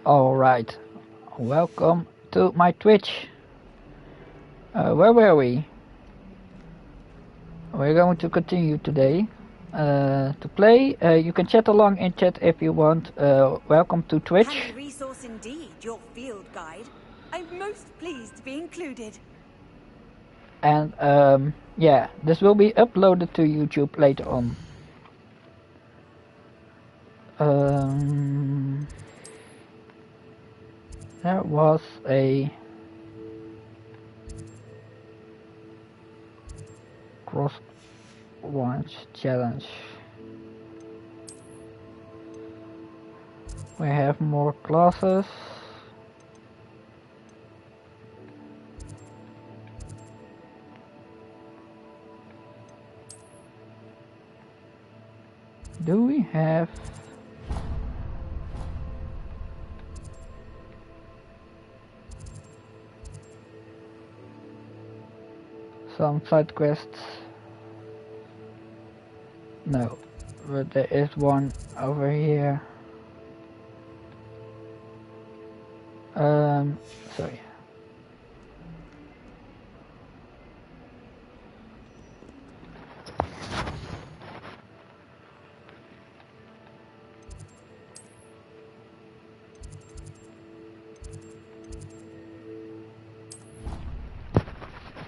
Alright, welcome to my Twitch. Where were we? We're going to continue today to play. You can chat along in chat if you want. Welcome to Twitch. Handy resource indeed, your field guide. I'm most pleased to be included. And yeah, this will be uploaded to YouTube later on. There was a cross-launch challenge. We have more classes. Do we have some side quests? No, but there is one over here. Sorry.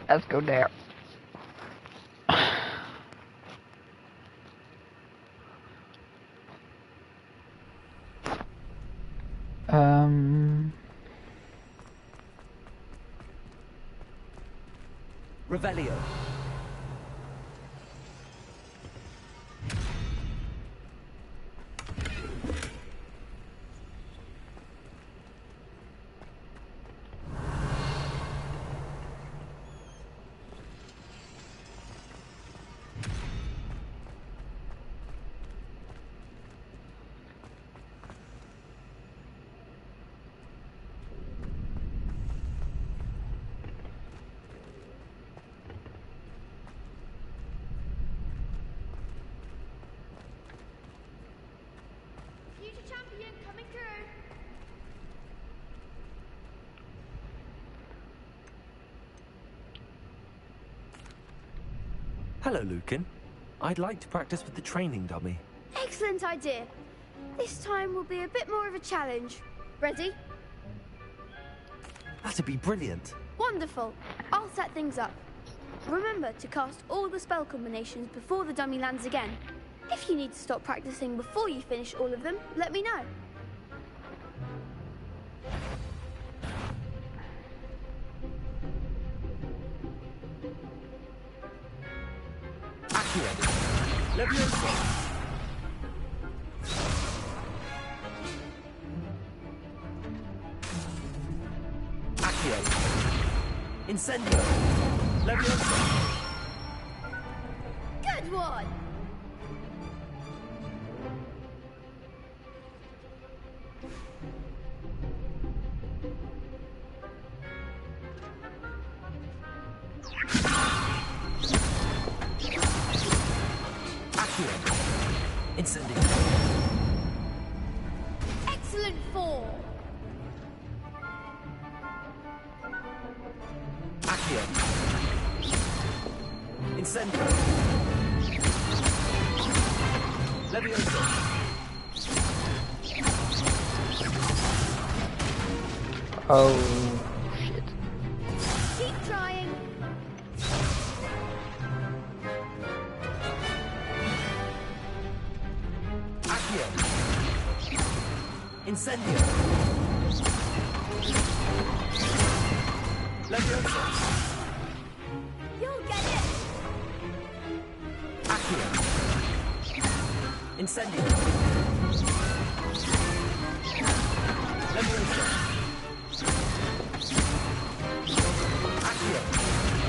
Let's go there. Revelio. Hello, Lucan. I'd like to practice with the training dummy. Excellent idea. This time will be a bit more of a challenge. Ready? That'd be brilliant. Wonderful. I'll set things up. Remember to cast all the spell combinations before the dummy lands again. If you need to stop practicing before you finish all of them, let me know. Leviosa. Accio. Incendio. Leviosa. Good one! Incendio. Excellent form! Accio. Incendio. Leviosa. Oh shit. Keep trying. Accio. Incendio. Leviosa. You'll get it. Accio. Incendio. Leviosa. Accio.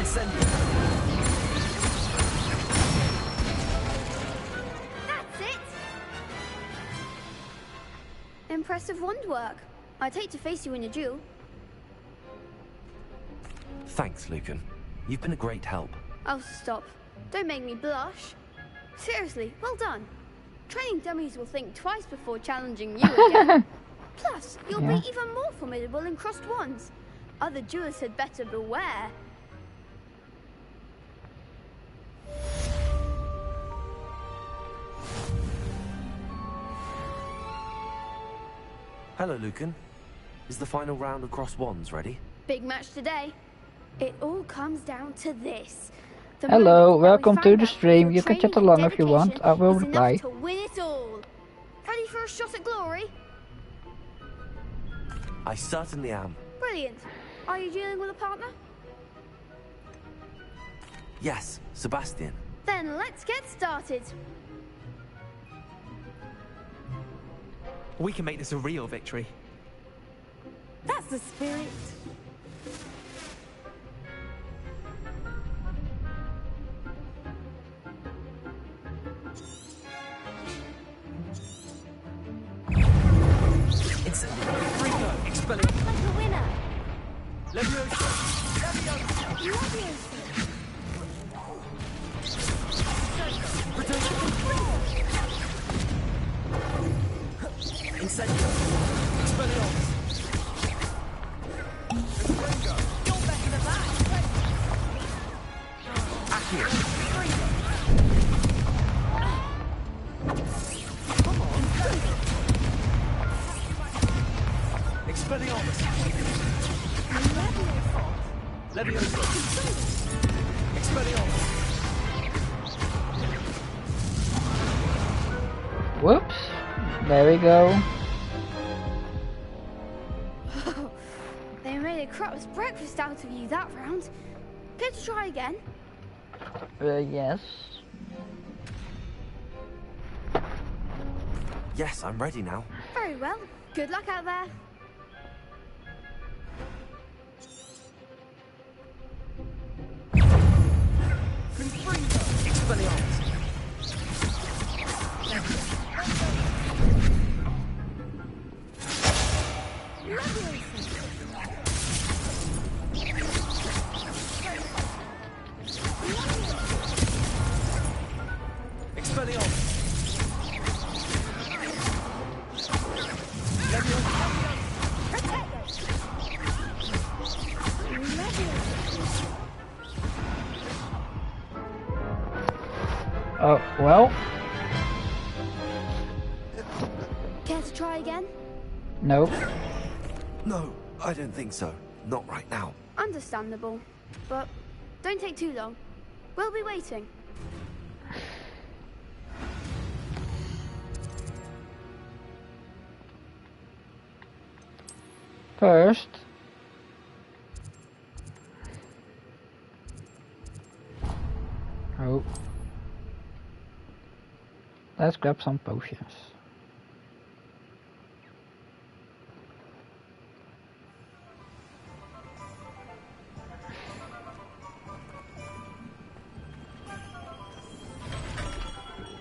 Incendio. That's it. Impressive wand work. I'd hate to face you in a duel. Thanks, Lucan. You've been a great help. Oh, stop. Don't make me blush. Seriously, well done. Training dummies will think twice before challenging you again. Plus, you'll Yeah. be even more formidable in crossed wands. Other duelists had better beware. Hello, Lucan. Is the final round of cross wands ready? Big match today. It all comes down to this. The Hello, moment that we welcome to found the out stream. your You can training chat and along if you want. dedication I will was reply. enough to win it all. Ready for a shot at glory? I certainly am. Brilliant. Are you dealing with a partner? Yes, Sebastian. Then let's get started. We can make this a real victory. That's the spirit. Ringo, expelling. Like a winner. Leviosa. Incendio. Expelliarmus. You're back in the back. Accio. Expelliarmus. Leviosa. Expelliarmus. Whoops. There we go. They made a crap's breakfast out of you that round. Care to try again? Yes. Yes, I'm ready now. Very well. Good luck out there. Expelliarmus. Expelliarmus. Oh, well, Care to try again? nope. No, I don't think so. Not right now. Understandable. But don't take too long. We'll be waiting. First, oh, let's grab some potions.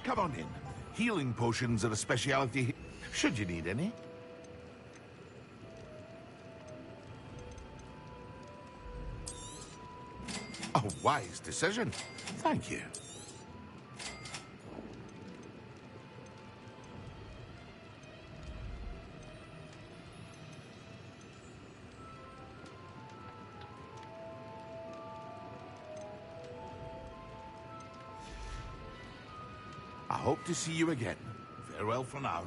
Come on in. Healing potions are a speciality. Should you need any? A wise decision. Thank you. I hope to see you again. Farewell for now.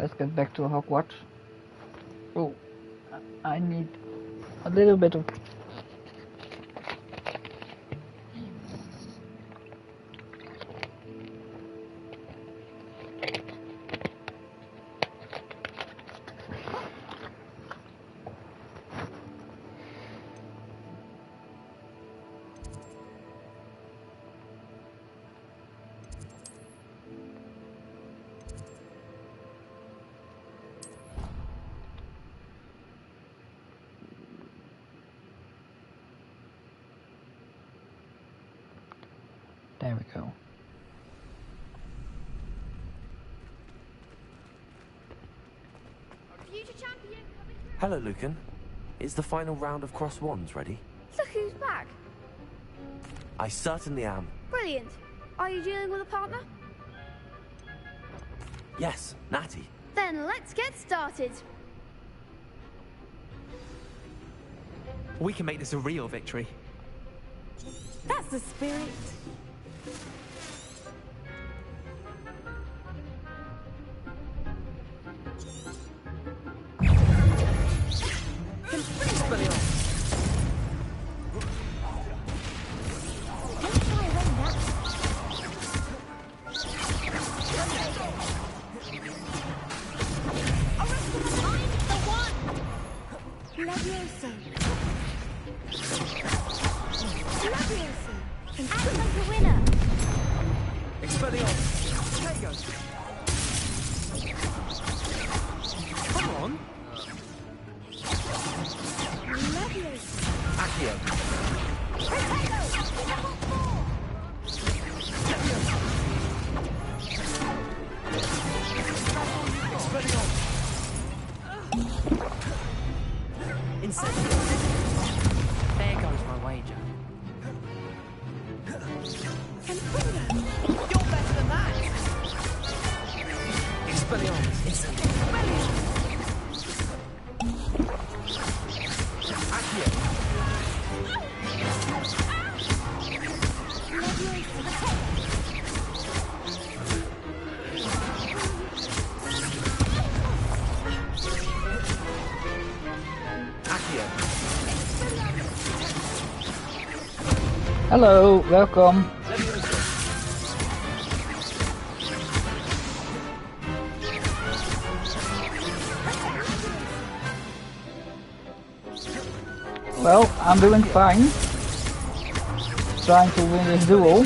let's get back to Hogwarts. Oh, I need a little bit of... There we go. Future champion coming through. Hello, Lucan. Is the final round of cross wands ready? Look who's back. I certainly am. Brilliant. Are you dealing with a partner? Yes, Natty. Then let's get started. We can make this a real victory. That's the spirit. There goes my wager. You're better than that. Expelliarmus. Hello, welcome. Well, I'm doing fine. Trying to win this duel.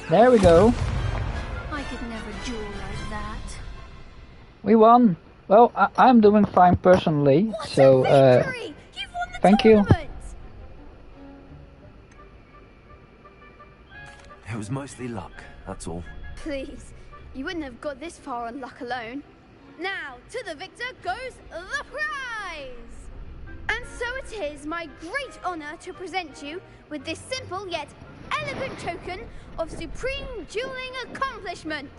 There we go. I could never duel like that. We won. Well, I'm doing fine personally, What so a victory! You've won the thank you. tournament! It was mostly luck, that's all. Please, you wouldn't have got this far on luck alone. Now, to the victor goes the prize! And so it is my great honor to present you with this simple yet elegant token of supreme dueling accomplishment.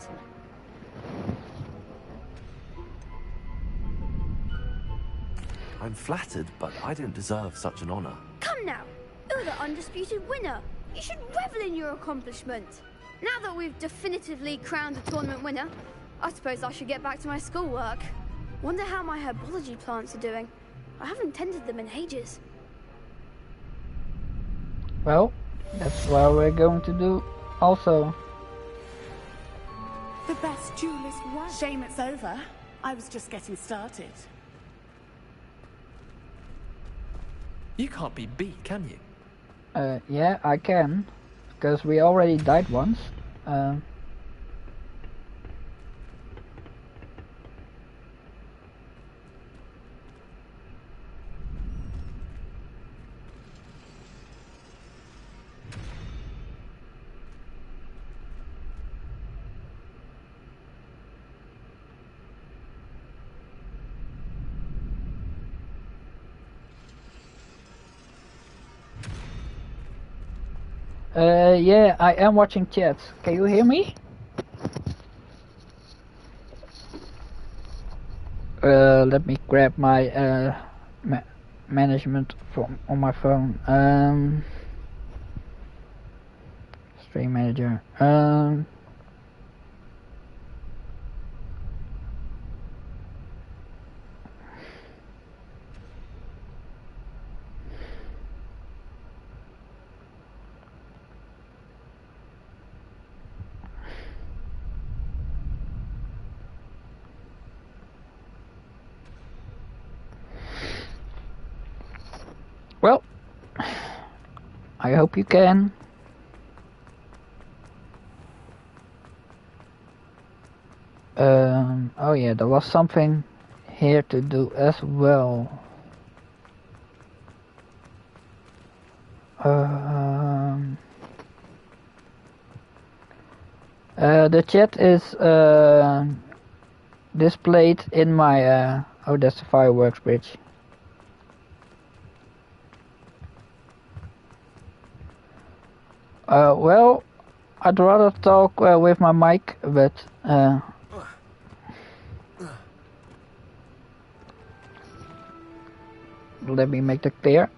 I'm flattered, but I don't deserve such an honor. Come now, you're the undisputed winner. You should revel in your accomplishment. Now that we've definitively crowned a tournament winner, I suppose I should get back to my schoolwork. Wonder how my herbology plants are doing. I haven't tended them in ages. Well, that's what we're going to do also. The best duelist won. Shame it's over. I was just getting started. You can't be beat, can you? Yeah, I can, because we already died once. Yeah, I am watching chat. Can you hear me? Let me grab my management from on my phone. Stream manager. Well, I hope you can. Oh yeah, there was something here to do as well. The chat is displayed in my oh, that's the fireworks bridge. Well, I'd rather talk with my mic, but let me make that clear.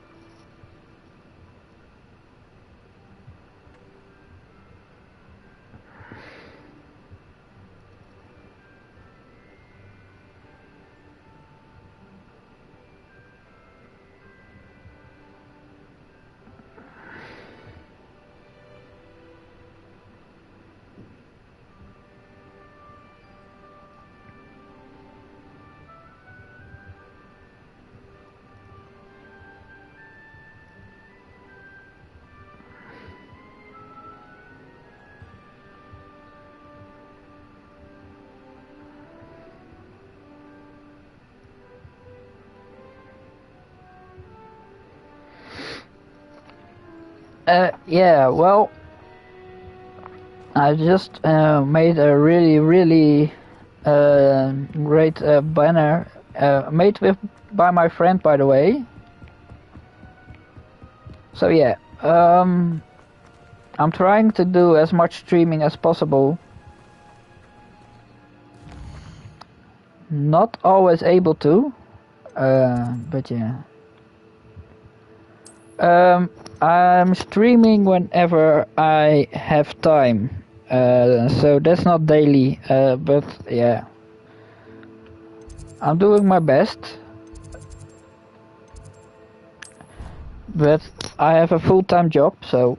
Yeah, well, I just made a really great banner made by my friend, by the way. So yeah, I'm trying to do as much streaming as possible. Not always able to, but yeah. I'm streaming whenever I have time, so that's not daily, but yeah, I'm doing my best, but I have a full-time job, so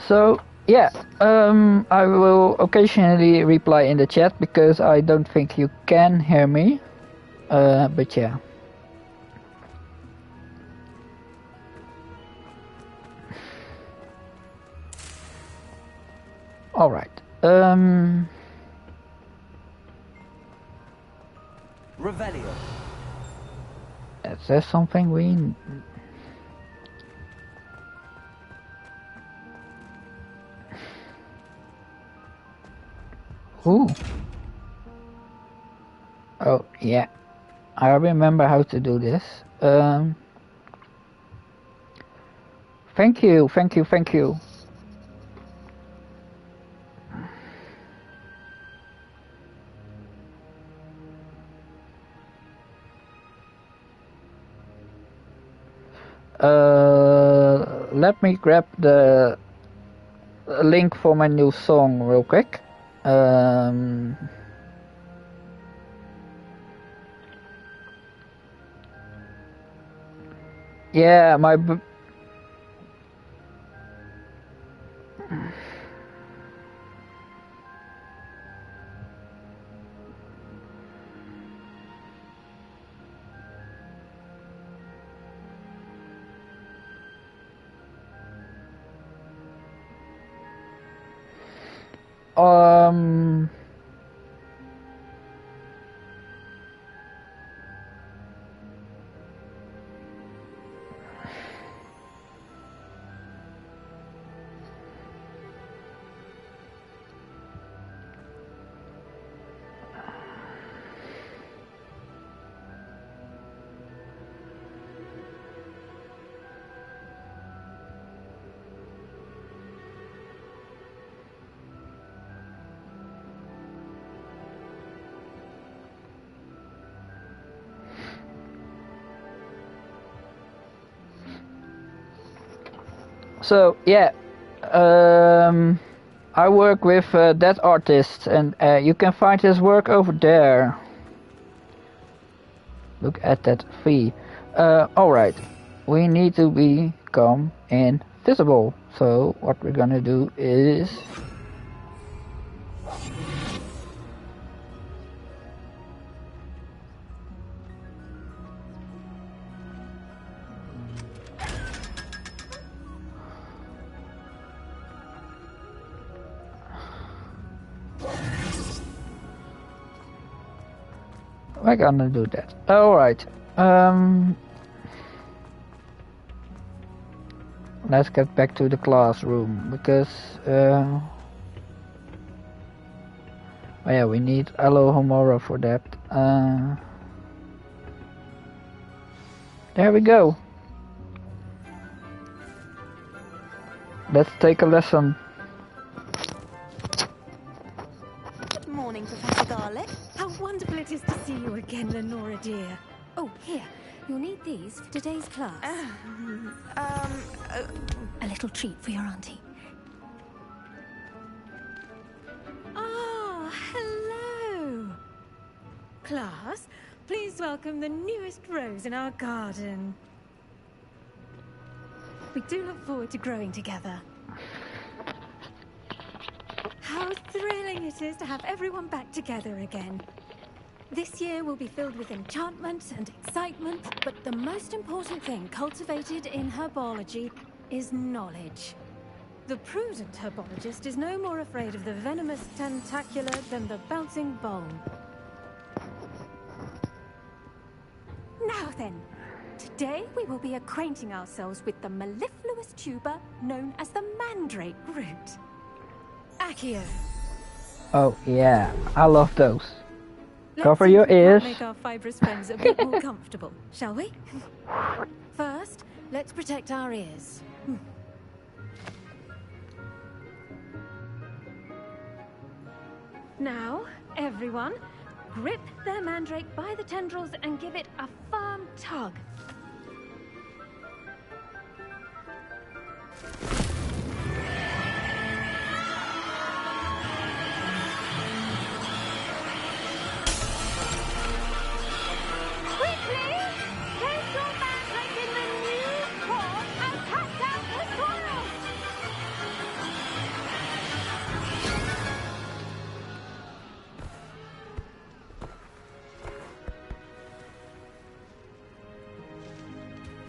So yeah, I will occasionally reply in the chat because I don't think you can hear me, but yeah. All right. Revelio. Is there something we? Ooh. Oh yeah, I remember how to do this. Thank you. Let me grab the link for my new song real quick. Yeah, my um So yeah, I work with that artist, and you can find his work over there. Look at that fee. Alright, we need to become invisible. So what we're gonna do is... we're gonna do that. Alright. Let's get back to the classroom because oh yeah, we need Alohomora for that. There we go. Let's take a lesson. Good morning, Professor Garlic. How wonderful it is to see you again, Lenora dear. Oh, here. You'll need these for today's class. A little treat for your auntie. Ah, hello. Class, please welcome the newest rose in our garden. We do look forward to growing together. How thrilling it is to have everyone back together again. This year will be filled with enchantment and excitement, but the most important thing cultivated in herbology is knowledge. The prudent herbologist is no more afraid of the venomous tentacular than the bouncing bone. Now then, today we will be acquainting ourselves with the mellifluous tuber known as the mandrake root. Accio. Oh yeah, I love those. Let's Cover see your if we can't ears. make our fibrous friends a bit more comfortable, shall we? First, let's protect our ears. Now, everyone, grip their mandrake by the tendrils and give it a firm tug. Quickly! Place your mandrake in the new pot and cut down the soil!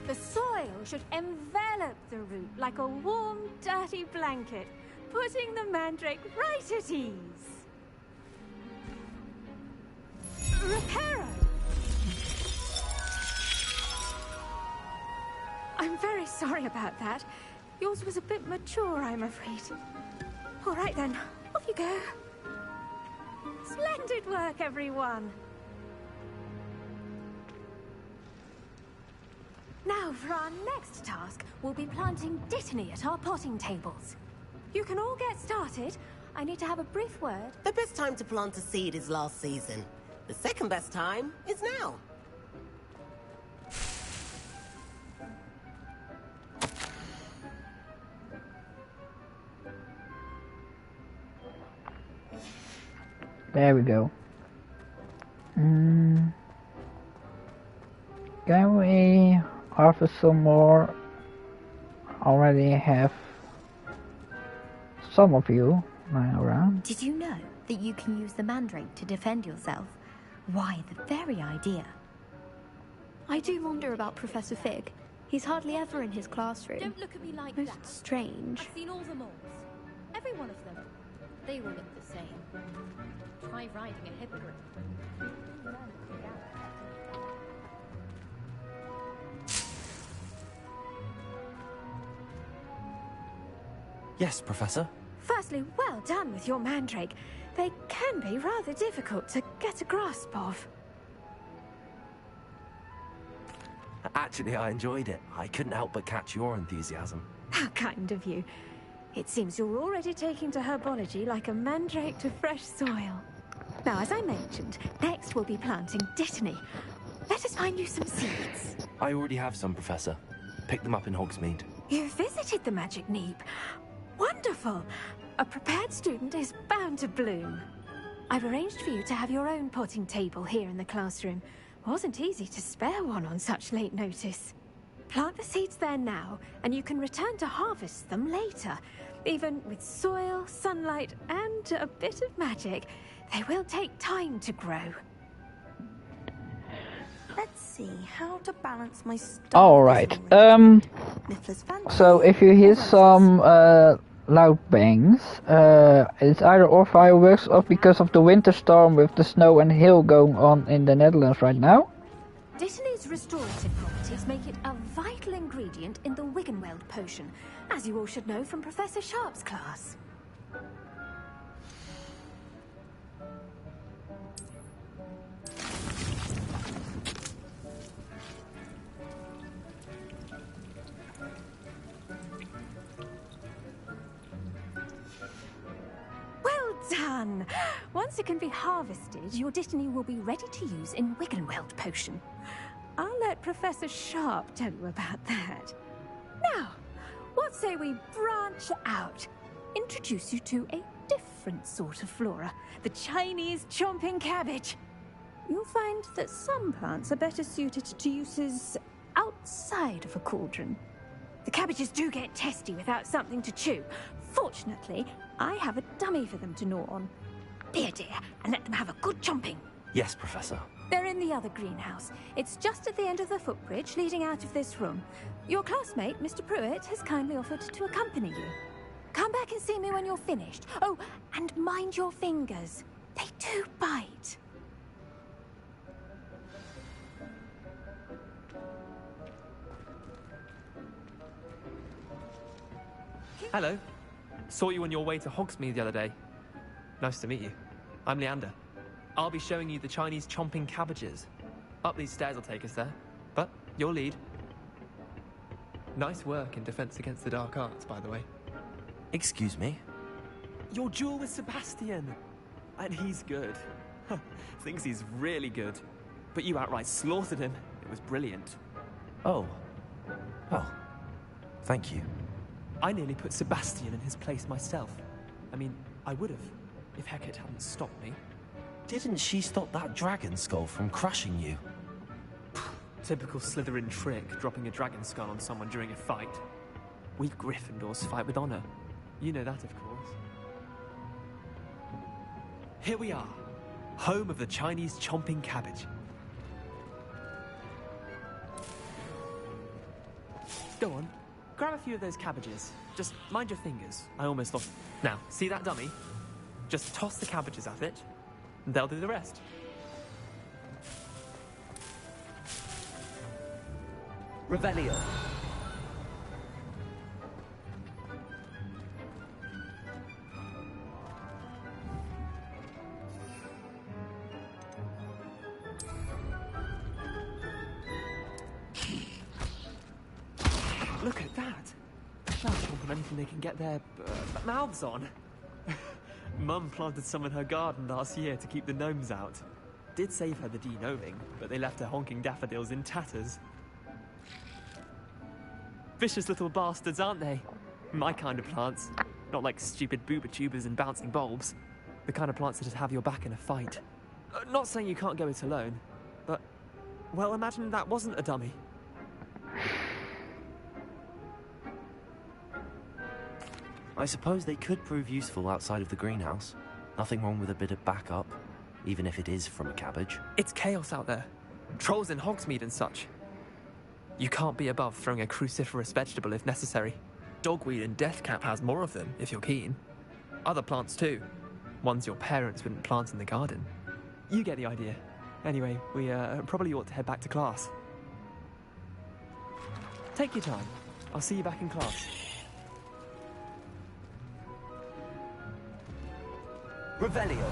The soil should envelop the root like a warm, dirty blanket, putting the mandrake right at ease. Reparo! I'm very sorry about that. Yours was a bit mature, I'm afraid. All right then, off you go. Splendid work, everyone. Now, for our next task, we'll be planting Dittany at our potting tables. You can all get started. I need to have a brief word. The best time to plant a seed is last season. The second best time is now. There we go. Can we harvest some more? Already have some of you lying around. Did you know that you can use the mandrake to defend yourself? Why, the very idea. I do wonder about Professor Fig. He's hardly ever in his classroom. Don't look at me like Most that. strange. I've seen all the moles. Every one of them. They all look the same. Try riding a hippogriff. Yes, Professor. Firstly, well done with your mandrake. They can be rather difficult to get a grasp of. Actually, I enjoyed it. I couldn't help but catch your enthusiasm. How kind of you. It seems you're already taking to herbology like a mandrake to fresh soil. Now, as I mentioned, next we'll be planting Dittany. Let us find you some seeds. I already have some, Professor. Pick them up in Hogsmeade. You visited the Magic Neep. Wonderful! A prepared student is bound to bloom. I've arranged for you to have your own potting table here in the classroom. Wasn't easy to spare one on such late notice. Plant the seeds there now, and you can return to harvest them later. Even with soil, sunlight, and a bit of magic, they will take time to grow. Let's see how to balance my stuff. Alright, so if you hear some loud bangs, it's either or fireworks or because of the winter storm with the snow and hail going on in the Netherlands right now. Dittany's restorative properties make it a vital ingredient in the Wiggenweld potion, as you all should know from Professor Sharp's class. Well done! Once it can be harvested, your Dittany will be ready to use in Wiggenweld potion. I'll let Professor Sharp tell you about that. Now, what say we branch out? Introduce you to a different sort of flora, the Chinese chomping cabbage. You'll find that some plants are better suited to uses outside of a cauldron. The cabbages do get testy without something to chew. Fortunately, I have a dummy for them to gnaw on. Be a dear, and let them have a good chomping. Yes, Professor. They're in the other greenhouse. It's just at the end of the footbridge leading out of this room. Your classmate, Mr. Pruitt, has kindly offered to accompany you. Come back and see me when you're finished. Oh, and mind your fingers. They do bite. Hello. Saw you on your way to Hogsmeade the other day. Nice to meet you. I'm Leander. I'll be showing you the Chinese chomping cabbages. Up these stairs will take us there. But your lead. Nice work in Defense Against the Dark Arts, by the way. Excuse me? Your duel with Sebastian. And he's good. Thinks he's really good. But you outright slaughtered him. It was brilliant. Oh. Well, thank you. I nearly put Sebastian in his place myself. I mean, I would have, if Hecate hadn't stopped me. Didn't she stop that dragon skull from crushing you? Typical Slytherin trick, dropping a dragon skull on someone during a fight. We Gryffindors fight with honor. You know that, of course. Here we are, home of the Chinese chomping cabbage. Go on, grab a few of those cabbages. Just mind your fingers. I almost lost. Now, see that dummy? Just toss the cabbages at it, and they'll do the rest. Revelio. Look at that! They'll chomp on anything they can get their mouths on. Mum planted some in her garden last year to keep the gnomes out. Did save her the de-gnoming, but they left her honking daffodils in tatters. Vicious little bastards, aren't they? My kind of plants. Not like stupid booba tubers and bouncing bulbs. The kind of plants that'd have your back in a fight. Not saying you can't go it alone, but... well, imagine that wasn't a dummy. I suppose they could prove useful outside of the greenhouse. Nothing wrong with a bit of backup, even if it is from a cabbage. It's chaos out there. Trolls in Hogsmeade and such. You can't be above throwing a cruciferous vegetable if necessary. Dogweed and deathcap has more of them, if you're keen. Other plants too. Ones your parents wouldn't plant in the garden. You get the idea. Anyway, we probably ought to head back to class. Take your time. I'll see you back in class. Revelio.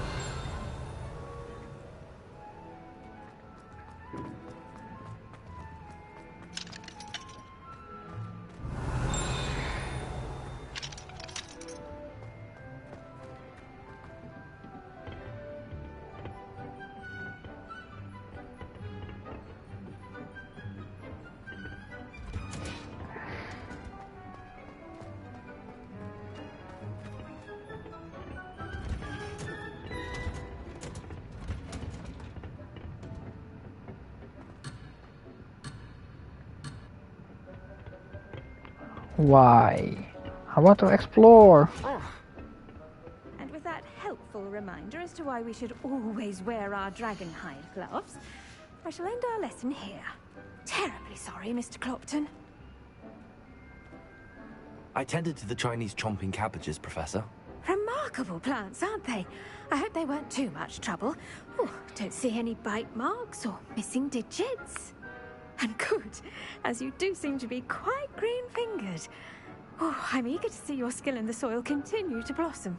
Why? I want to explore. And with that helpful reminder as to why we should always wear our dragonhide gloves, I shall end our lesson here. Terribly sorry, Mr. Clopton. I tended to the Chinese chomping cabbages, Professor. Remarkable plants, aren't they? I hope they weren't too much trouble. Oh, don't see any bite marks or missing digits. And good, as you do seem to be quite green-fingered. Oh, I'm eager to see your skill in the soil continue to blossom.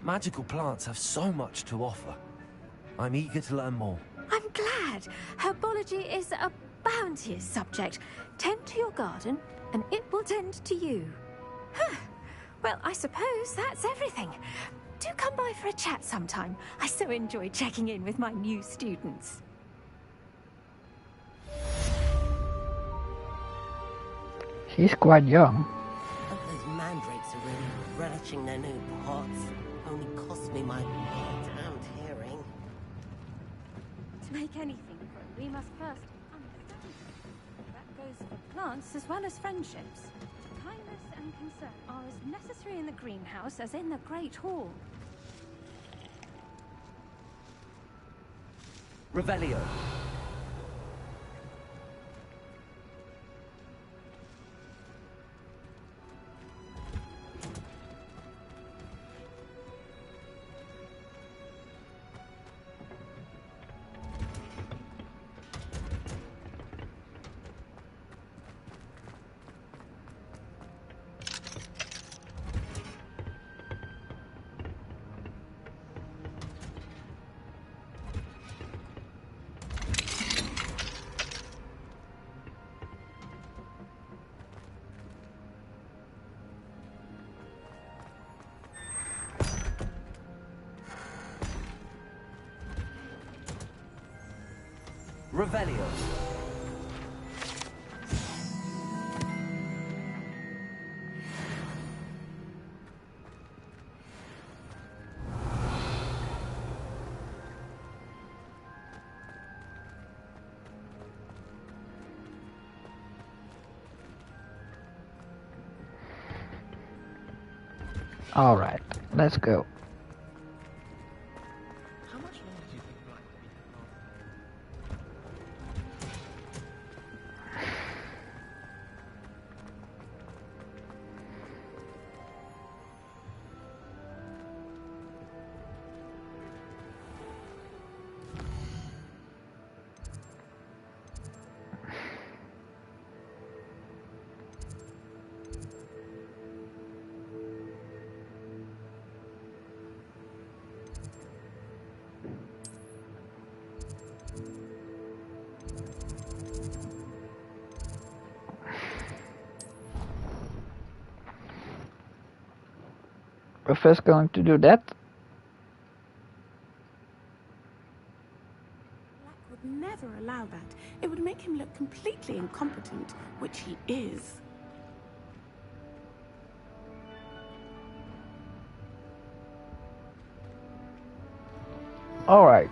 Magical plants have so much to offer. I'm eager to learn more. I'm glad. Herbology is a bounteous subject. Tend to your garden, and it will tend to you. Huh. Well, I suppose that's everything. Do come by for a chat sometime. I so enjoy checking in with my new students. She's quite young. Those mandrakes are really relishing their new pots. Only cost me my damned hearing. To make anything grow, we must first understand them. That goes for plants as well as friendships. Kindness and concern are as necessary in the greenhouse as in the Great Hall. Revelio. Revelio. All right, let's go. How much longer do you think Black will be here? We're first going to do that. Black would never allow that. It would make him look completely incompetent, which he is. All right.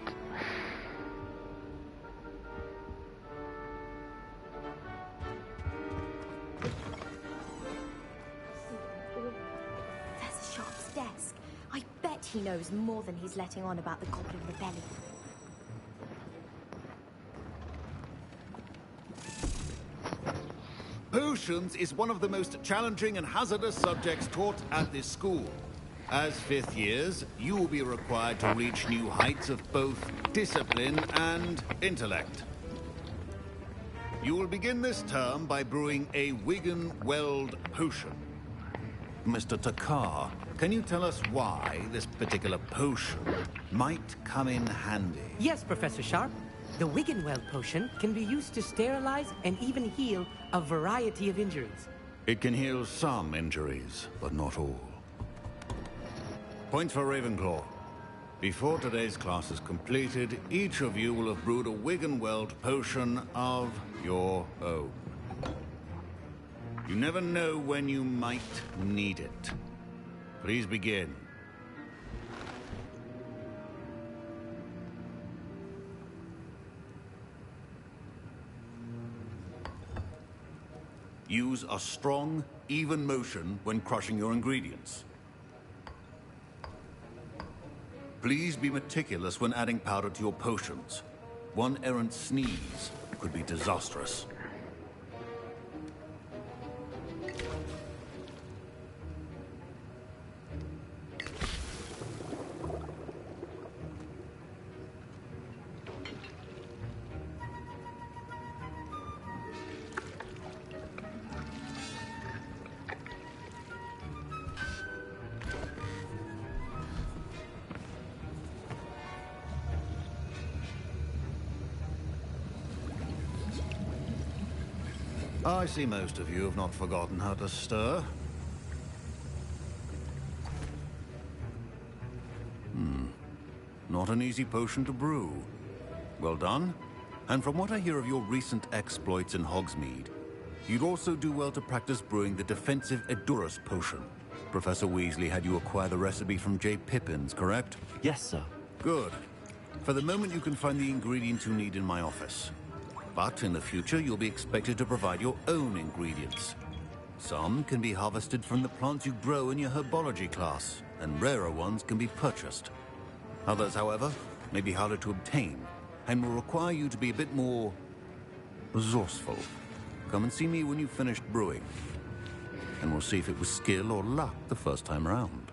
Professor Sharp's desk. I bet he knows more than he's letting on about the Goblin Rebellion. Potions is one of the most challenging and hazardous subjects taught at this school. As fifth years, you will be required to reach new heights of both discipline and intellect. You will begin this term by brewing a Wigan-Weld potion. Mr. Takar, can you tell us why this particular potion might come in handy? Yes, Professor Sharp. The Wiggenweld potion can be used to sterilize and even heal a variety of injuries. It can heal some injuries, but not all. Points for Ravenclaw. Before today's class is completed, each of you will have brewed a Wiggenweld potion of your own. You never know when you might need it. Please begin. Use a strong, even motion when crushing your ingredients. Please be meticulous when adding powder to your potions. One errant sneeze could be disastrous. I see most of you have not forgotten how to stir. Not an easy potion to brew. Well done. And from what I hear of your recent exploits in Hogsmeade, you'd also do well to practice brewing the defensive Edurus potion. Professor Weasley had you acquire the recipe from J. Pippins, correct? Yes, sir. Good. For the moment, you can find the ingredients you need in my office. But in the future, you'll be expected to provide your own ingredients. Some can be harvested from the plants you grow in your herbology class, and rarer ones can be purchased. Others, however, may be harder to obtain, and will require you to be a bit more resourceful. Come and see me when you've finished brewing, and we'll see if it was skill or luck the first time around.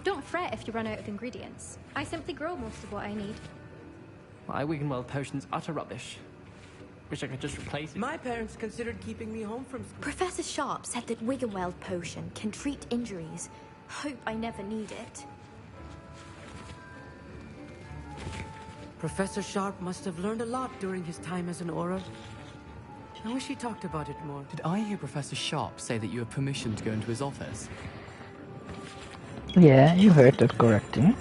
Don't fret if you run out of ingredients. I simply grow most of what I need. My Wiggenweld potion's utter rubbish. Wish I could just replace it. My parents considered keeping me home from school. Professor Sharp said that Wiggenweld potion can treat injuries. Hope I never need it. Professor Sharp must have learned a lot during his time as an Auror. I wish he talked about it more. Did I hear Professor Sharp say that you have permission to go into his office? Yeah, you heard that correctly.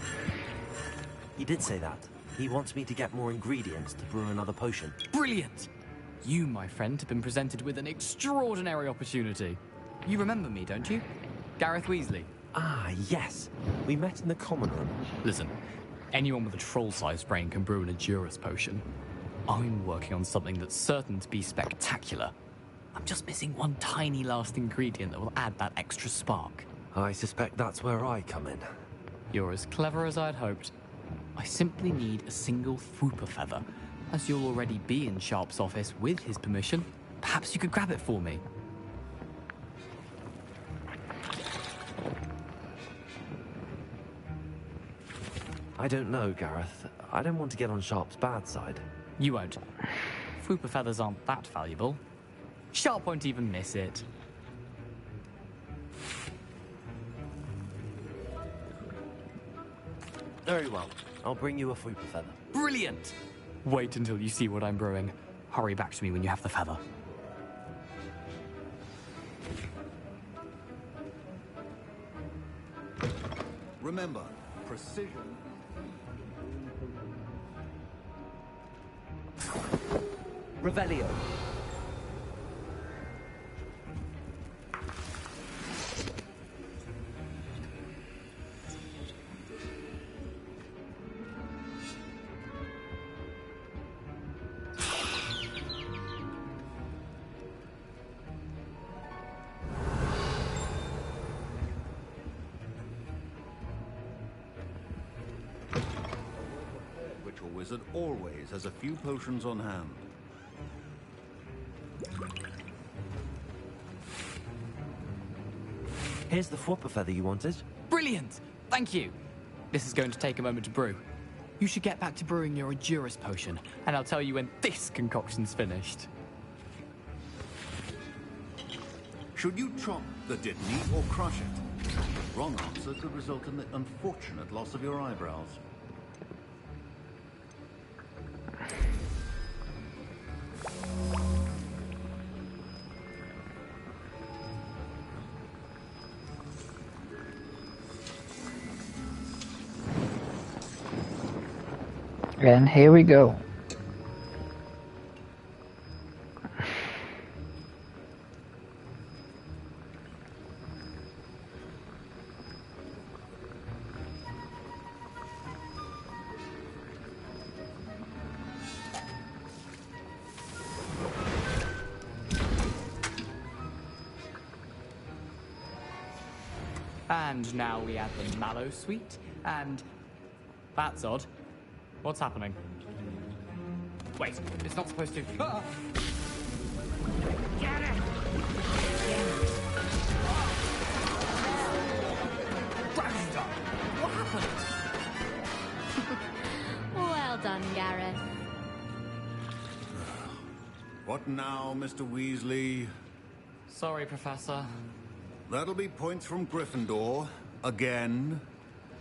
He did say that. He wants me to get more ingredients to brew another potion. Brilliant! You, my friend, have been presented with an extraordinary opportunity. You remember me, don't you? Gareth Weasley. Ah, yes. We met in the common room. Listen, anyone with a troll-sized brain can brew an Edurus potion. I'm working on something that's certain to be spectacular. I'm just missing one tiny last ingredient that will add that extra spark. I suspect that's where I come in. You're as clever as I'd hoped. I simply need a single Fwooper feather. As you'll already be in Sharp's office with his permission, perhaps you could grab it for me. I don't know, Gareth. I don't want to get on Sharp's bad side. You won't. Fwooper feathers aren't that valuable. Sharp won't even miss it. Very well. I'll bring you a Fwooper feather. Brilliant! Wait until you see what I'm brewing. Hurry back to me when you have the feather. Remember, precision. Revelio. Ritual Wizard always has a few potions on hand. Here's the Fwooper feather you wanted. Brilliant! Thank you! This is going to take a moment to brew. You should get back to brewing your Edurus potion, and I'll tell you when this concoction's finished. Should you chop the Dittany or crush it? Wrong answer could result in the unfortunate loss of your eyebrows. And here we go. And now we add the Mallow Suite, and... That's odd. What's happening? Wait, it's not supposed to... Ah! Get it! Dragonstone! What happened? Well done, Gareth. What now, Mr. Weasley? Sorry, Professor. That'll be points from Gryffindor. Again.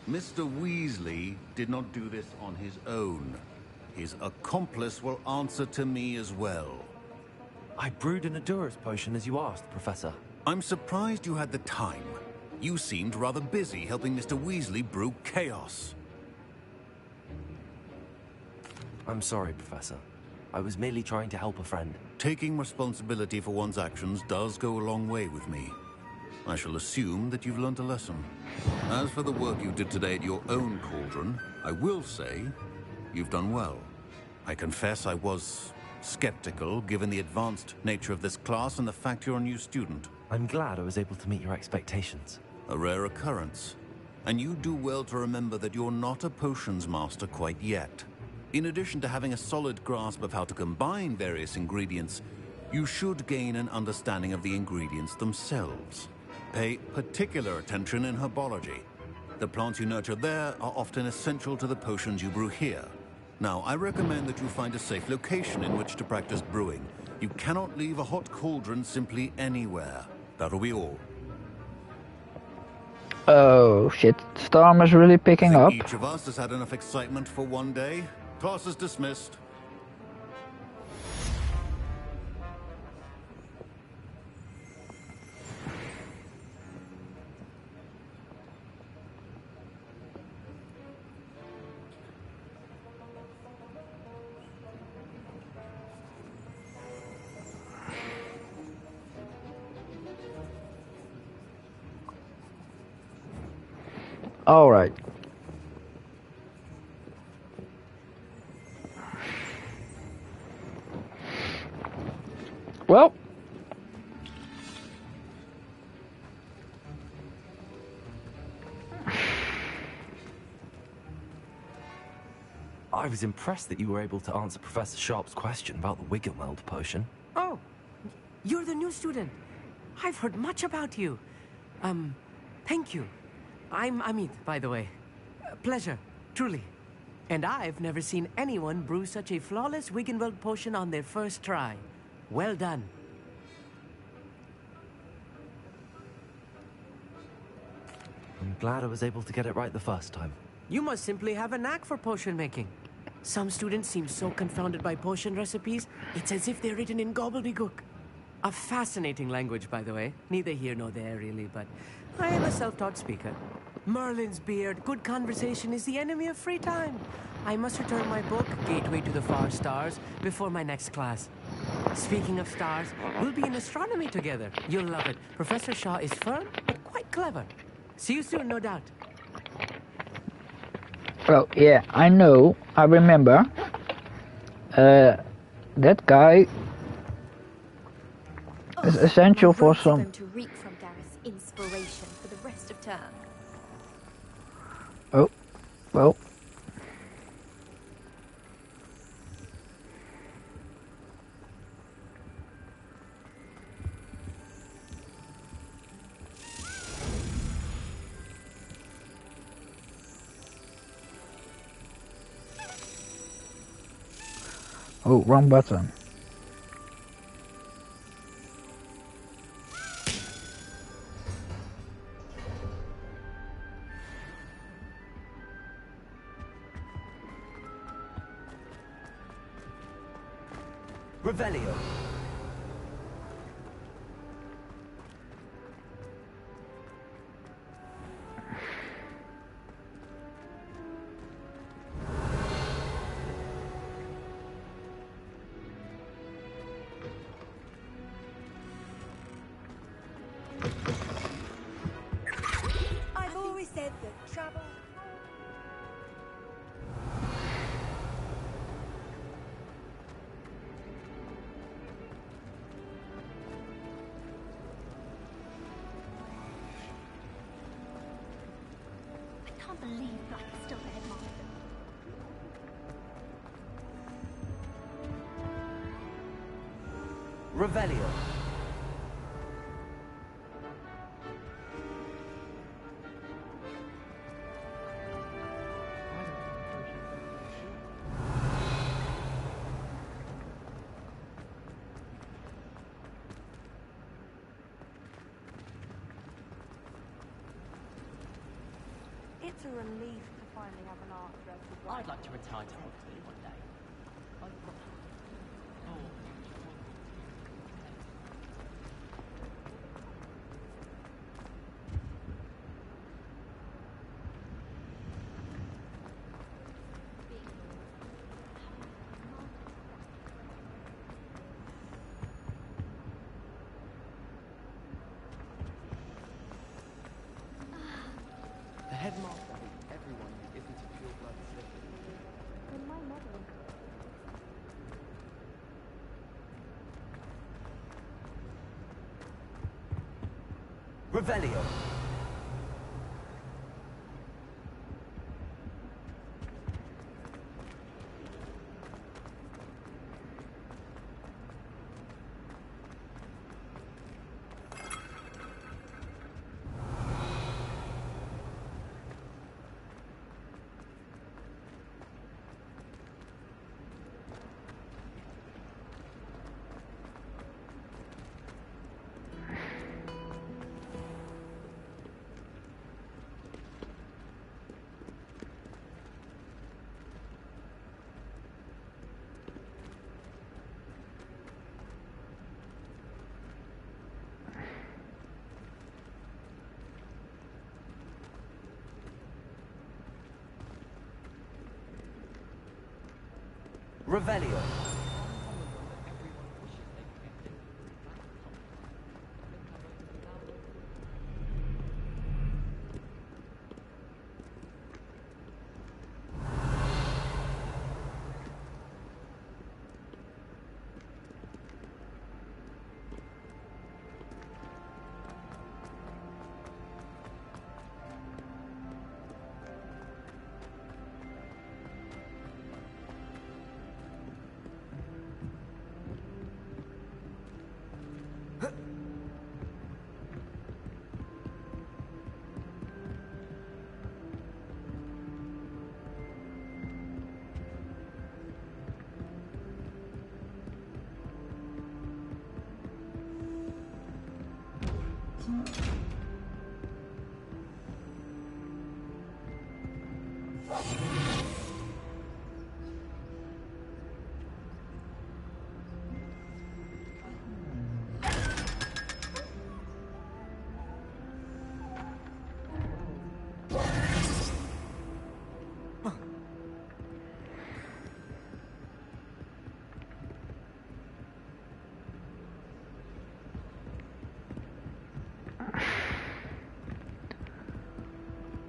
Mr. Weasley did not do this on his own. His accomplice will answer to me as well. I brewed an Adurus potion as you asked, Professor. I'm surprised you had the time. You seemed rather busy helping Mr. Weasley brew chaos. I'm sorry, Professor. I was merely trying to help a friend. Taking responsibility for one's actions does go a long way with me. I shall assume that you've learned a lesson. As for the work you did today at your own cauldron, I will say you've done well. I confess I was skeptical, given the advanced nature of this class and the fact you're a new student. I'm glad I was able to meet your expectations. A rare occurrence. And you do well to remember that you're not a potions master quite yet. In addition to having a solid grasp of how to combine various ingredients, you should gain an understanding of the ingredients themselves. Pay particular attention in herbology. The plants you nurture there are often essential to the potions you brew here. Now, I recommend that you find a safe location in which to practice brewing. You cannot leave a hot cauldron simply anywhere. That'll be all. Oh shit, Storm is really picking up. Each of us has had enough excitement for one day. Class is dismissed. All right. Well, I was impressed that you were able to answer Professor Sharp's question about the Wiggenweld potion. Oh, you're the new student. I've heard much about you. Thank you. I'm Amit, by the way. Pleasure, truly. And I've never seen anyone brew such a flawless Wiggenweld potion on their first try. Well done. I'm glad I was able to get it right the first time. You must simply have a knack for potion making. Some students seem so confounded by potion recipes, it's as if they're written in gobbledygook. A fascinating language, by the way. Neither here nor there, really, but I am a self-taught speaker. Merlin's beard, good conversation is the enemy of free time. I must return my book, Gateway to the Far Stars, before my next class. Speaking of stars, we'll be in astronomy together. You'll love it. Professor Shaw is firm, but quite clever. See you soon, no doubt. well, yeah, I know. I remember. That guy is essential for some. To reap from Gareth's inspiration for the rest of term. Oh, well. Oh, wrong button. Revelio. I've always said that travel... believe Black is still the headmaster. Revelio. It's a relief to finally have an art director. I'd like to retire to Hogwarts one day. The headmaster hates everyone who isn't a pure-blood Slytherin. In my mother. Revelio. Revelio.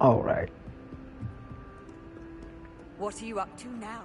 All right. What are you up to now?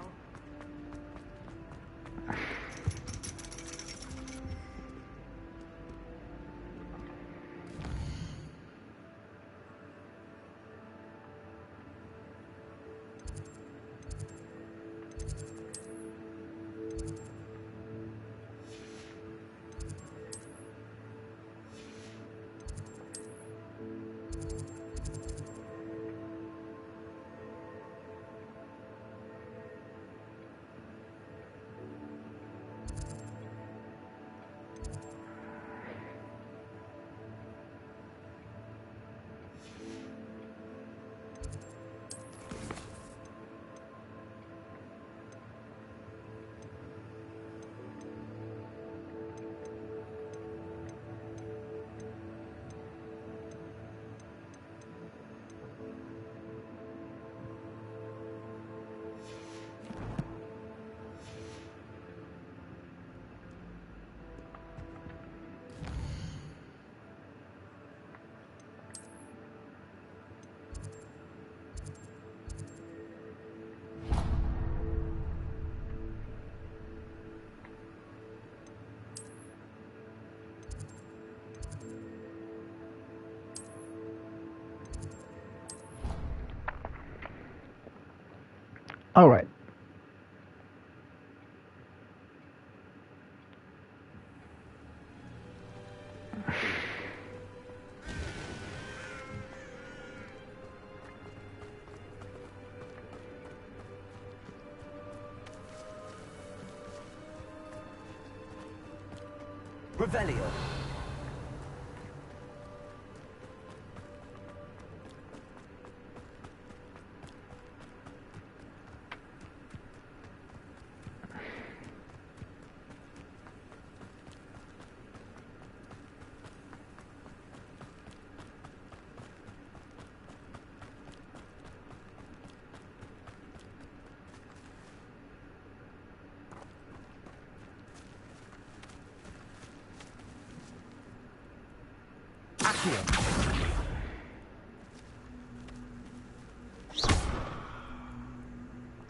Alright. Revelio.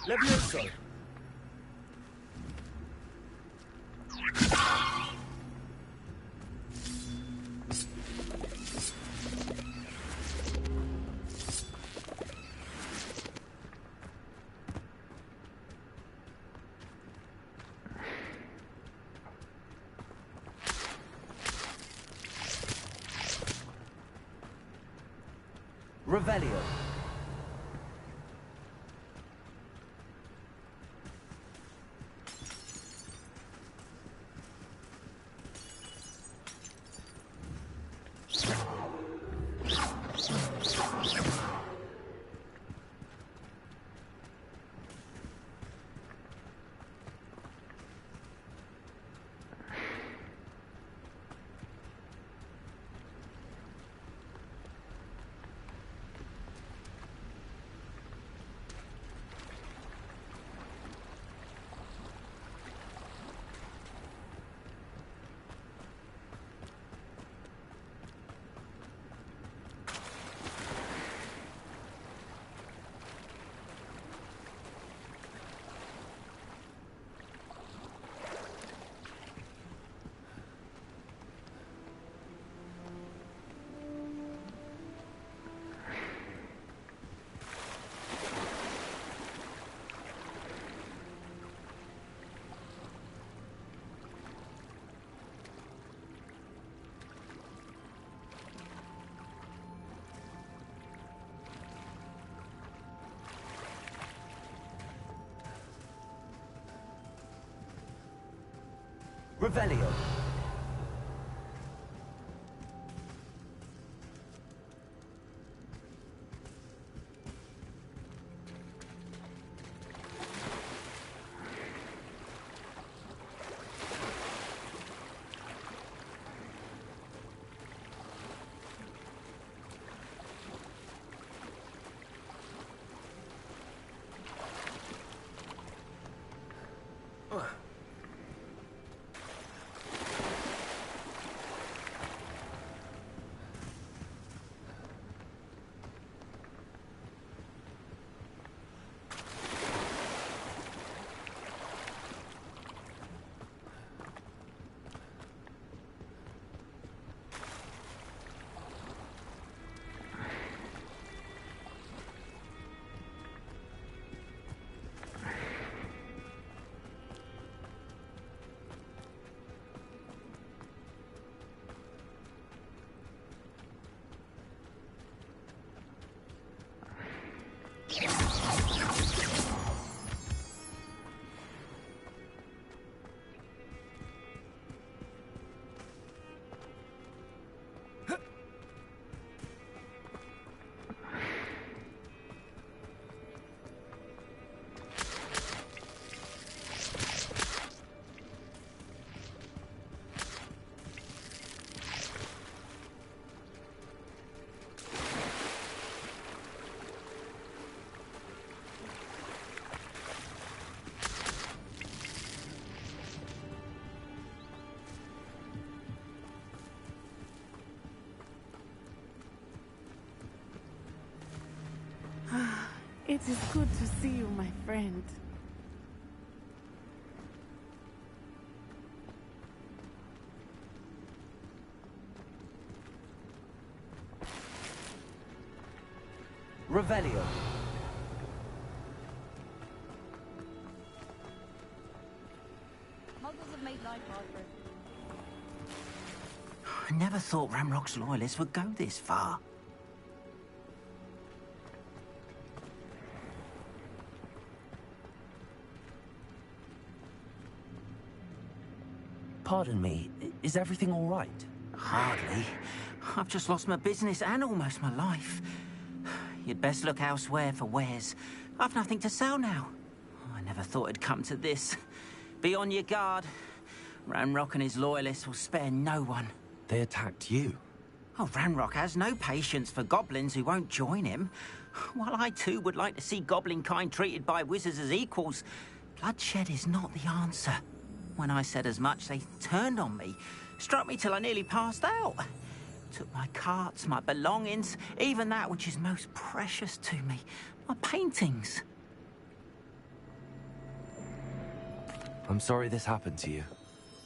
Levioso. Revelio. Revelio. It is good to see you, my friend. Revelio. Muggles have made life hard for him. I never thought Ramrock's loyalists would go this far. Pardon me, is everything all right? Hardly. I've just lost my business and almost my life. You'd best look elsewhere for wares. I've nothing to sell now. I never thought it'd come to this. Be on your guard. Ranrock and his loyalists will spare no one. They attacked you? Oh, Ranrock has no patience for goblins who won't join him. While I too would like to see goblin kind treated by wizards as equals, bloodshed is not the answer. When I said as much, they turned on me, struck me till I nearly passed out. Took my carts, my belongings, even that which is most precious to me, my paintings. I'm sorry this happened to you.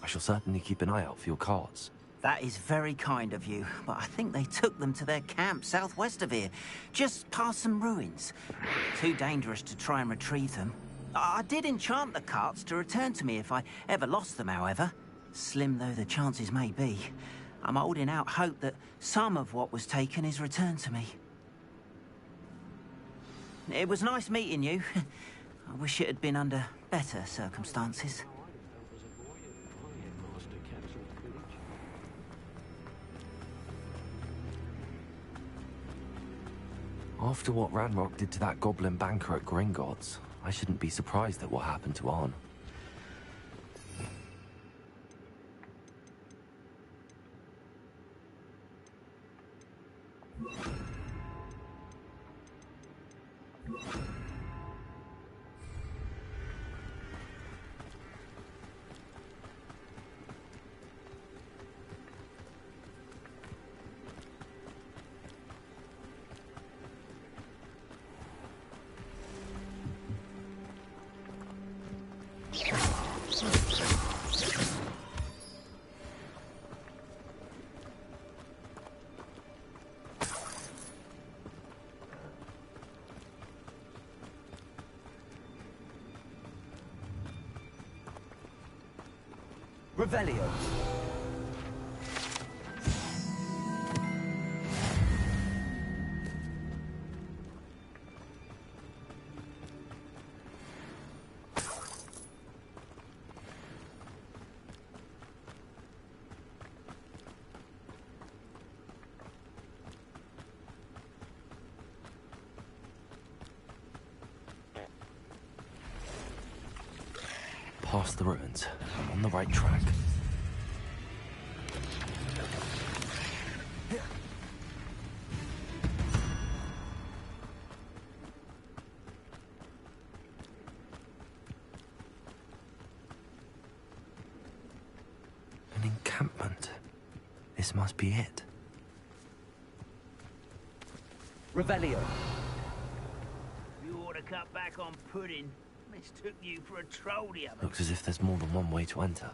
I shall certainly keep an eye out for your carts. That is very kind of you, but I think they took them to their camp southwest of here, just past some ruins. Too dangerous to try and retrieve them. I did enchant the carts to return to me if I ever lost them, however. Slim though the chances may be, I'm holding out hope that some of what was taken is returned to me. It was nice meeting you. I wish it had been under better circumstances. After what Ranrock did to that goblin banker at Gringotts, I shouldn't be surprised at what happened to Arn. Revelio. Past the ruins. I'm on the right track. An encampment. This must be it. Revelio. You ought to cut back on pudding. Mistook you for a troll the other. Looks as if there's more than one way to enter.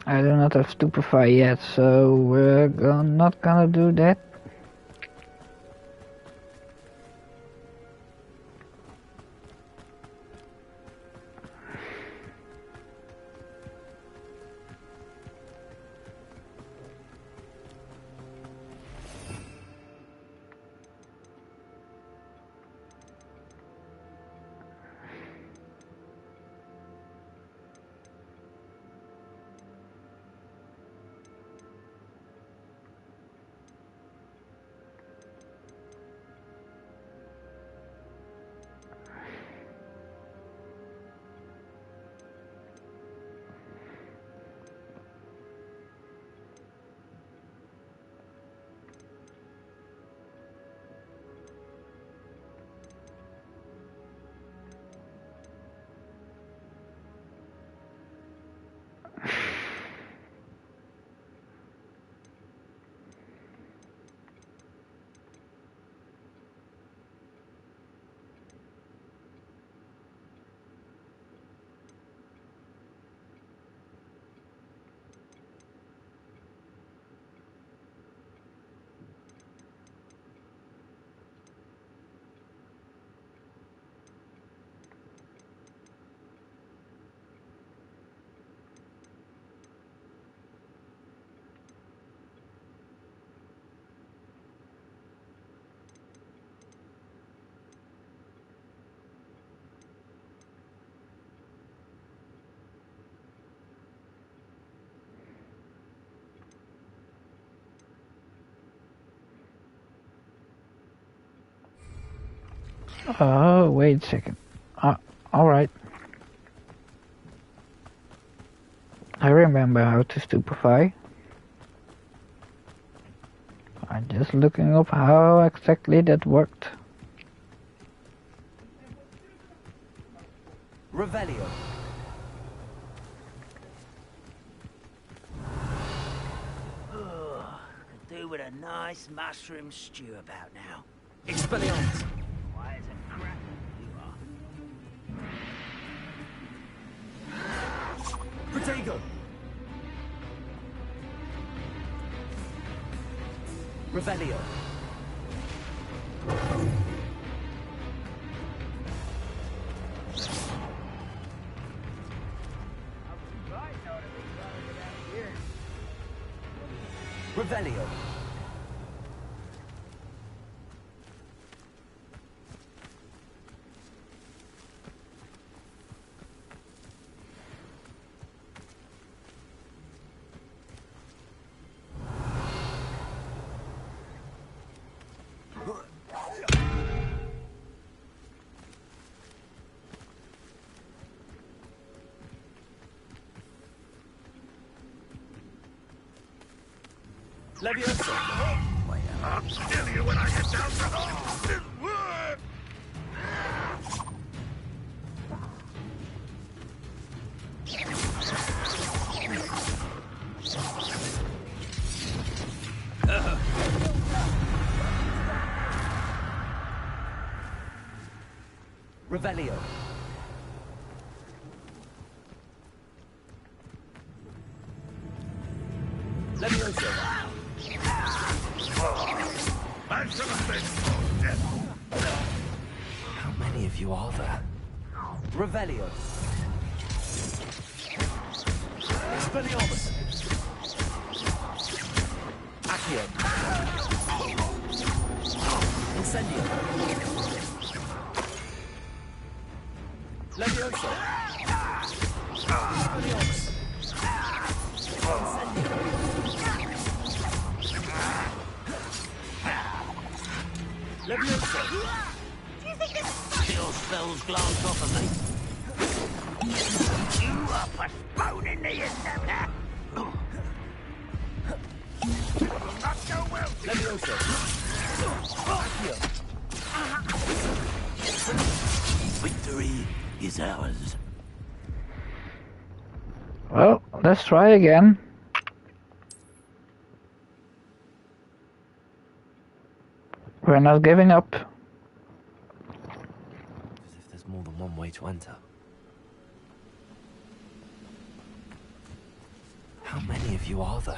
I do not have Stupefy yet, so we're not gonna do that. Oh, wait a second. Alright. I remember how to stupefy. I'm just looking up how exactly that worked. Revelio. Could do with a nice mushroom stew about now. Expelliarmus. Why is it crap you are? Protego. Revelio. Revelio. Leviosa. I'll kill you when I get down to Revelio. Leviosa. How many of you are there? Revelio. Expelliarmus. Accio. Incendio. Leviosa. Expelliarmus. Incendio. Leviosa. Do you think this chill spells glance off of me? You are postponing the encounter. will not go well. Leviosa. Accio. Victory is ours. Well, let's try again. We're not giving up. As if there's more than one way to enter. How many of you are there?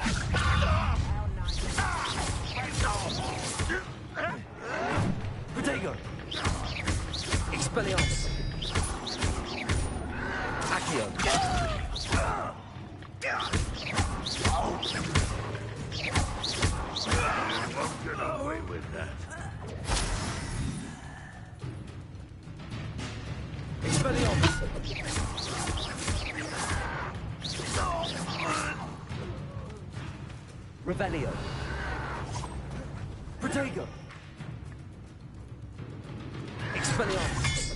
Protego. Expelliarmus. Accio. Won't get away with that. Expelliarmus. Revelio. Protego. Expelliarmus.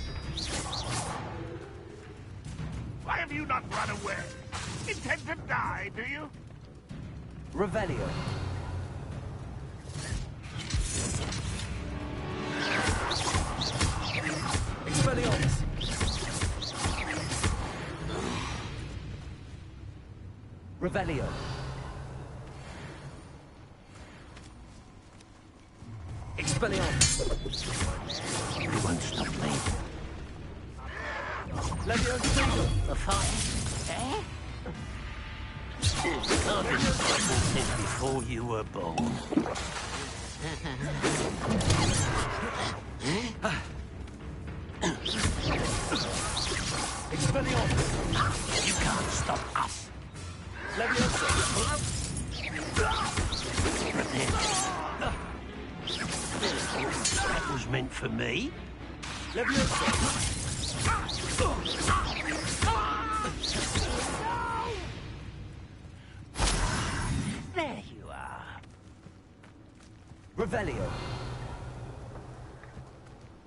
Why have you not run away? Intend to die, do you? Revelio. Expelliarmus. Revelio. Expelliarmus. You won't stop me. Leviosa. The fight? Eh? I've been fighting this before you were born. Expelliarmus. You can't stop us. Leviosa. That was meant for me. Leviosa. There you are. Revelio.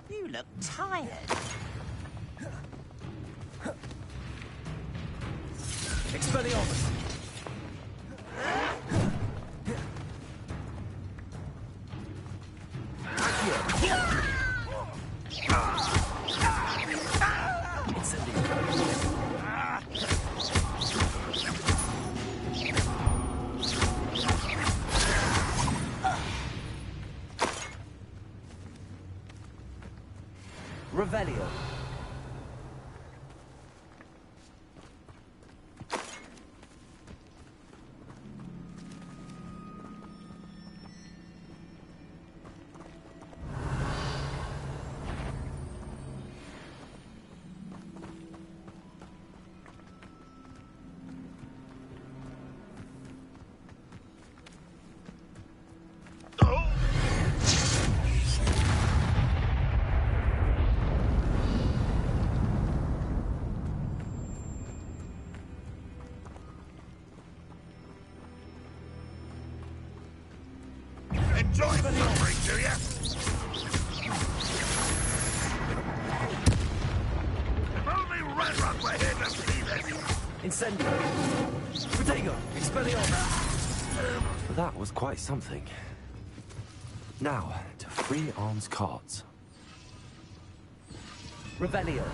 You look tired. Expelliarmus! Revelio. Enjoy the suffering, do ya? If only Redrock were here to see this! Incendio. Protego. Expelliarmus. That was quite something. Now, to free Arm's cards. Revelio.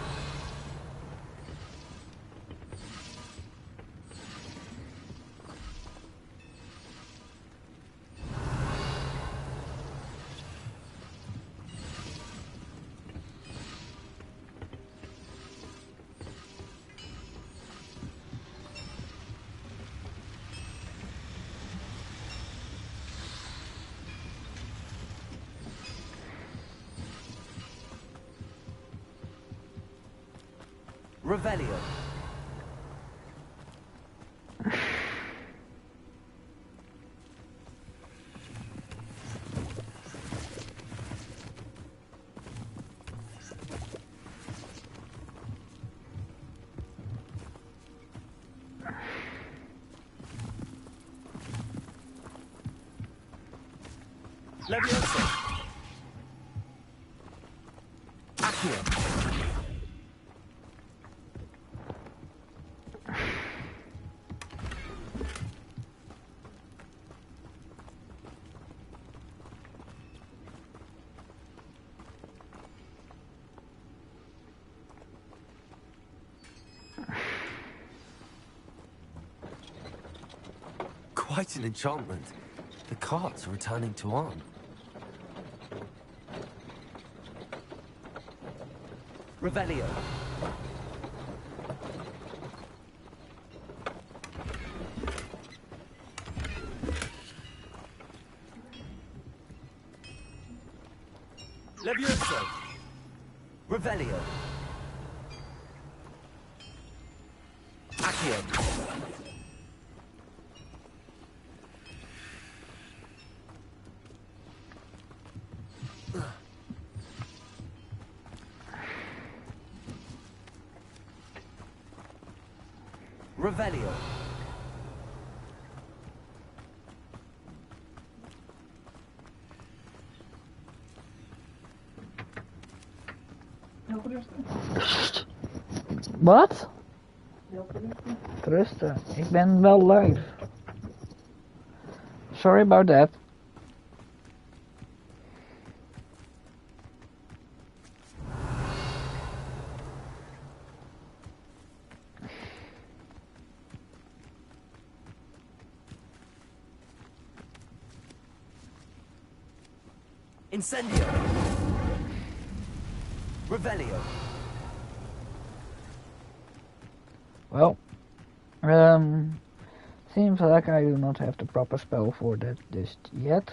Revelio. Levioso. Accio. Quite an enchantment. The cards are returning to Arm. Revelio. Levioso. Revelio. Accio. Revelio. Wat? Rusten. Ik ben wel live. Sorry about that. Incendio. Revelio. Well, seems like I do not have the proper spell for that just yet.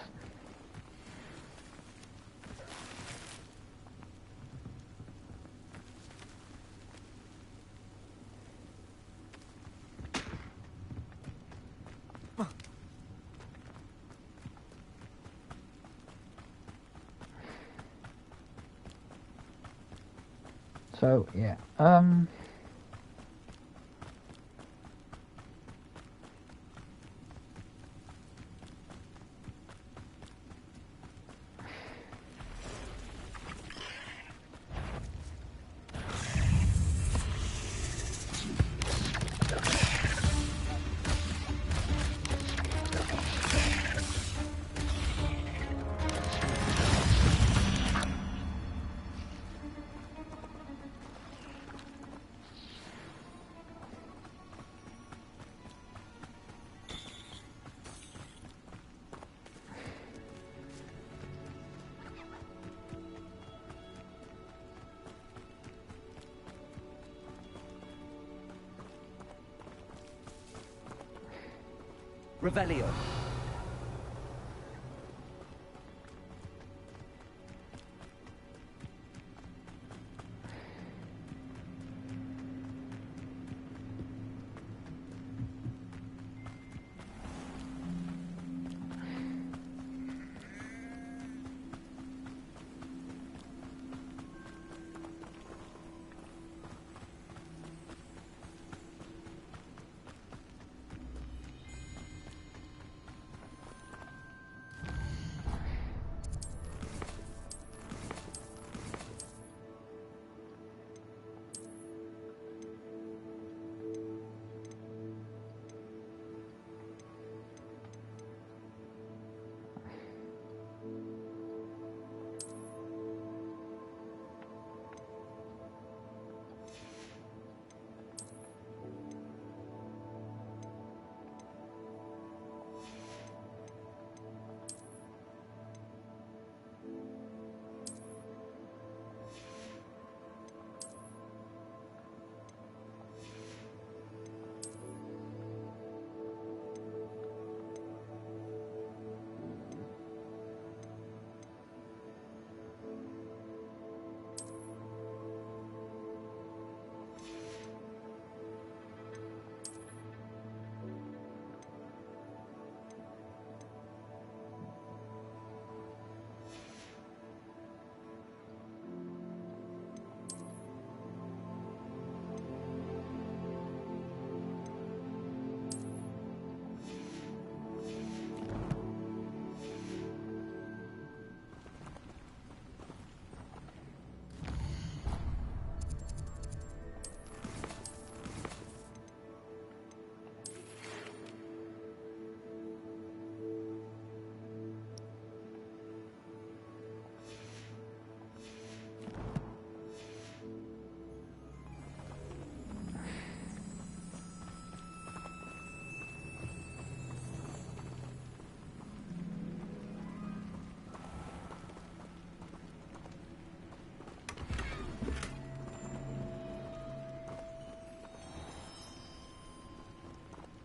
So yeah, Revelio.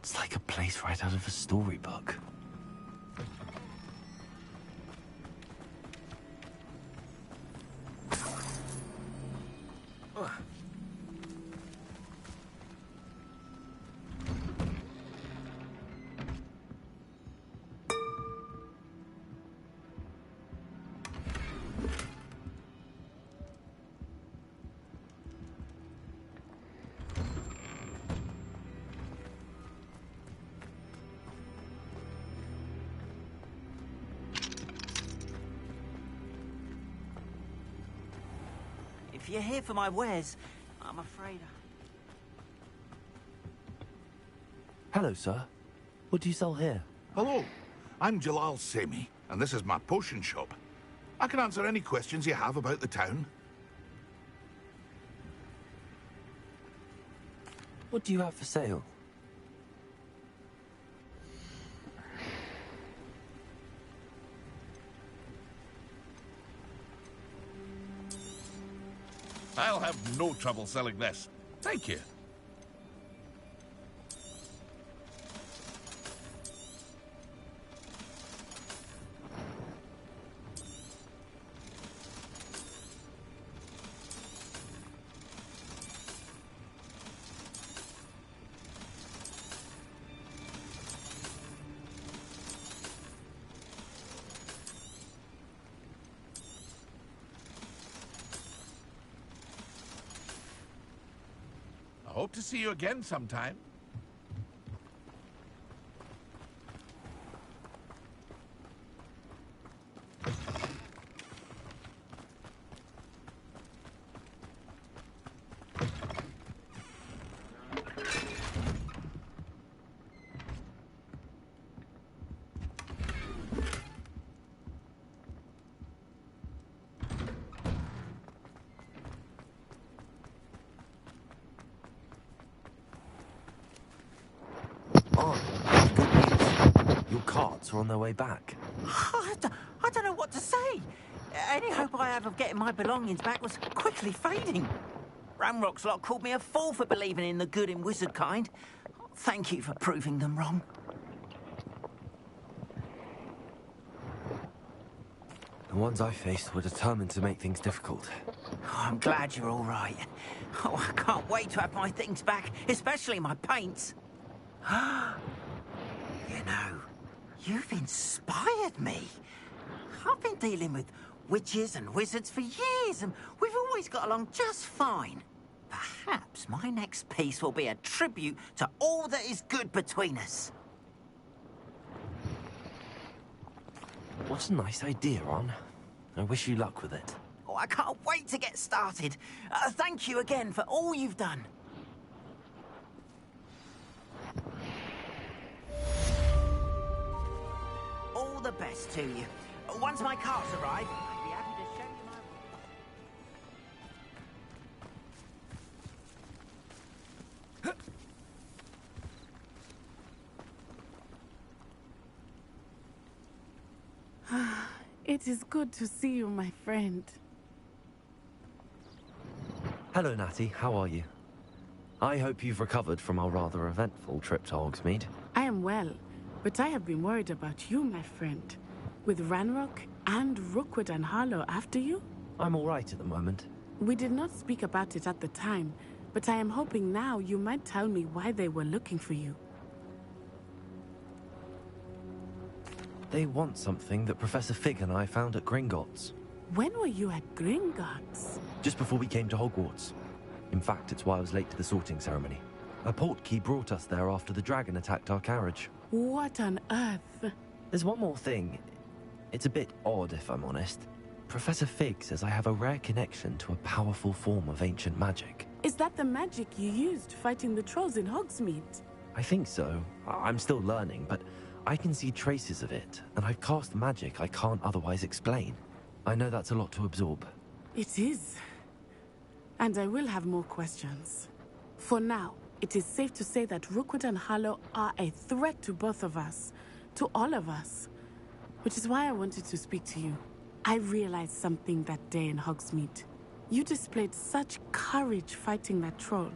It's like a place right out of a storybook. If you're here for my wares, I'm afraid Hello, sir. What do you sell here? Hello, I'm Jalal Semi, and this is my potion shop. I can answer any questions you have about the town. What do you have for sale? I'll have no trouble selling this. Thank you. Hope to see you again sometime. Are on their way back. I don't know what to say. Any hope I have of getting my belongings back was quickly fading. Ramrock's lot called me a fool for believing in the good in wizard kind. Thank you for proving them wrong. The ones I faced were determined to make things difficult. Oh, I'm glad you're all right. Oh, I can't wait to have my things back, especially my paints. You know, you've inspired me. I've been dealing with witches and wizards for years, and we've always got along just fine. Perhaps my next piece will be a tribute to all that is good between us. What a nice idea, Ron. I wish you luck with it. Oh, I can't wait to get started. Thank you again for all you've done. All the best to you. Once my carts arrive, I'd be happy to show you my... It is good to see you, my friend. Hello, Natty. How are you? I hope you've recovered from our rather eventful trip to Hogsmeade. I am well, but I have been worried about you, my friend. With Ranrock and Rookwood and Harlow after you? I'm all right at the moment. We did not speak about it at the time, but I am hoping now you might tell me why they were looking for you. They want something that Professor Fig and I found at Gringotts. When were you at Gringotts? Just before we came to Hogwarts. In fact, it's why I was late to the sorting ceremony. A portkey brought us there after the dragon attacked our carriage. What on earth? There's one more thing. It's a bit odd, if I'm honest. Professor Fig says I have a rare connection to a powerful form of ancient magic. Is that the magic you used fighting the trolls in Hogsmeade? I think so. I'm still learning, but I can see traces of it, and I've cast magic I can't otherwise explain. I know that's a lot to absorb. It is. And I will have more questions. For now, it is safe to say that Rookwood and Harlow are a threat to both of us. To all of us. Which is why I wanted to speak to you. I realized something that day in Hogsmeade. You displayed such courage fighting that troll.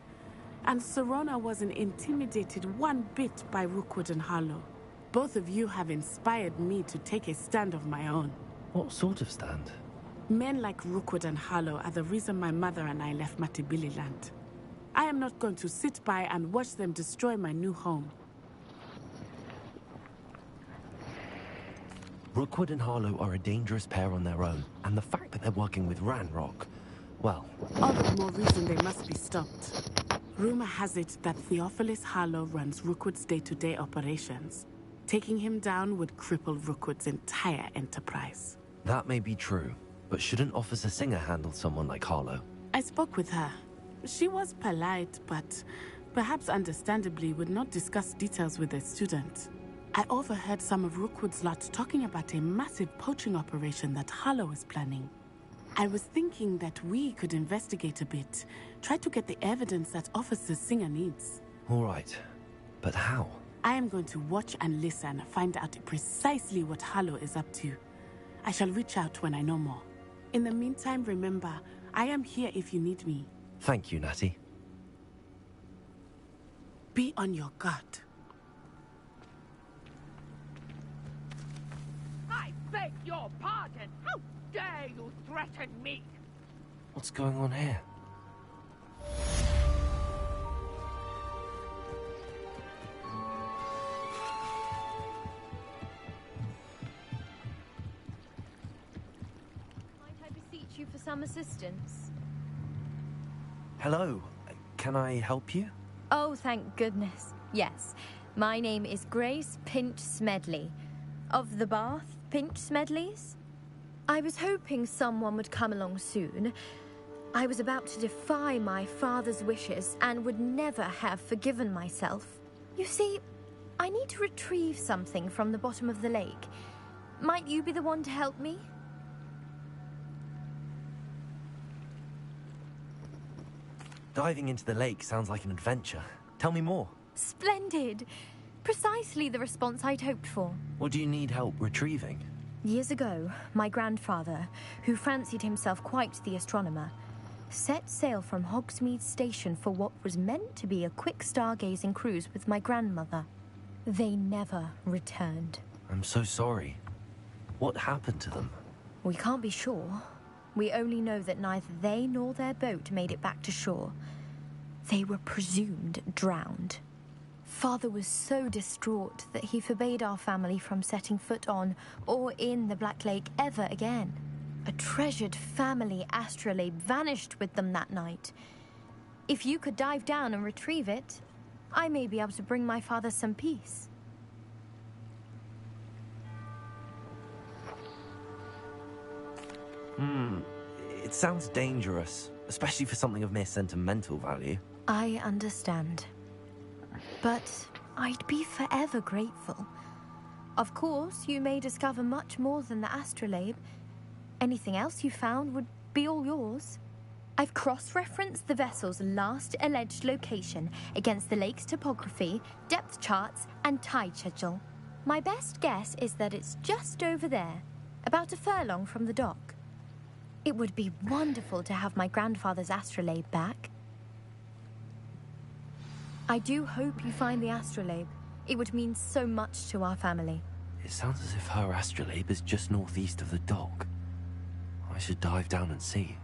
And Serona wasn't intimidated one bit by Rookwood and Harlow. Both of you have inspired me to take a stand of my own. What sort of stand? Men like Rookwood and Harlow are the reason my mother and I left Matabeleland. I am not going to sit by and watch them destroy my new home. Rookwood and Harlow are a dangerous pair on their own, and the fact that they're working with Ranrock, well... All the more reason they must be stopped. Rumor has it that Theophilus Harlow runs Rookwood's day-to-day operations. Taking him down would cripple Rookwood's entire enterprise. That may be true, but shouldn't Officer Singer handle someone like Harlow? I spoke with her. She was polite, but perhaps understandably would not discuss details with a student. I overheard some of Rookwood's lot talking about a massive poaching operation that Harlow is planning. I was thinking that we could investigate a bit, try to get the evidence that Officer Singer needs. All right, but how? I am going to watch and listen, find out precisely what Harlow is up to. I shall reach out when I know more. In the meantime, remember, I am here if you need me. Thank you, Natty. Be on your guard. I beg your pardon! How dare you threaten me? What's going on here? You for some assistance? Hello. Can I help you? Oh, thank goodness. Yes. My name is Grace Pinch Smedley. Of the Bath Pinch Smedleys? I was hoping someone would come along soon. I was about to defy my father's wishes and would never have forgiven myself. You see, I need to retrieve something from the bottom of the lake. Might you be the one to help me? Diving into the lake sounds like an adventure. Tell me more. Splendid! Precisely the response I'd hoped for. What do you need help retrieving? Years ago, my grandfather, who fancied himself quite the astronomer, set sail from Hogsmeade Station for what was meant to be a quick stargazing cruise with my grandmother. They never returned. I'm so sorry. What happened to them? We can't be sure. We only know that neither they nor their boat made it back to shore. They were presumed drowned. Father was so distraught that he forbade our family from setting foot on or in the Black Lake ever again. A treasured family astrolabe vanished with them that night. If you could dive down and retrieve it, I may be able to bring my father some peace. It sounds dangerous, especially for something of mere sentimental value. I understand. But I'd be forever grateful. Of course, you may discover much more than the astrolabe. Anything else you found would be all yours. I've cross-referenced the vessel's last alleged location against the lake's topography, depth charts, and tide schedule. My best guess is that it's just over there, about a furlong from the dock. It would be wonderful to have my grandfather's astrolabe back. I do hope you find the astrolabe. It would mean so much to our family. It sounds as if her astrolabe is just northeast of the dock. I should dive down and see.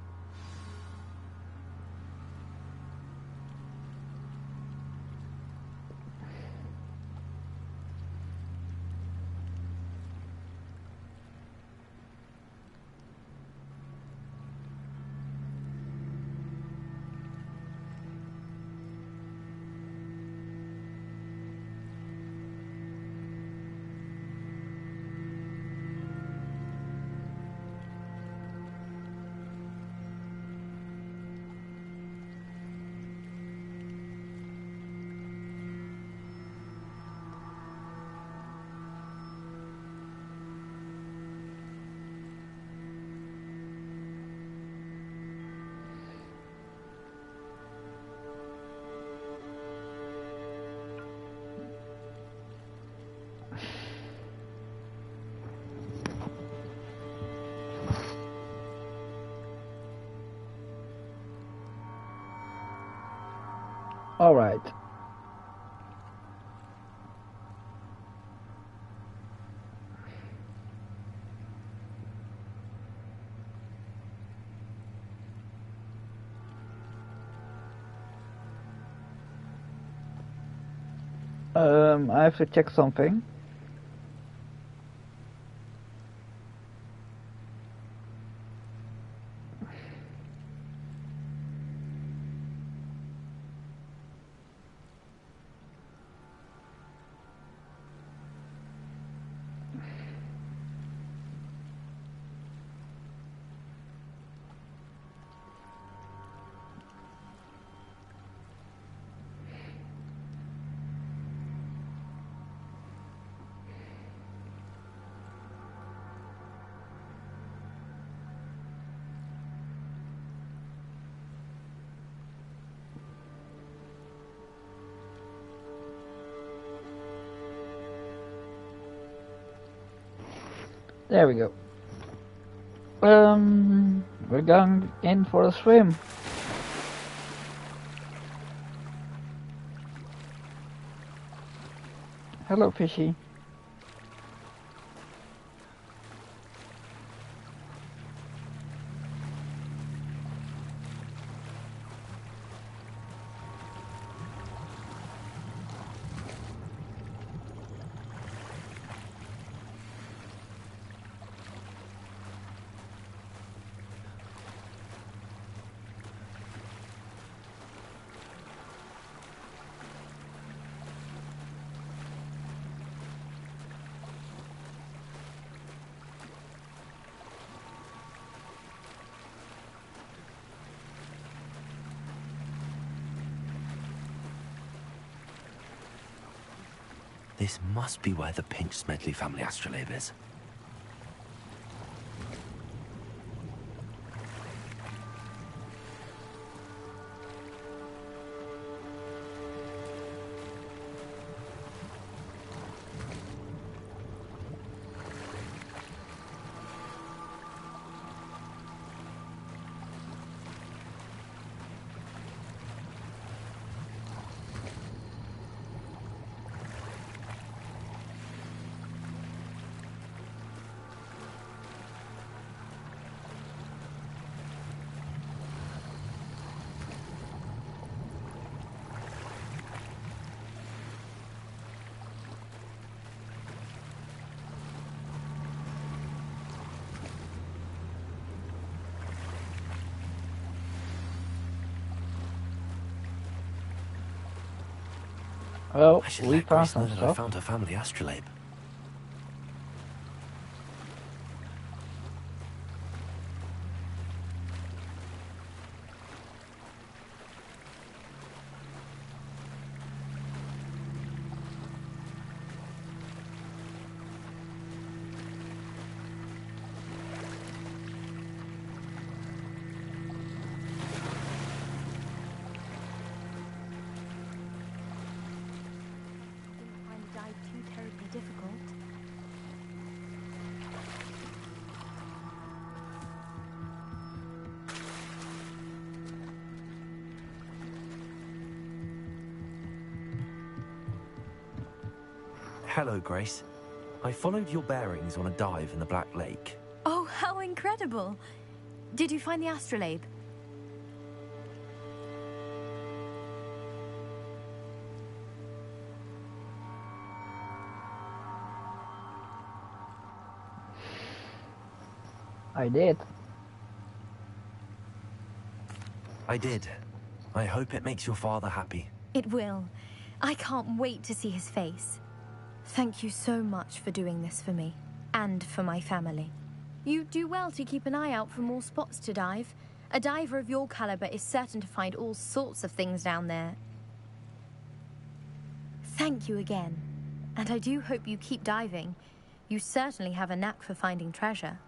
All right. I have to check something. There we go. We're going in for a swim. Hello, fishy. This must be where the Pinch Smedley family astrolabe is. Well, I should we let found Grace know some that I stuff. found her family astrolabe. Didn't find the dive too terribly difficult. Hello, Grace. I followed your bearings on a dive in the Black Lake. Oh, how incredible! Did you find the astrolabe? I did. I did. I hope it makes your father happy. It will. I can't wait to see his face. Thank you so much for doing this for me, and for my family. You do well to keep an eye out for more spots to dive. A diver of your caliber is certain to find all sorts of things down there. Thank you again, and I do hope you keep diving. You certainly have a knack for finding treasure.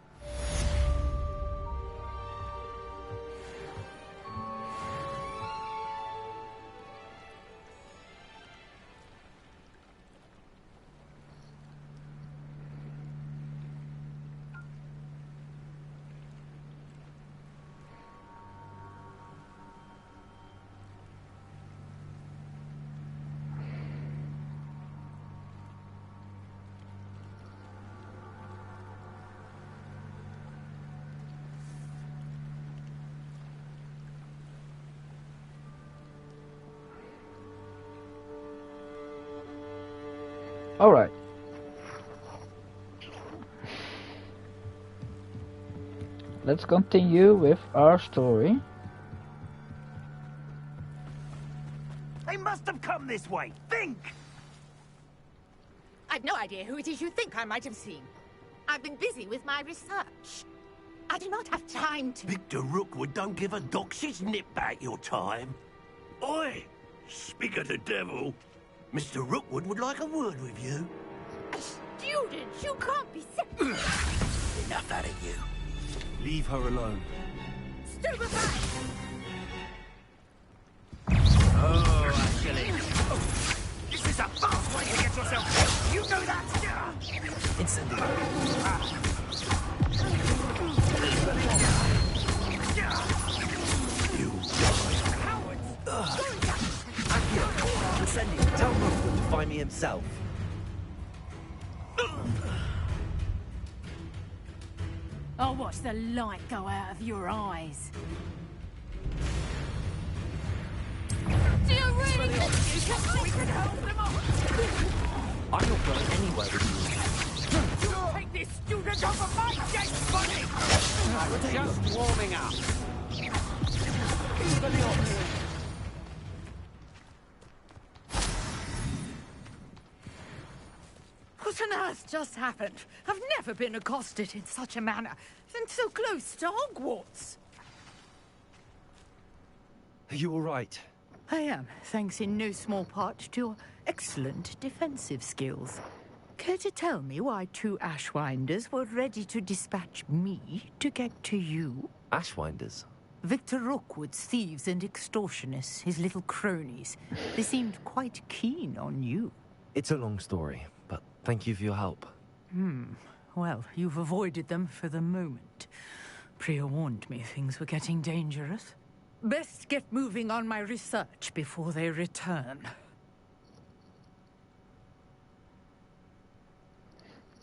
Alright. Let's continue with our story. They must have come this way. Think! I've no idea who it is you think I might have seen. I've been busy with my research. I do not have time to... Victor Rookwood don't give a dox's nip back your time. Oi! Speak of the devil. Mr. Rookwood would like a word with you. A student? You can't be serious. Enough out of you. Leave her alone. Stupefy! Oh, actually. Oh, this is a fast way to get yourself killed. You know that? You Incendio, tell Rookwood to find me himself. I'll watch the light go out of your eyes. Do you really think we can help them off? I'm not going anywhere with you. You'll take this student off of my dead body! I'm just warming up. What on earth just happened? I've never been accosted in such a manner, and so close to Hogwarts. Are you all right? I am, thanks in no small part to your excellent defensive skills. Care to tell me why two Ashwinders were ready to dispatch me to get to you? Ashwinders? Victor Rookwood's thieves and extortionists, his little cronies. They seemed quite keen on you. It's a long story, but thank you for your help. Well, you've avoided them for the moment. Priya warned me things were getting dangerous. Best get moving on my research before they return.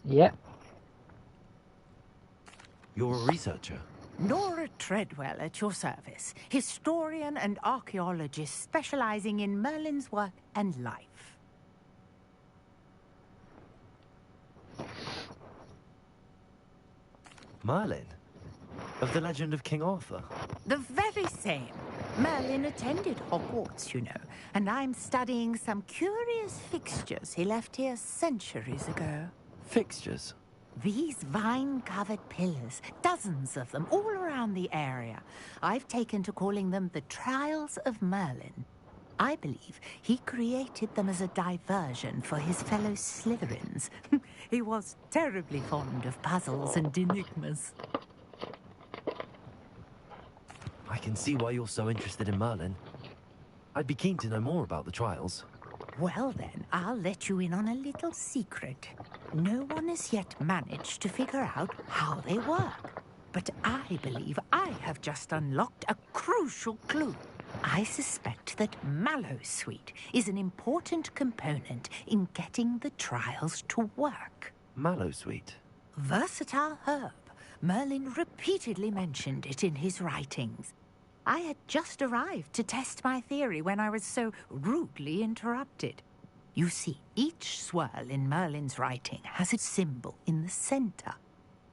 Yeah. You're a researcher? Nora Treadwell at your service. Historian and archaeologist specializing in Merlin's work and life. Merlin? Of the legend of King Arthur? The very same. Merlin attended Hogwarts, you know, and I'm studying some curious fixtures he left here centuries ago. Fixtures? These vine-covered pillars, dozens of them, all around the area. I've taken to calling them the Trials of Merlin. I believe he created them as a diversion for his fellow Slytherins. He was terribly fond of puzzles and enigmas. I can see why you're so interested in Merlin. I'd be keen to know more about the trials. Well then, I'll let you in on a little secret. No one has yet managed to figure out how they work. But I believe I have just unlocked a crucial clue. I suspect that Mallowsweet is an important component in getting the trials to work. Mallowsweet? Versatile herb. Merlin repeatedly mentioned it in his writings. I had just arrived to test my theory when I was so rudely interrupted. You see, each swirl in Merlin's writing has its symbol in the center.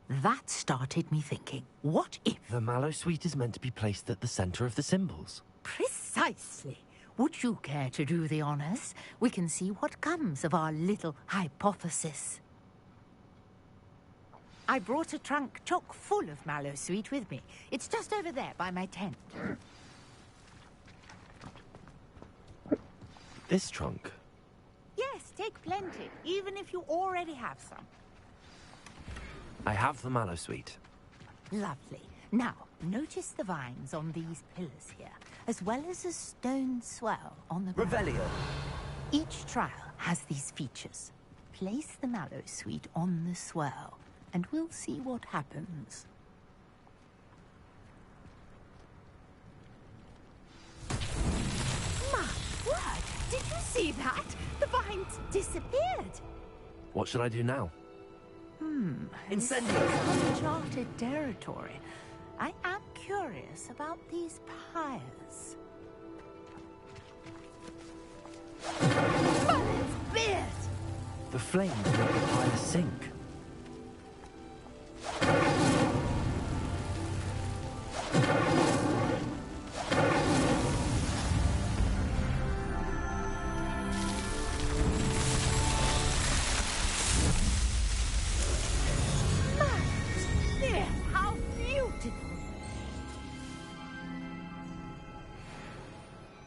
That started me thinking, what if... The Mallowsweet is meant to be placed at the center of the symbols. Precisely. Would you care to do the honors? We can see what comes of our little hypothesis. I brought a trunk chock full of Mallowsweet with me. It's just over there by my tent. This trunk? Yes, take plenty, even if you already have some. I have the Mallowsweet. Lovely. Now, notice the vines on these pillars here, as well as a stone swirl on the ground. Revelio. Each trial has these features. Place the Mallowsweet on the swirl, and we'll see what happens. My word! Did you see that? The vines disappeared! What should I do now? Incendio. Uncharted territory. I am curious about these pyres. Merlin's beard! The flames make the pyre sink. How beautiful!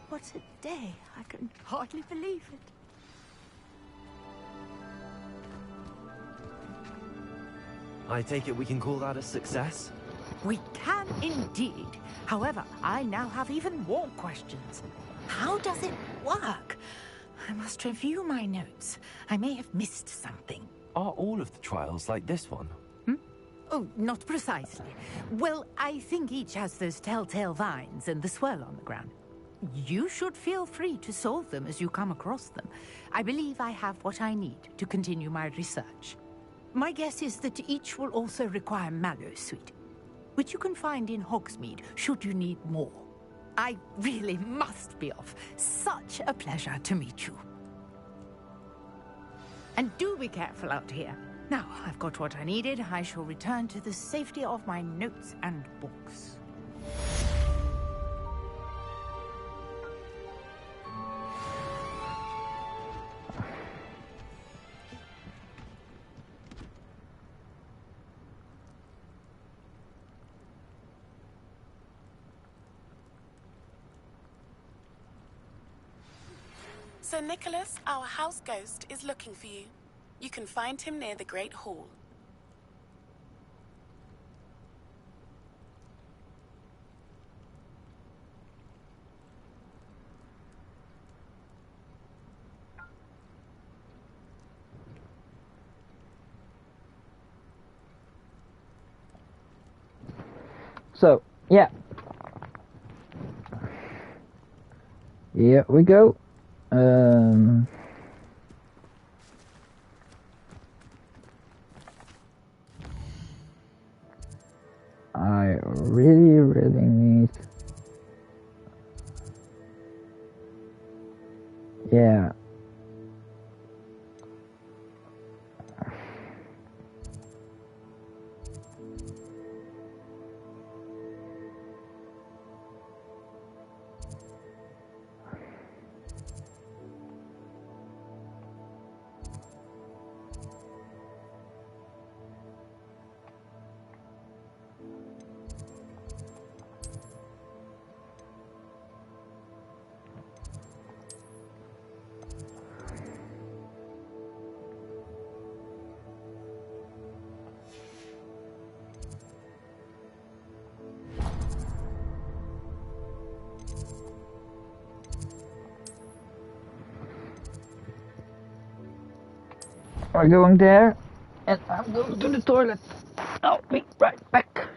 What a day. I can hardly believe it. I take it we can call that a success? We can indeed. However, I now have even more questions. How does it work? I must review my notes. I may have missed something. Are all of the trials like this one? Oh, not precisely. Well, I think each has those telltale vines and the swirl on the ground. You should feel free to solve them as you come across them. I believe I have what I need to continue my research. My guess is that each will also require Mallowsweet, which you can find in Hogsmeade should you need more. I really must be off. Such a pleasure to meet you. And do be careful out here. Now, I've got what I needed. I shall return to the safety of my notes and books. Sir Nicholas, our house ghost, is looking for you. You can find him near the Great Hall. So, yeah. Here we go. I really need... Yeah. We're going there, and I'm going to the toilet. I'll be right back.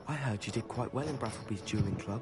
I heard you did quite well in Brattleby's dueling club.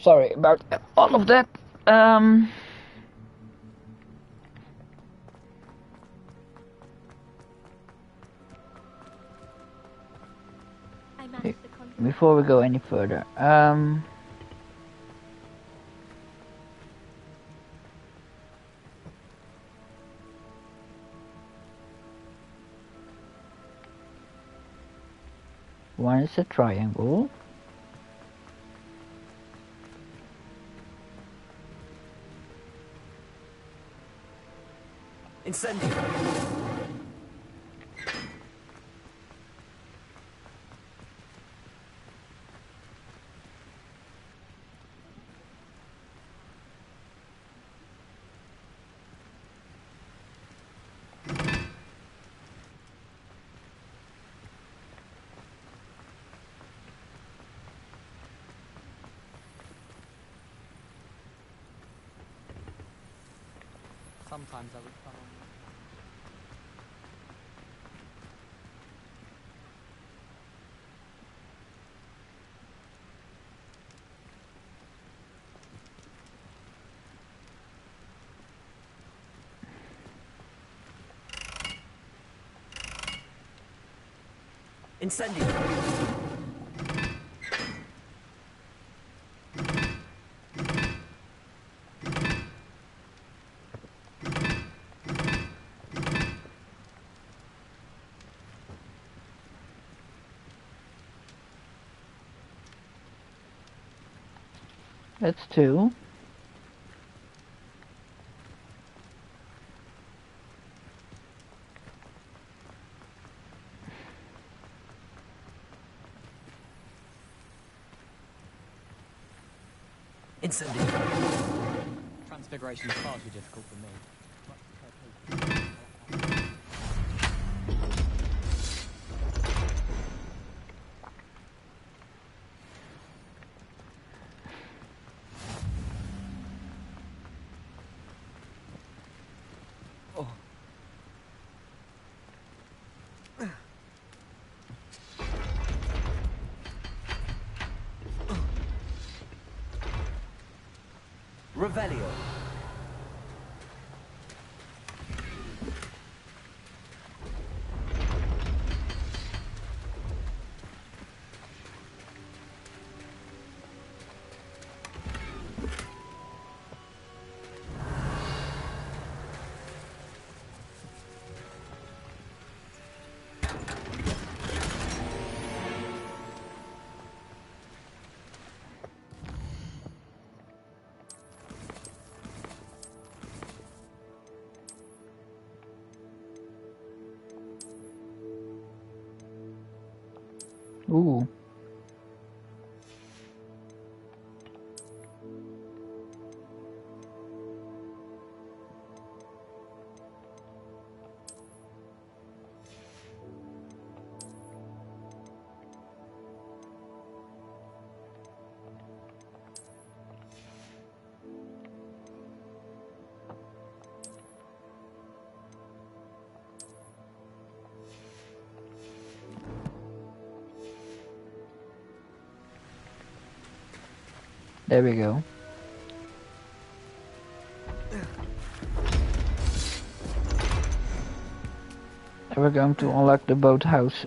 sorry about all of that. Before we go any further, one is a triangle. Incendio. Sometimes I would come on. Incendio. That's two. Incendio. Transfiguration is far too difficult for me. Revelio. Ooh. There we go. And we're going to unlock the boathouse.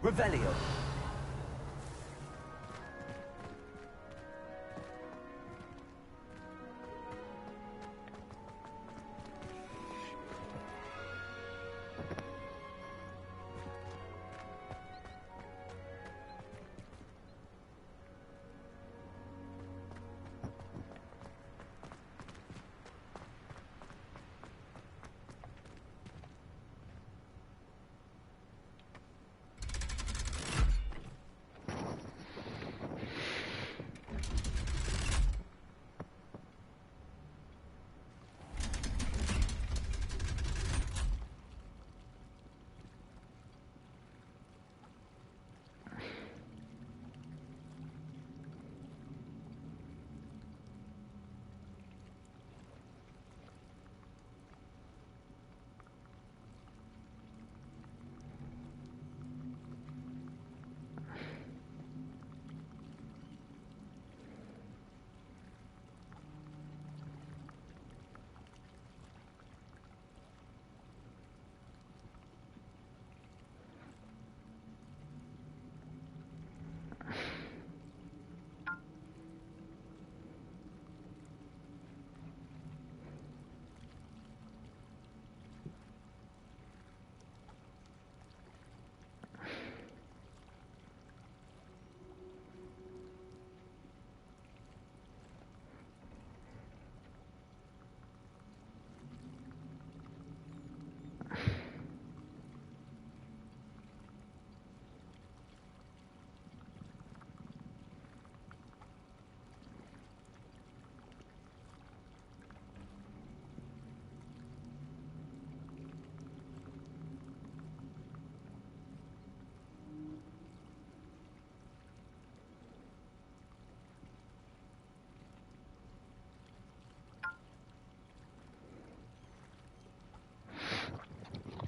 Revelio.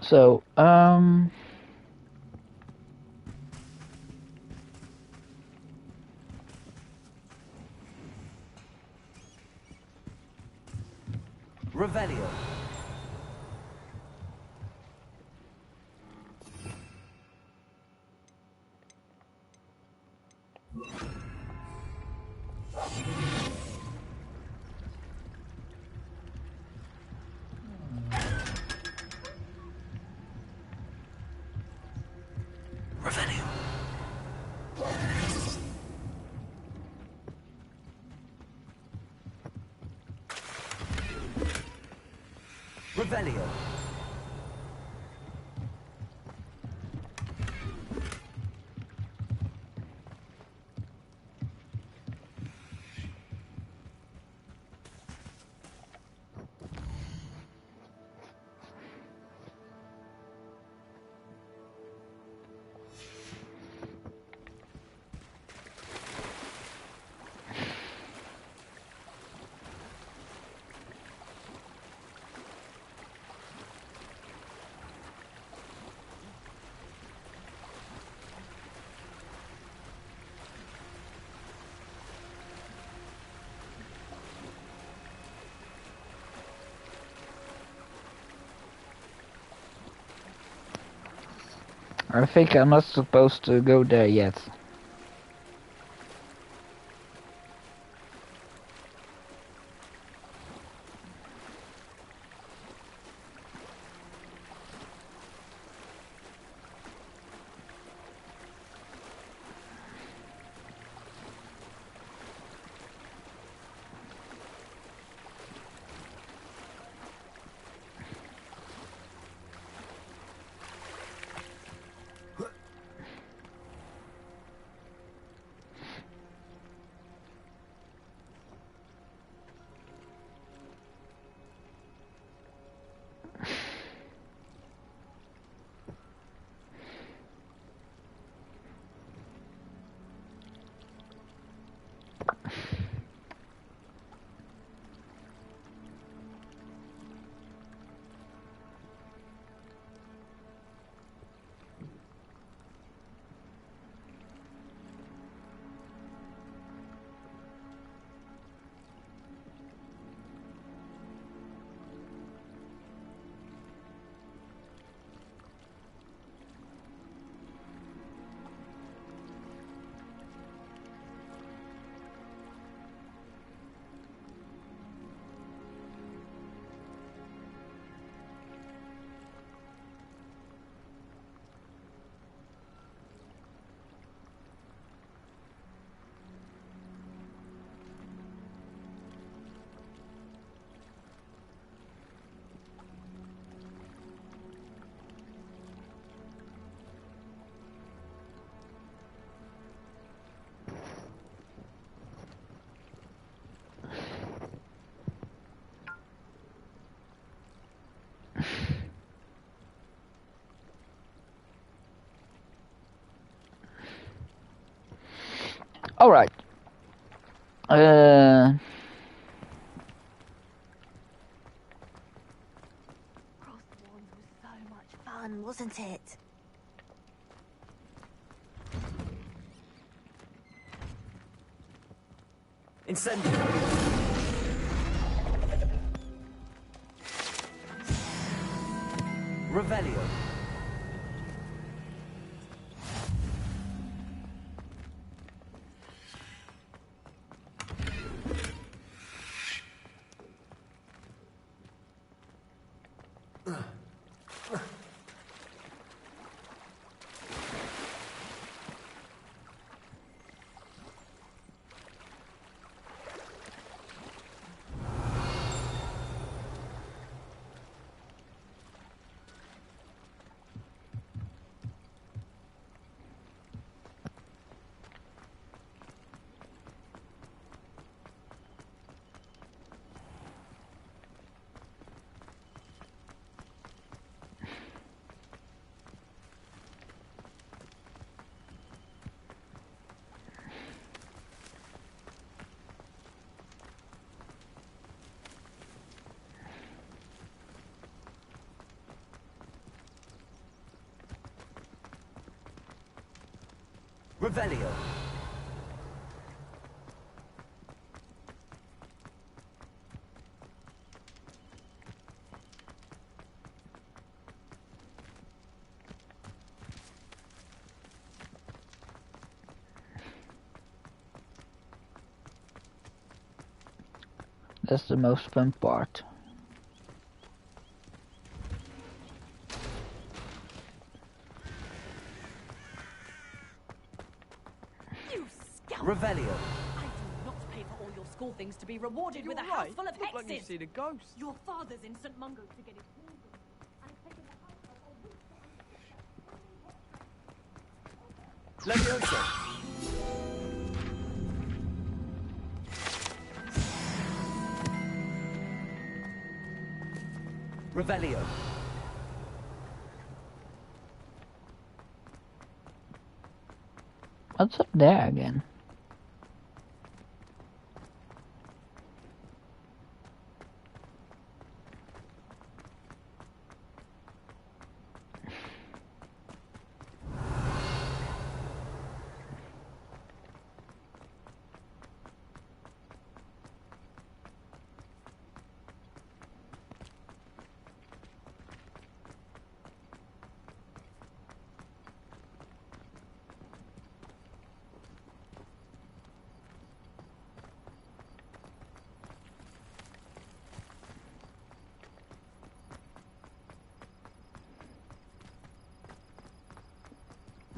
So, Revelio. Revelio. Revelio. I think I'm not supposed to go there yet. Alright. Was so much fun, wasn't it? Incendio. Revelio. Revelio. That's the most fun part. You scoundrel! Revelio. I do not pay for all your school things to be rewarded with a house full of Look hexes. like you've seen a ghost. Your father's in St. Mungo's to get his Levioso. Revelio. What's up there again?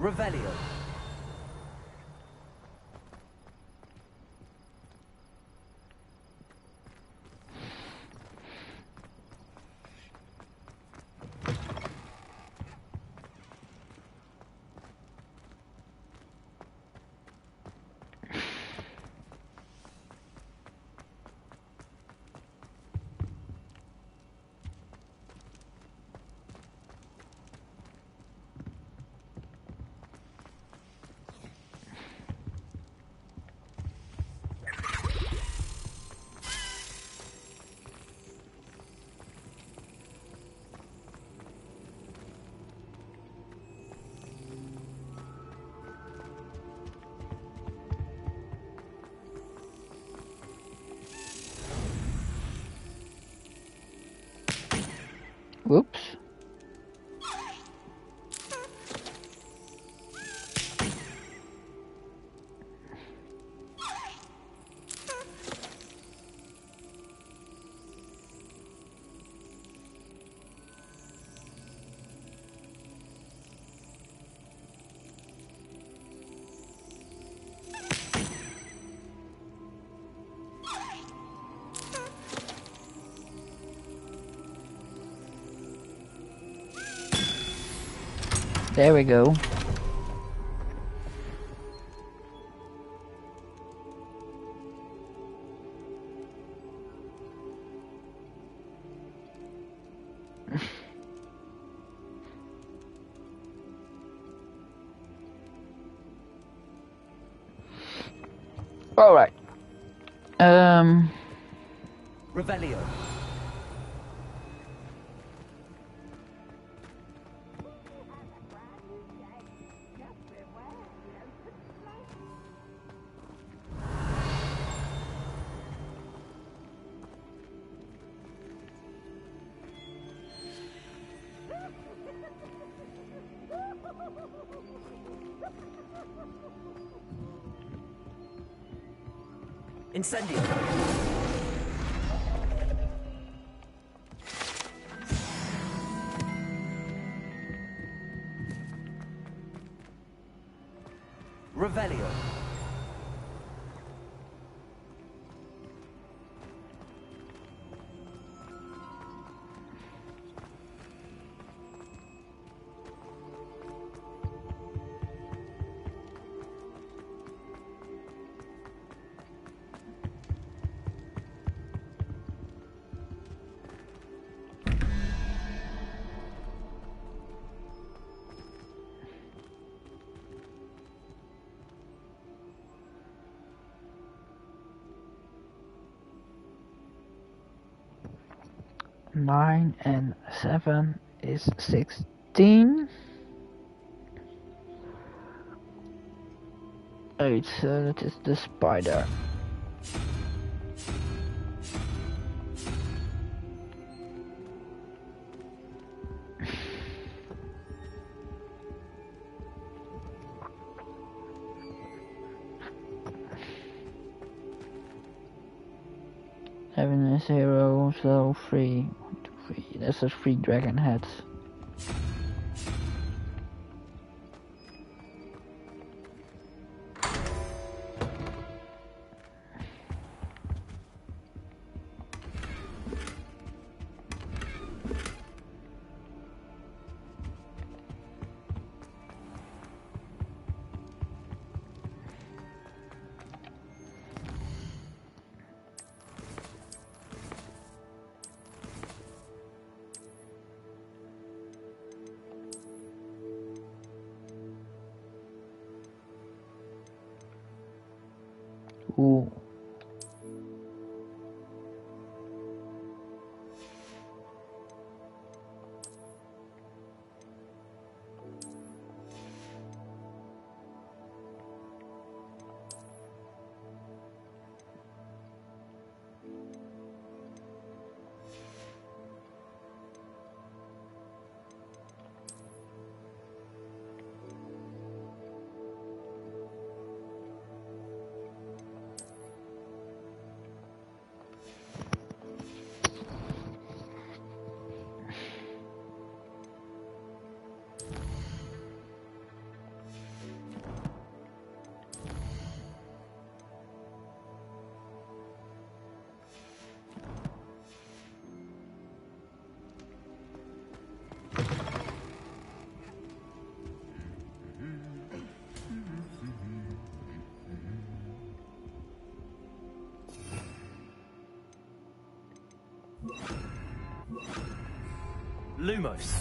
Revelio. Whoops. There we go. All right. Revelio. Incendio. Revelio. Nine and 7 is 16. 8, that is the spider. Having a 0, so 3. 1, 2, 3. That's just 3 dragon heads. Ooh. Lumos.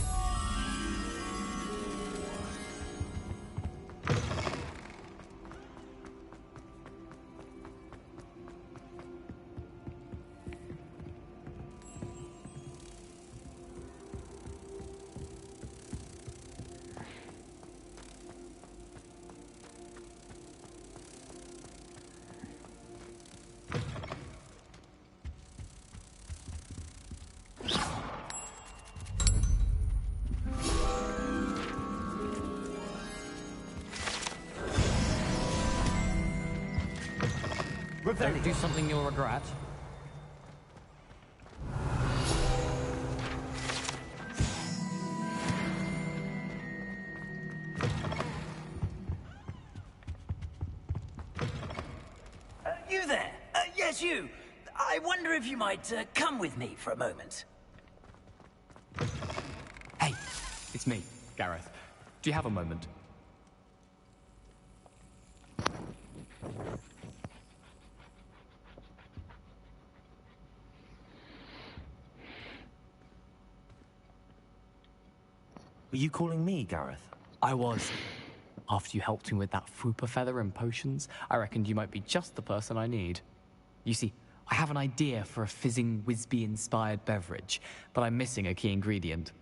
Don't do something you'll regret. You there? Yes, you. I wonder if you might come with me for a moment. Hey, it's me, Gareth. Do you have a moment? Were you calling me, Gareth? I was. After you helped me with that Fupa feather and potions, I reckoned you might be just the person I need. You see, I have an idea for a fizzing Wisby-inspired beverage, but I'm missing a key ingredient.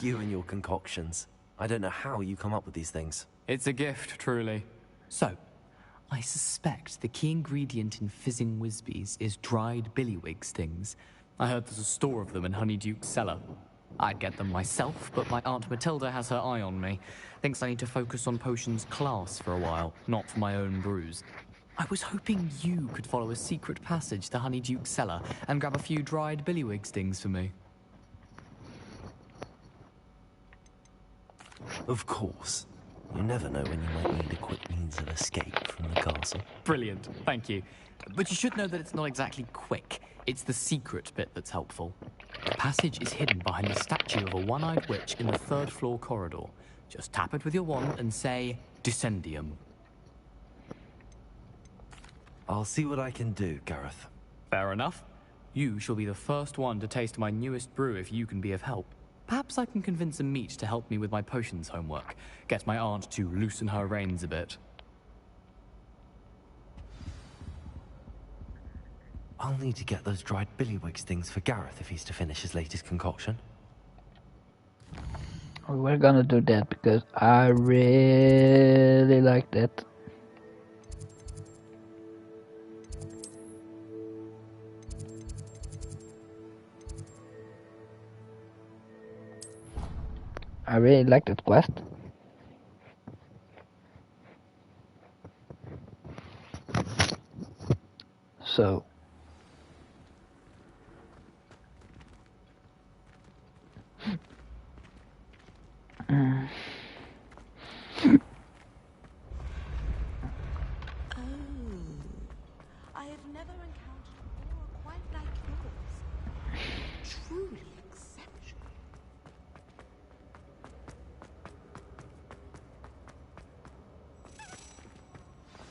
You and your concoctions. I don't know how you come up with these things. It's a gift, truly. So, I suspect the key ingredient in fizzing Wisbies is dried billywig stings. I heard there's a store of them in Honeyduke's cellar. I'd get them myself, but my Aunt Matilda has her eye on me. Thinks I need to focus on potions class for a while, not for my own brews. I was hoping you could follow a secret passage to Honeyduke's cellar and grab a few dried billywig stings for me. Of course. You never know when you might need a quick means of escape from the castle. Brilliant, thank you. But you should know that it's not exactly quick. It's the secret bit that's helpful. The passage is hidden behind the statue of a one-eyed witch in the 3rd floor corridor. Just tap it with your wand and say, Descendium. I'll see what I can do, Gareth. Fair enough. You shall be the first one to taste my newest brew if you can be of help. Perhaps I can convince a meat to help me with my potions homework. Get my aunt to loosen her reins a bit. I'll need to get those dried billywig stings for Gareth if he's to finish his latest concoction. We're gonna do that because I really like that. I really like that quest. So I have never encountered an aura quite like yours. Truly exceptional.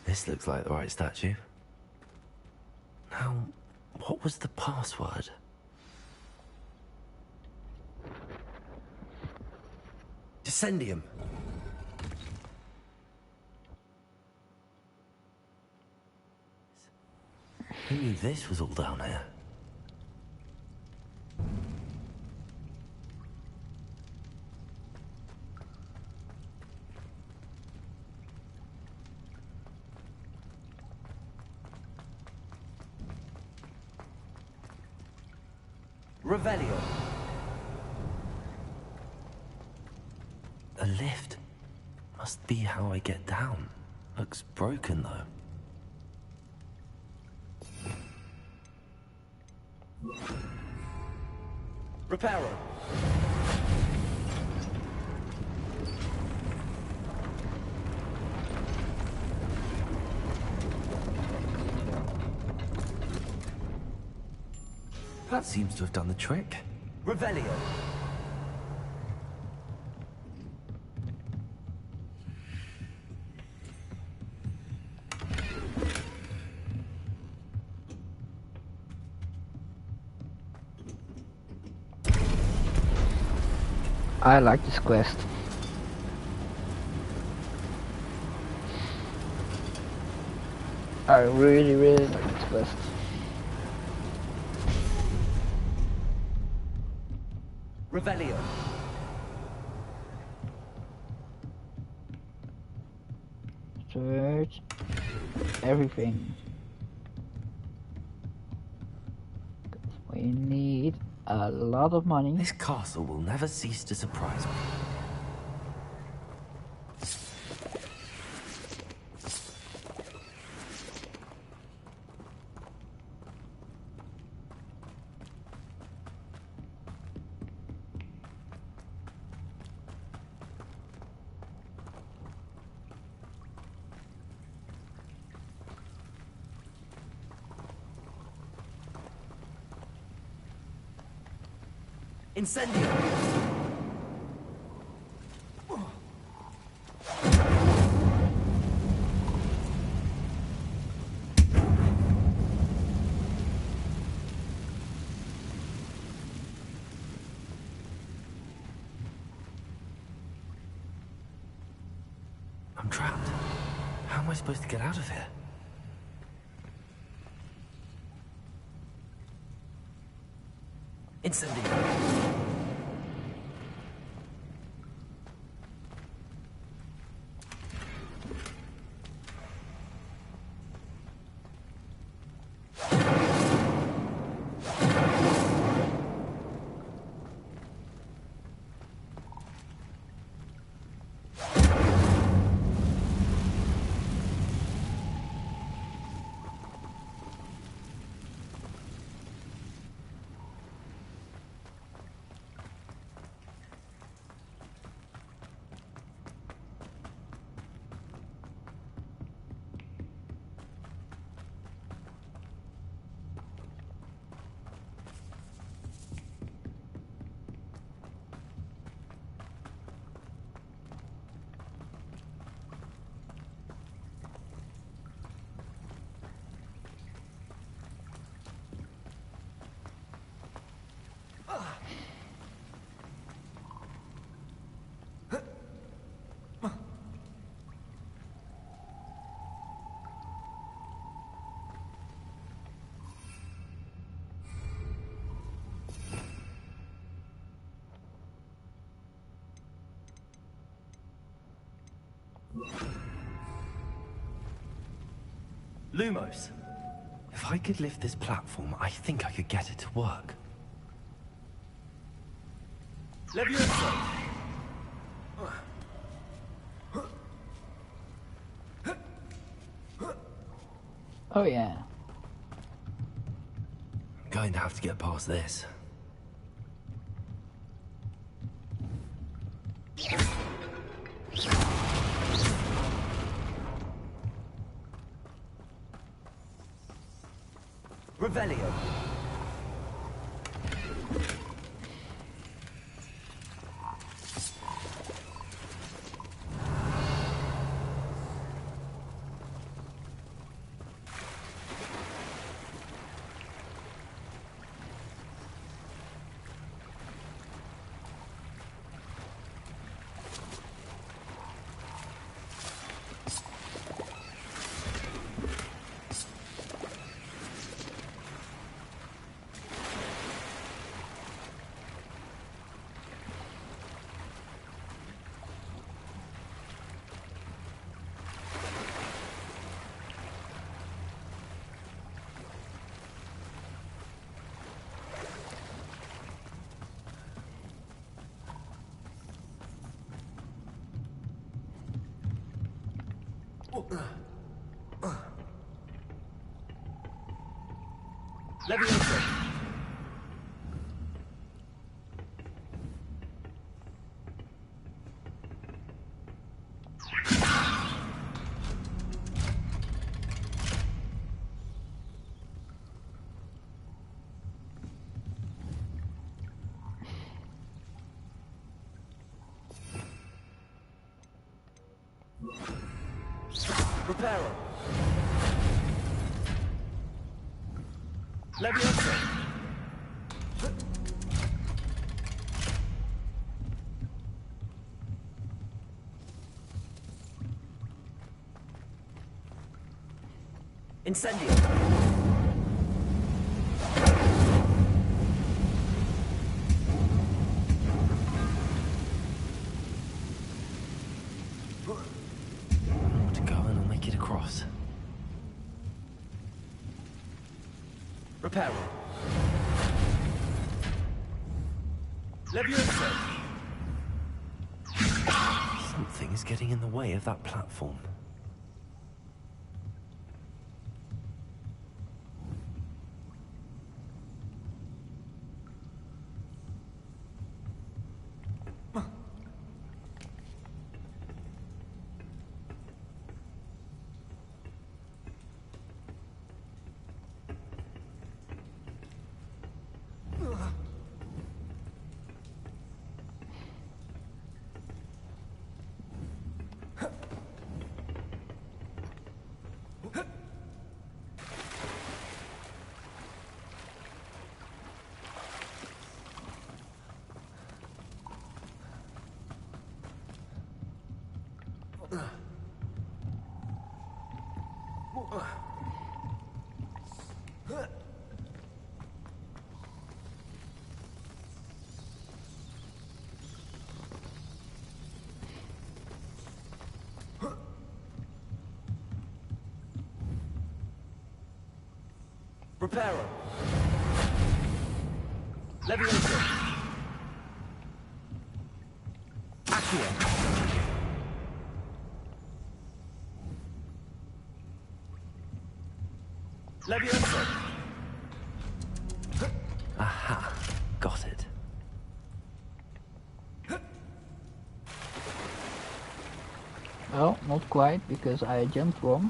This looks like the right statue. Now, what was the password? Descendium. Who knew this was all down here? Revelio. A lift. Must be how I get down. Looks broken though. Reparo. That seems to have done the trick. Revelio. I like this quest. I really like this quest. Revelio. Search everything. We need a lot of money. This castle will never cease to surprise me. Incendio. I'm trapped. How am I supposed to get out of here? Incendio. Lumos. If I could lift this platform, I think I could get it to work. Levioso! Oh yeah. I'm going to have to get past this. Revelio. Levioso. Reparo. Levioso. Incendio. More to go and I'll make it across. Reparo. Levioso. Something is getting in the way of that platform. Reparo. Levioso. Accio. Levioso. Aha, got it. Well, not quite, because I jumped wrong.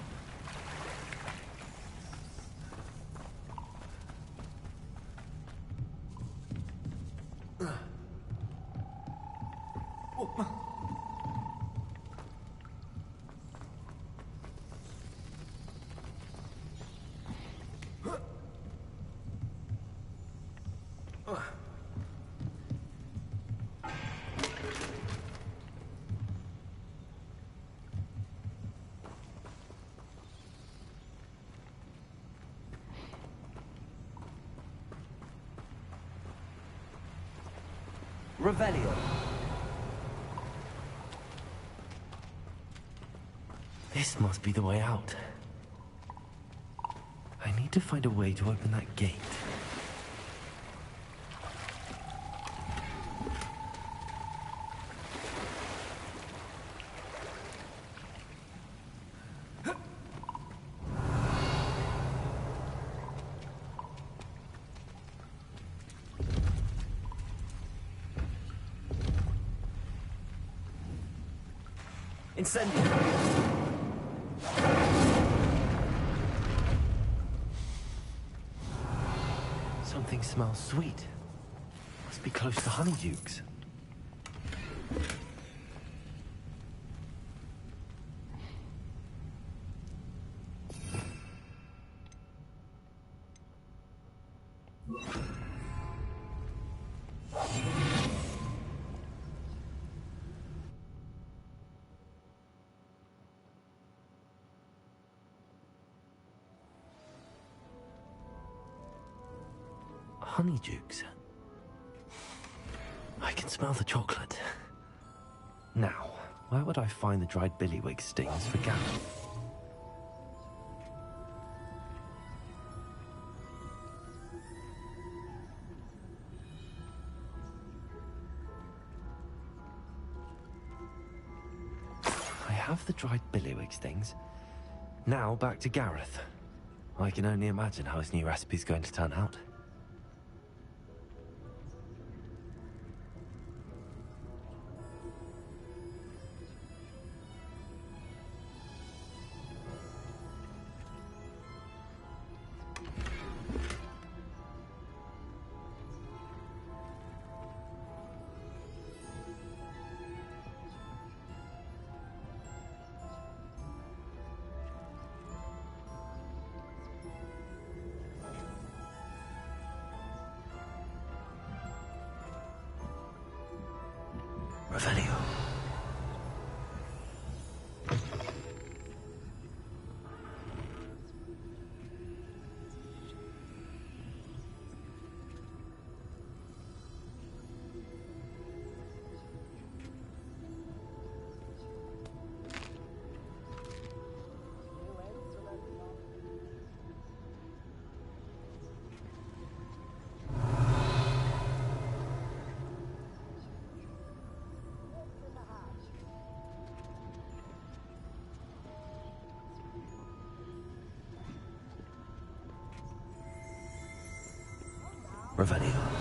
Revelio. This must be the way out. I need to find a way to open that gate. Incendio! Something smells sweet. Must be close to Honeydukes. Honeydukes. I can smell the chocolate. Now, where would I find the dried billywig stings for Gareth? I have the dried billywig stings. Now back to Gareth. I can only imagine how his new recipe's going to turn out. Revelio. Revelio.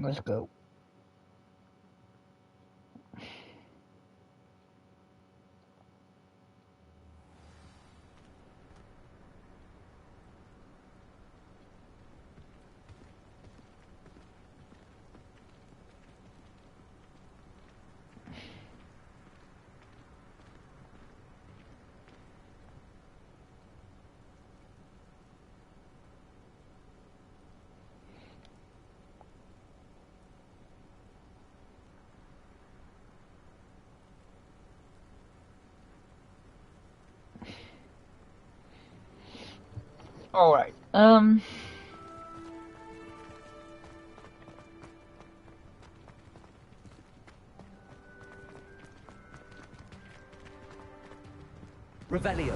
Let's go. All right. Revelio.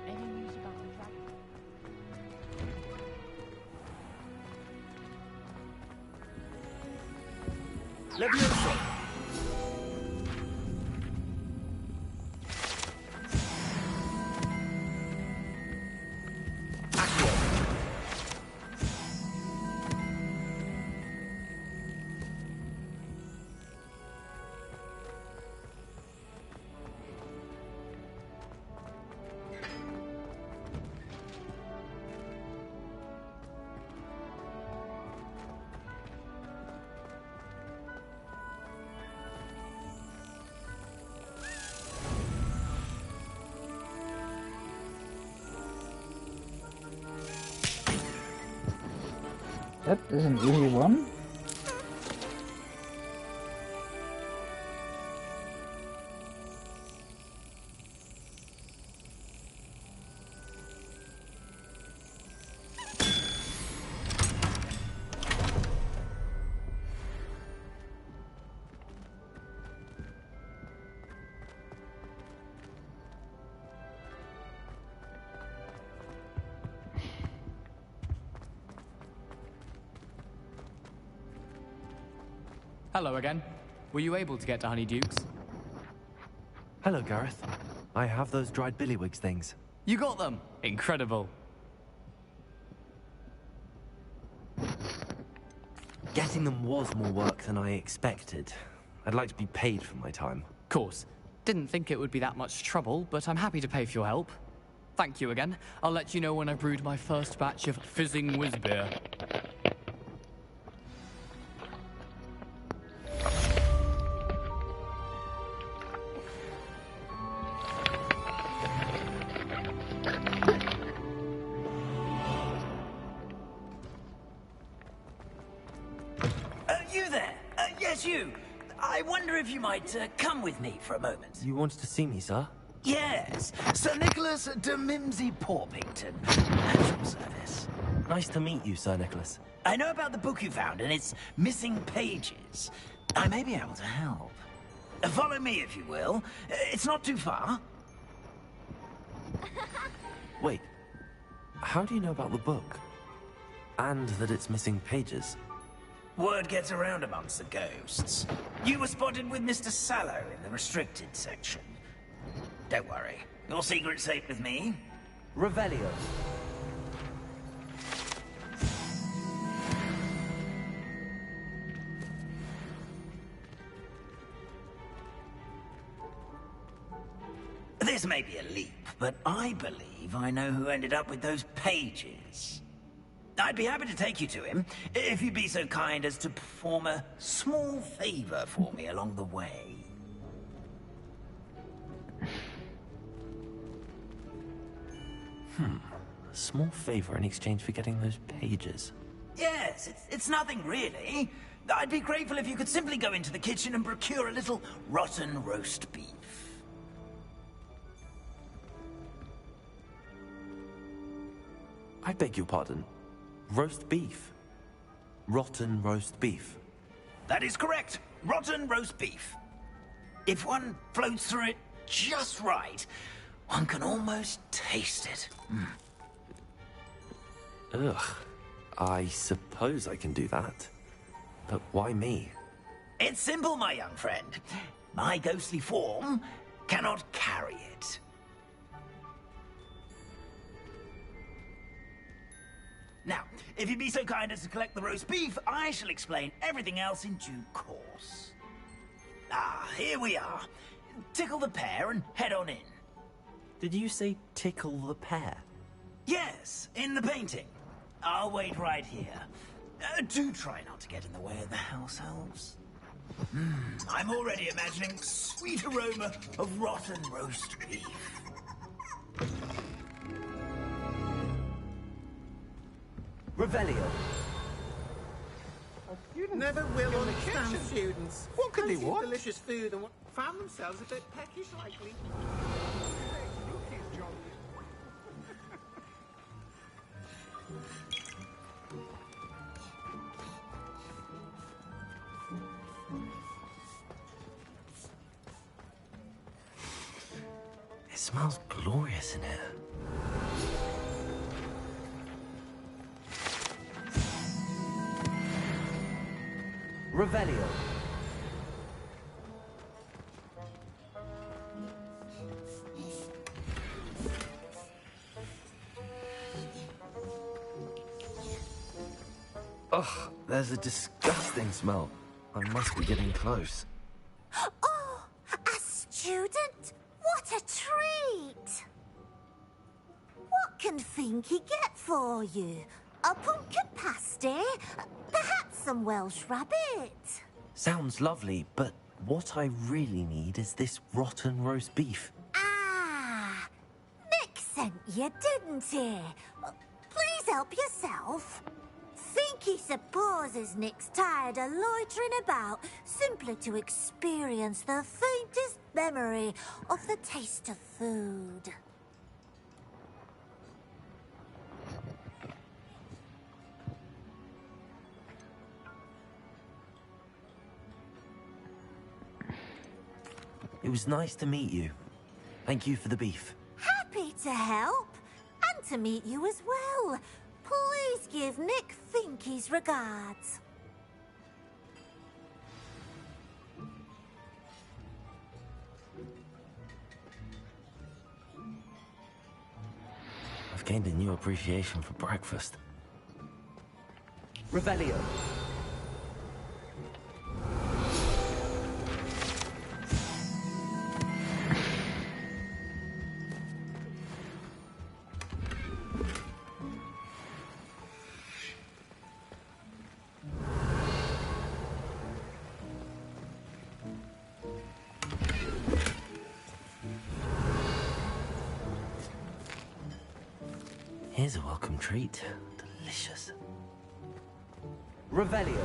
Any news about the dragon? Levioso. That is an easy one. Hello again. Were you able to get to Honeydukes? Hello, Gareth. I have those dried billywigs things. You got them! Incredible. Getting them was more work than I expected. I'd like to be paid for my time. Course. Didn't think it would be that much trouble, but I'm happy to pay for your help. Thank you again. I'll let you know when I've brewed my first batch of fizzing whiz-beer. You there? Yes, you. I wonder if you might come with me for a moment. You wanted to see me, sir? Yes, Sir Nicholas de Mimsy Porpington, at your service. Nice to meet you, Sir Nicholas. I know about the book you found and its missing pages. I may be able to help. Follow me, if you will. It's not too far. Wait, how do you know about the book? And that it's missing pages? Word gets around amongst the ghosts. You were spotted with Mr. Sallow in the restricted section. Don't worry, your secret's safe with me. Revelio. This may be a leap, but I believe I know who ended up with those pages. I'd be happy to take you to him, if you'd be so kind as to perform a small favor for me along the way. A small favor in exchange for getting those pages. Yes, it's nothing really. I'd be grateful if you could simply go into the kitchen and procure a little rotten roast beef. I beg your pardon. Roast beef? Rotten roast beef? That is correct. Rotten roast beef. If one floats through it just right, one can almost taste it. Ugh. I suppose I can do that. But why me? It's simple, my young friend. My ghostly form cannot carry it. Now, if you'd be so kind as to collect the roast beef, I shall explain everything else in due course. Ah, here we are. Tickle the pear and head on in. Did you say tickle the pear? Yes, in the painting. I'll wait right here. Do try not to get in the way of the house elves. I'm already imagining sweet aroma of rotten roast beef. Revelio. Never will understand students. What could they want? Delicious food and found themselves a bit peckish likely. It smells glorious in here. Revelio. Ugh, there's a disgusting smell. I must be getting close. Oh, a student? What a treat! What can Finky get for you? A pumpkin pasty? Perhaps some Welsh rabbit? Sounds lovely, but what I really need is this rotten roast beef. Ah, Nick sent you, didn't he? Please help yourself. Finky supposes Nick's tired of loitering about simply to experience the faintest memory of the taste of food. It was nice to meet you. Thank you for the beef. Happy to help, and to meet you as well. Please give Nick Finky's regards. I've gained a new appreciation for breakfast. Revelio. Here's a welcome treat. Delicious. Revelio.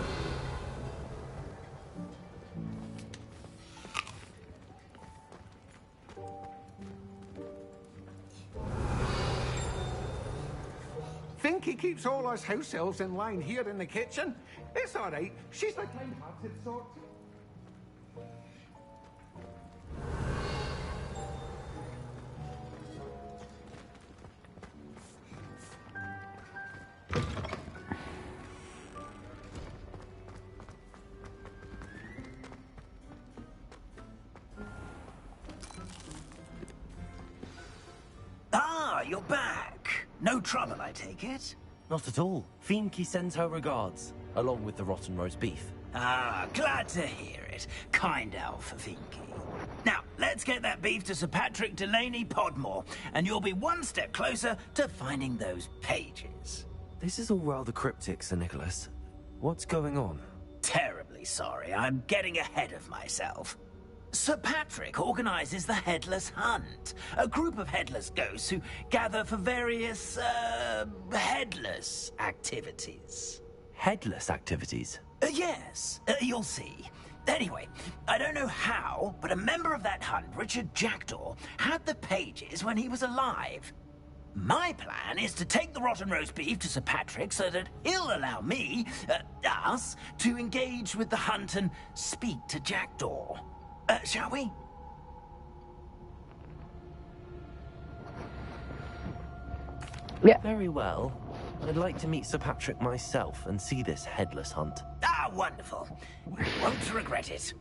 Finky keeps all us house elves in line here in the kitchen. It's all right. She's the kind-hearted sort. Ah, you're back. No trouble, I take it? Not at all. Finky sends her regards, along with the rotten roast beef. Ah, glad to hear it. Kind elf, Finky. Now, let's get that beef to Sir Patrick Delaney Podmore, and you'll be one step closer to finding those pages. This is all rather cryptic, Sir Nicholas. What's going on? Terribly sorry, I'm getting ahead of myself. Sir Patrick organizes the Headless Hunt, a group of headless ghosts who gather for various, headless activities. Headless activities? Yes, you'll see. Anyway, I don't know how, but a member of that hunt, Richard Jackdaw, had the pages when he was alive. My plan is to take the rotten roast beef to Sir Patrick so that he'll allow me, us, to engage with the hunt and speak to Jackdaw. Shall we? Yeah. Very well. I'd like to meet Sir Patrick myself and see this headless hunt. Ah, wonderful. You won't regret it.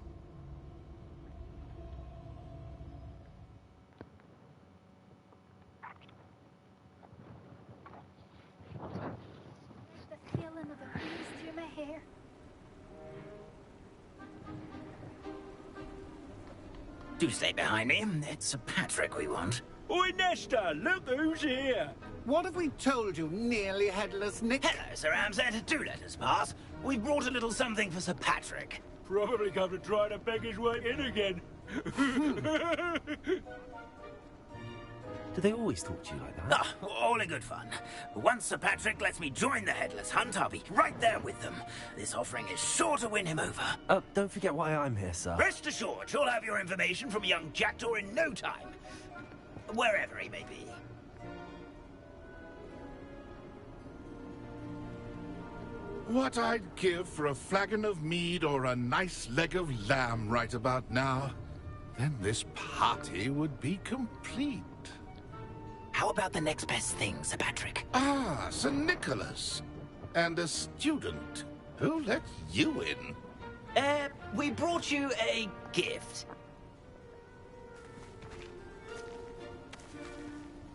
The feeling of a breeze through my hair. Do stay behind me. It's Sir Patrick we want. Oi, Nesta, look who's here. What have we told you, nearly headless Nick? Hello, Sir Ramsed. Do let us pass. We've brought a little something for Sir Patrick. Probably come to try to beg his way in again. Do they always talk to you like that? Ah, all in good fun. Once Sir Patrick lets me join the Headless Hunt, I'll be right there with them. This offering is sure to win him over. Don't forget why I'm here, sir. Rest assured, you'll have your information from young Jackdaw in no time. Wherever he may be. What I'd give for a flagon of mead or a nice leg of lamb right about now. Then this party would be complete. How about the next best thing, Sir Patrick? Ah, Sir Nicholas. And a student. Who let you in? We brought you a gift.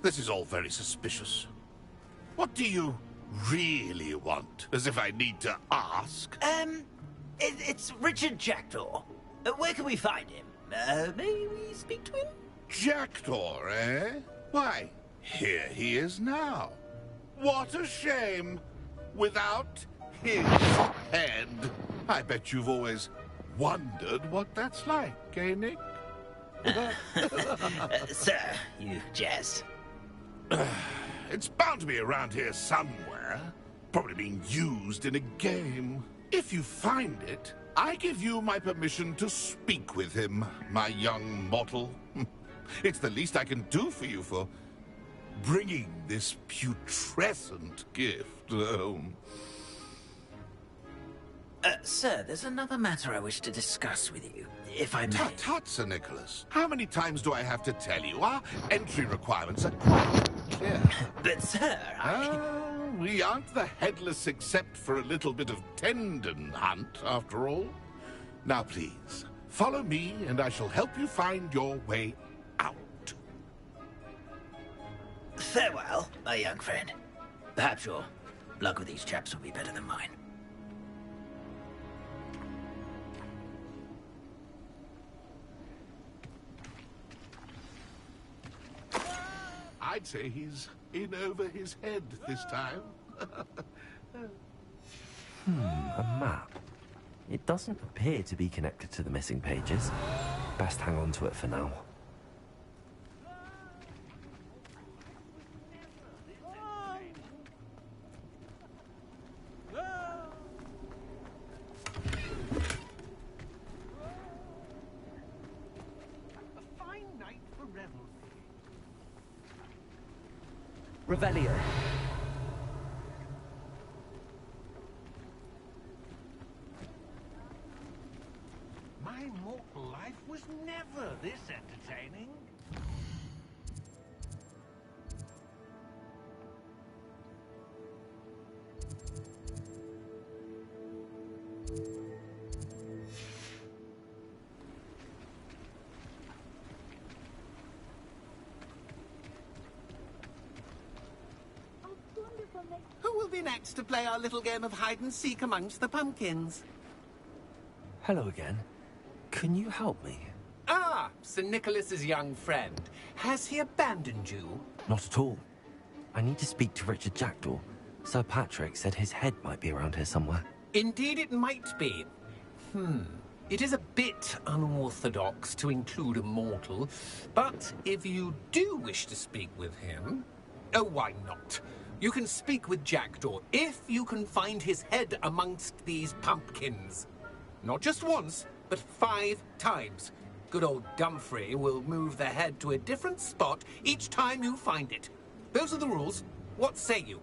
This is all very suspicious. What do you really want? As if I need to ask. It's Richard Jackdaw. Where can we find him? May we speak to him? Jackdaw, eh? Why, here he is now. What a shame. Without his head. I bet you've always wondered what that's like, eh, Nick? Sir, you jest. It's bound to be around here somewhere. Probably being used in a game. If you find it, I give you my permission to speak with him, my young mortal. It's the least I can do for you for bringing this putrescent gift home. Sir, there's another matter I wish to discuss with you, if I may. Tut, tut, Sir Nicholas. How many times do I have to tell you? Our entry requirements are quite clear. But, sir, we aren't the headless except for a little bit of tendon hunt, after all. Now, please, follow me, and I shall help you find your way out. Farewell, my young friend. Perhaps your luck with these chaps will be better than mine. I'd say he's in over his head this time. A map. It doesn't appear to be connected to the missing pages. Best hang on to it for now. Revelio. My mortal life was never this entertaining. Who will be next to play our little game of hide-and-seek amongst the pumpkins? Hello again. Can you help me? Ah, Sir Nicholas's young friend. Has he abandoned you? Not at all. I need to speak to Richard Jackdaw. Sir Patrick said his head might be around here somewhere. Indeed it might be. It is a bit unorthodox to include a mortal, but if you do wish to speak with him... Oh, why not? You can speak with Jackdaw if you can find his head amongst these pumpkins. Not just once, but 5 times. Good old Dumfrey will move the head to a different spot each time you find it. Those are the rules. What say you?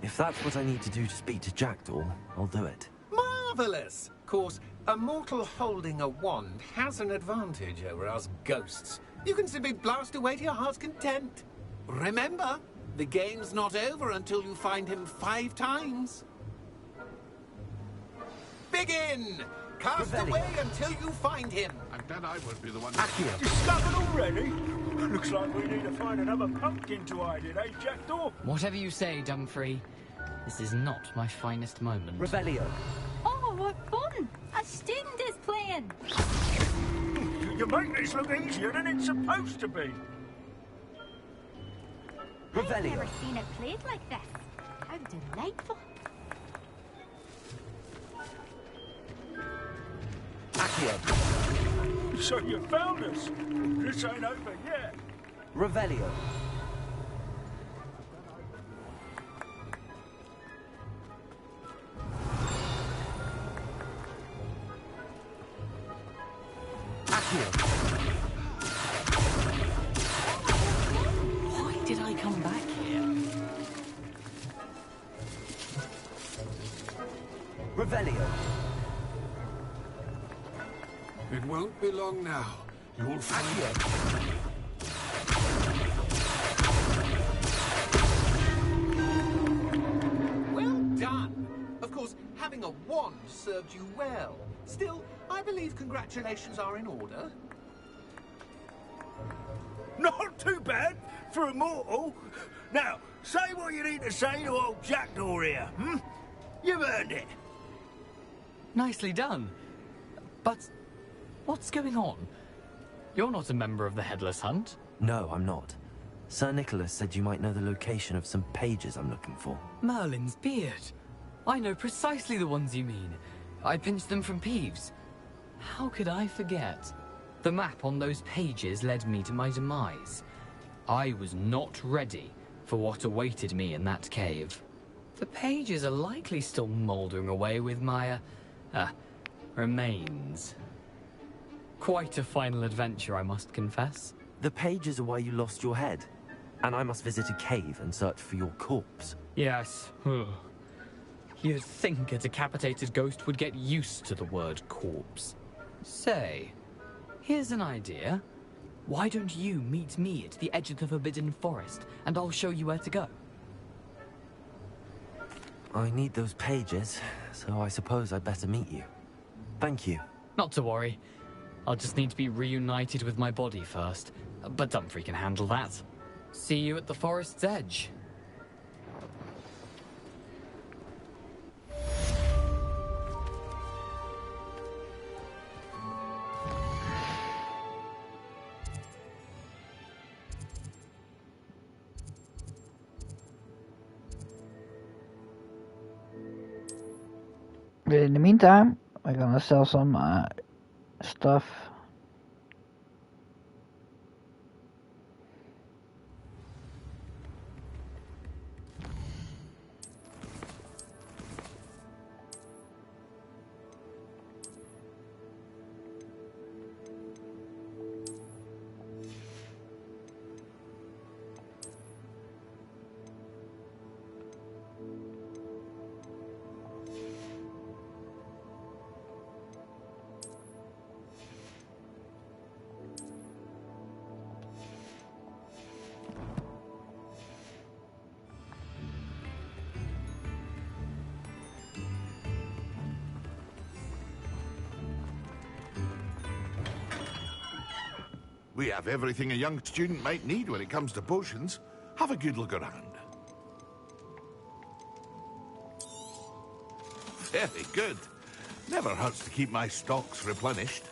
If that's what I need to do to speak to Jackdaw, I'll do it. Marvellous! Of course, a mortal holding a wand has an advantage over us ghosts. You can simply blast away to your heart's content. Remember, the game's not over until you find him 5 times. Begin! Cast away until you find him. I'm glad I won't be the one. Discovered already? Looks like we need to find another pumpkin to hide in, eh, Jackdaw? Whatever you say, Dumfrey. This is not my finest moment. Revelio. Oh, what fun! A student is playing. make this look easier than it's supposed to be. I've never seen it played like this. How delightful. Accio. So you found us. This ain't over yet. Revelio. Why did I come back here? Revelio. It won't be long now. You'll find it. Well done. Of course, having a wand served you well. Still, I believe congratulations are in order. Not too bad for a mortal. Now, say what you need to say to old Jackdaw here, hmm? You've earned it. Nicely done. But what's going on? You're not a member of the Headless Hunt. No, I'm not. Sir Nicholas said you might know the location of some pages I'm looking for. Merlin's beard. I know precisely the ones you mean. I pinched them from Peeves. How could I forget? The map on those pages led me to my demise. I was not ready for what awaited me in that cave. The pages are likely still mouldering away with my, remains. Quite a final adventure, I must confess. The pages are why you lost your head, and I must visit a cave and search for your corpse. Yes. You'd think a decapitated ghost would get used to the word corpse. Say, here's an idea. Why don't you meet me at the edge of the Forbidden Forest, and I'll show you where to go? I need those pages, so I suppose I'd better meet you. Thank you. Not to worry. I'll just need to be reunited with my body first. But Dumfrey can handle that. See you at the forest's edge. In the meantime, we're gonna sell some stuff. We have everything a young student might need when it comes to potions. Have a good look around. Very good. Never hurts to keep my stocks replenished.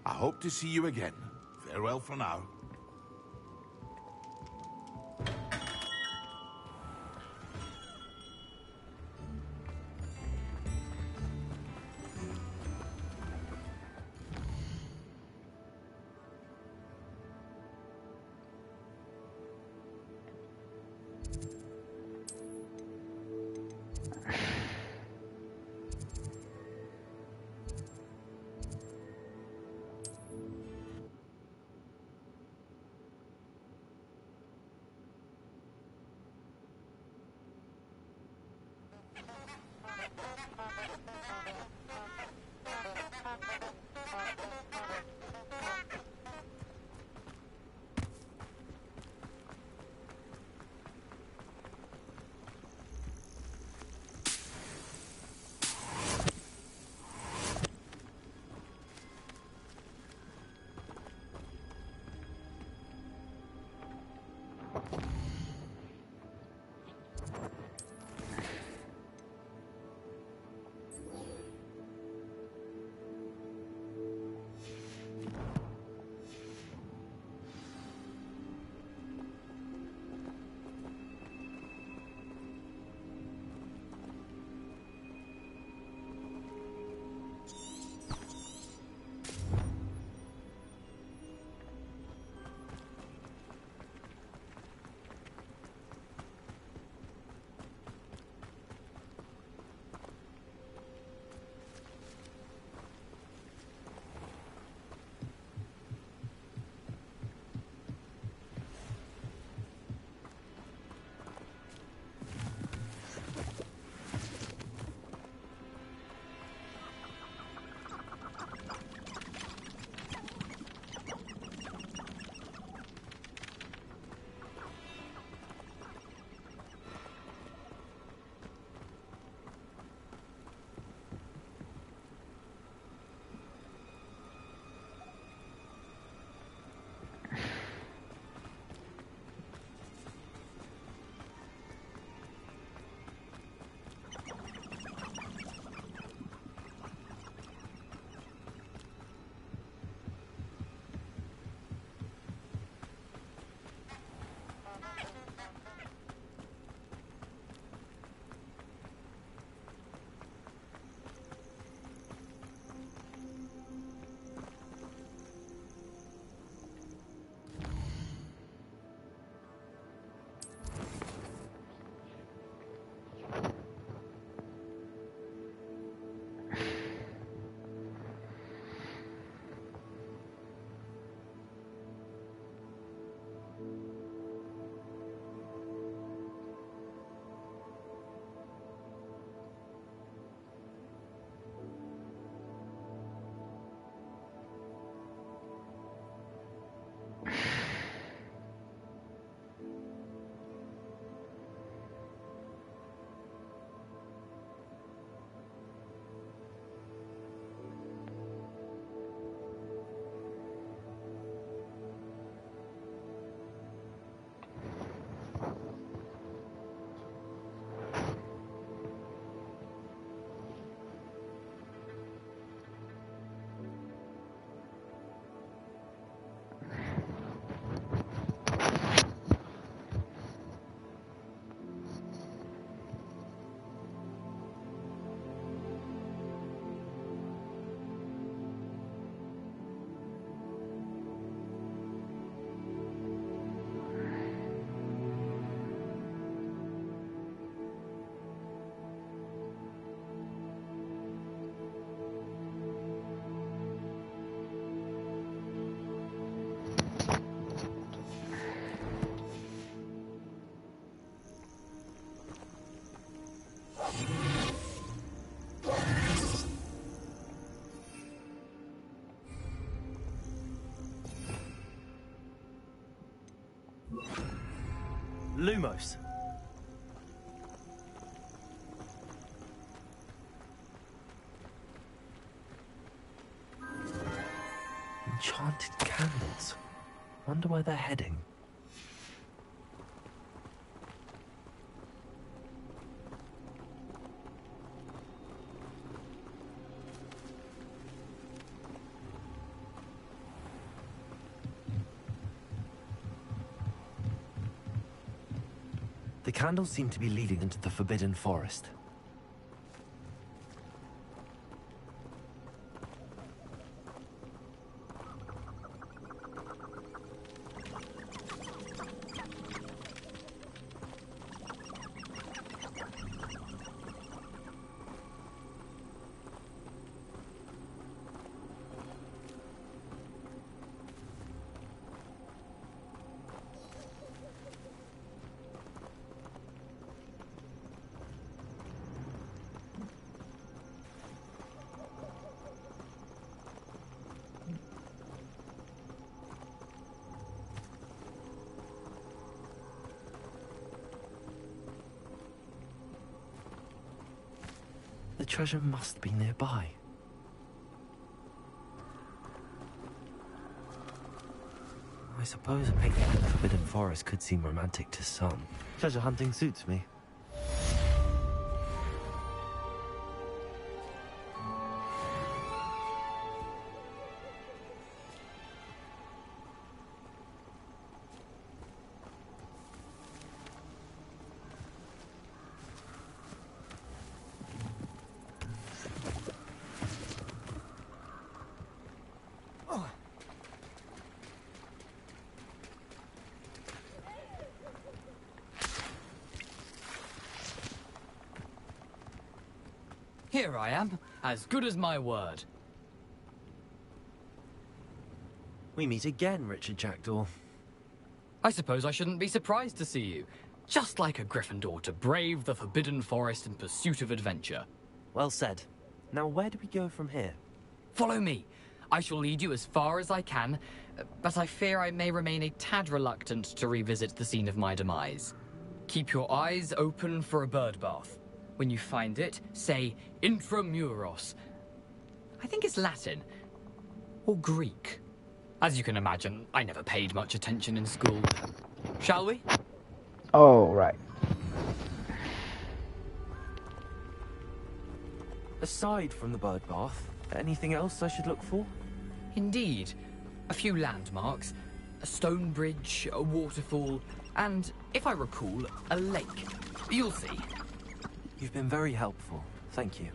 I hope to see you again. Farewell for now. Lumos. Enchanted candles. Wonder where they're heading. The candles seem to be leading into the Forbidden Forest. The treasure must be nearby. I suppose a picnic in the Forbidden Forest could seem romantic to some. Treasure hunting suits me. Here I am, as good as my word. We meet again, Richard Jackdaw. I suppose I shouldn't be surprised to see you. Just like a Gryffindor to brave the Forbidden Forest in pursuit of adventure. Well said. Now where do we go from here? Follow me. I shall lead you as far as I can, but I fear I may remain a tad reluctant to revisit the scene of my demise. Keep your eyes open for a bird bath. When you find it, say intramuros. I think it's Latin. Or Greek. As you can imagine, I never paid much attention in school. Shall we? Oh, right. Aside from the bird bath, anything else I should look for? Indeed. A few landmarks. A stone bridge, a waterfall, and, if I recall, a lake. You'll see. You've been very helpful. Thank you.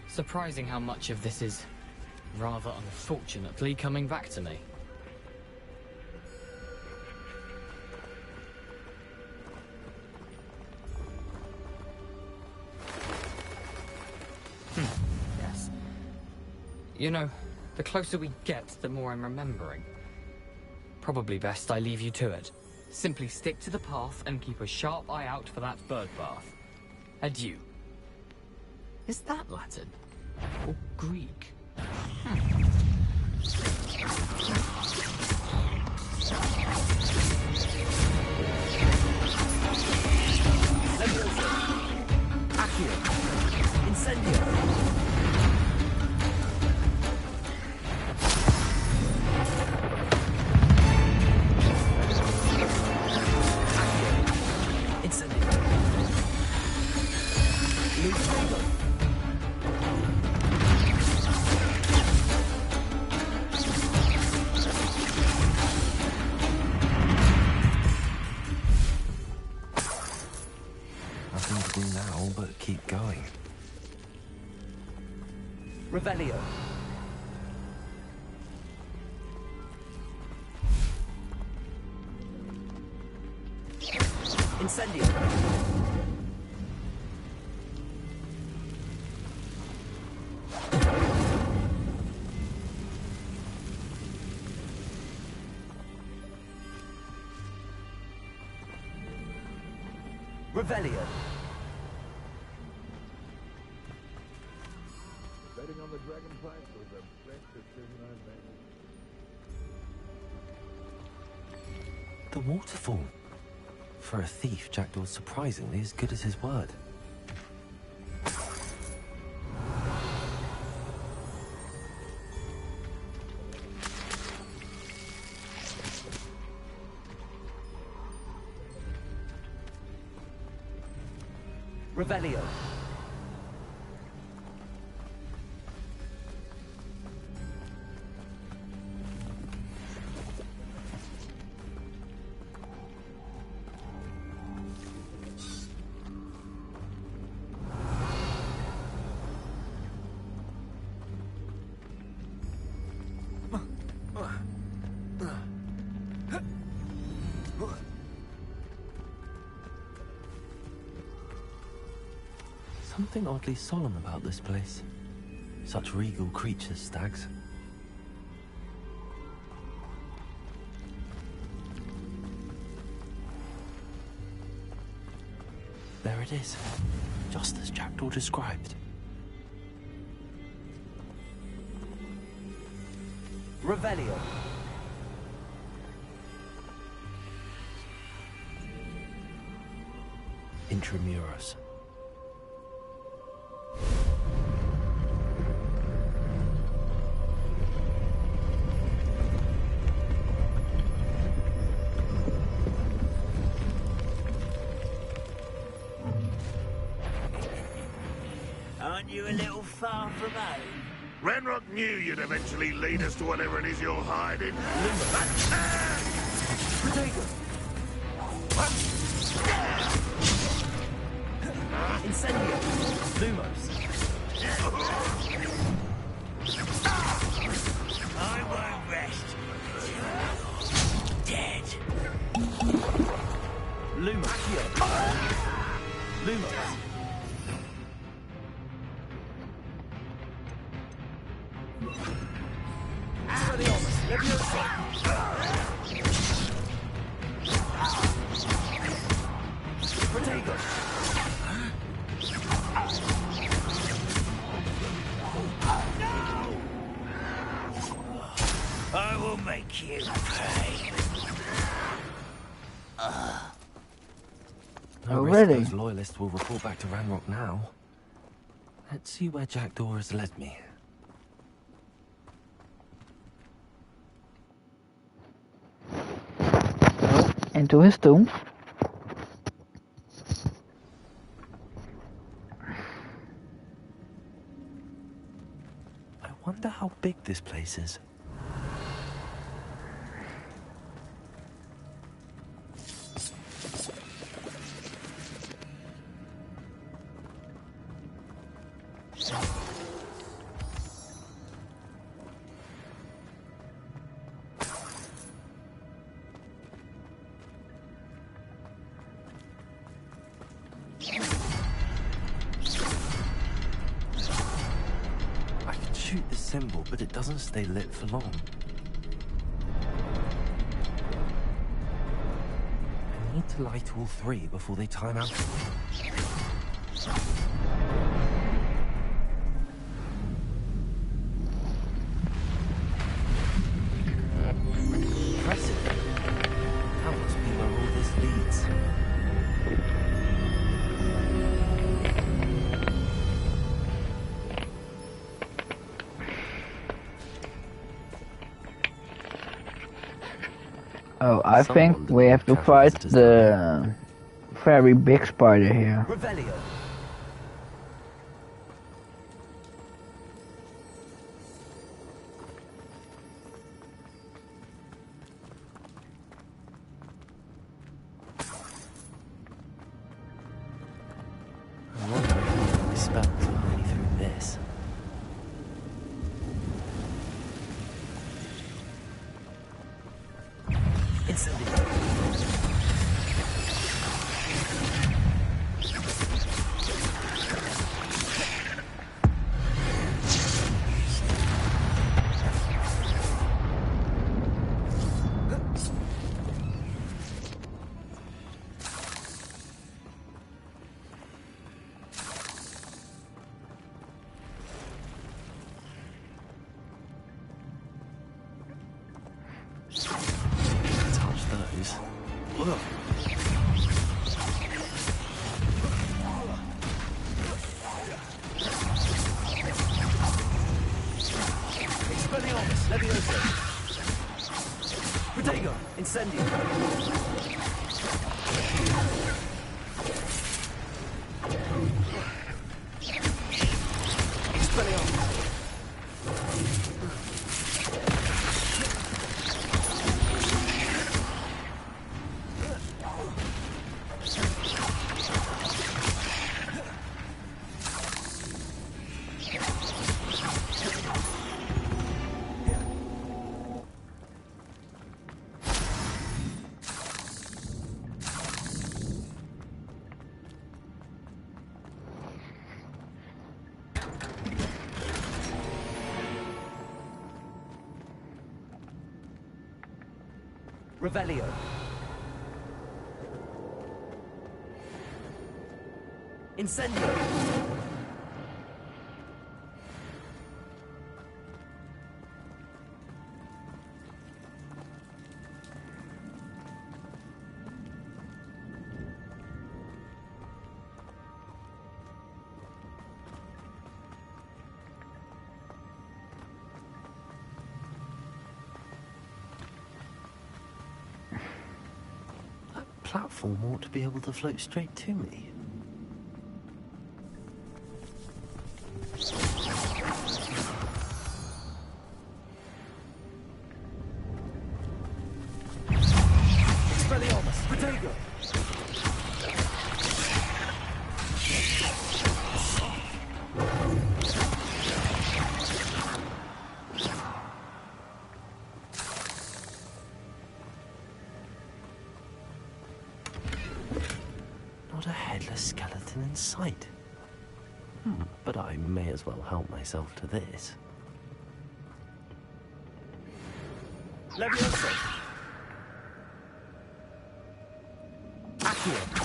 Surprising how much of this is, rather unfortunately, coming back to me. Yes. You know, the closer we get, the more I'm remembering. Probably best I leave you to it. Simply stick to the path and keep a sharp eye out for that bird bath. Adieu. Is that Latin? Or Greek? Accio. Incendio. Nothing to do now but keep going. Revelio. Incendio. Revelio. Betting on the dragonflight was the best decision I've made. The waterfall. For a thief, Jackdaw's surprisingly as good as his word. Revelio. Something oddly solemn about this place. Such regal creatures, stags. There it is, just as Jackdaw described. Revelio. Intramuros. Aren't you a little far from home? Renrock knew you'd eventually lead us to whatever it is you're hiding. Incendio! Lumos! I won't rest. Dead. Lumos! Lumos! I will make you pay. No risk those loyalists will report back to Ranrock now. Let's see where Jackdaw has led me. Into his tomb. I wonder how big this place is. But it doesn't stay lit for long. I need to light all three before they time out. Impressive. That must be where all this leads. Oh, I think we have to fight the very big spider here. Revelio. I wonder if my spells will let me through this. Touch those. Ugh. Expelliarmus, Levioso. Protego, Incendio. Expelliarmus. Revelio. Incendio. platform ought to be able to float straight to me. Expelliarmus, Protego! Not a headless skeleton in sight. But I may as well help myself to this. Leviosa! Accio!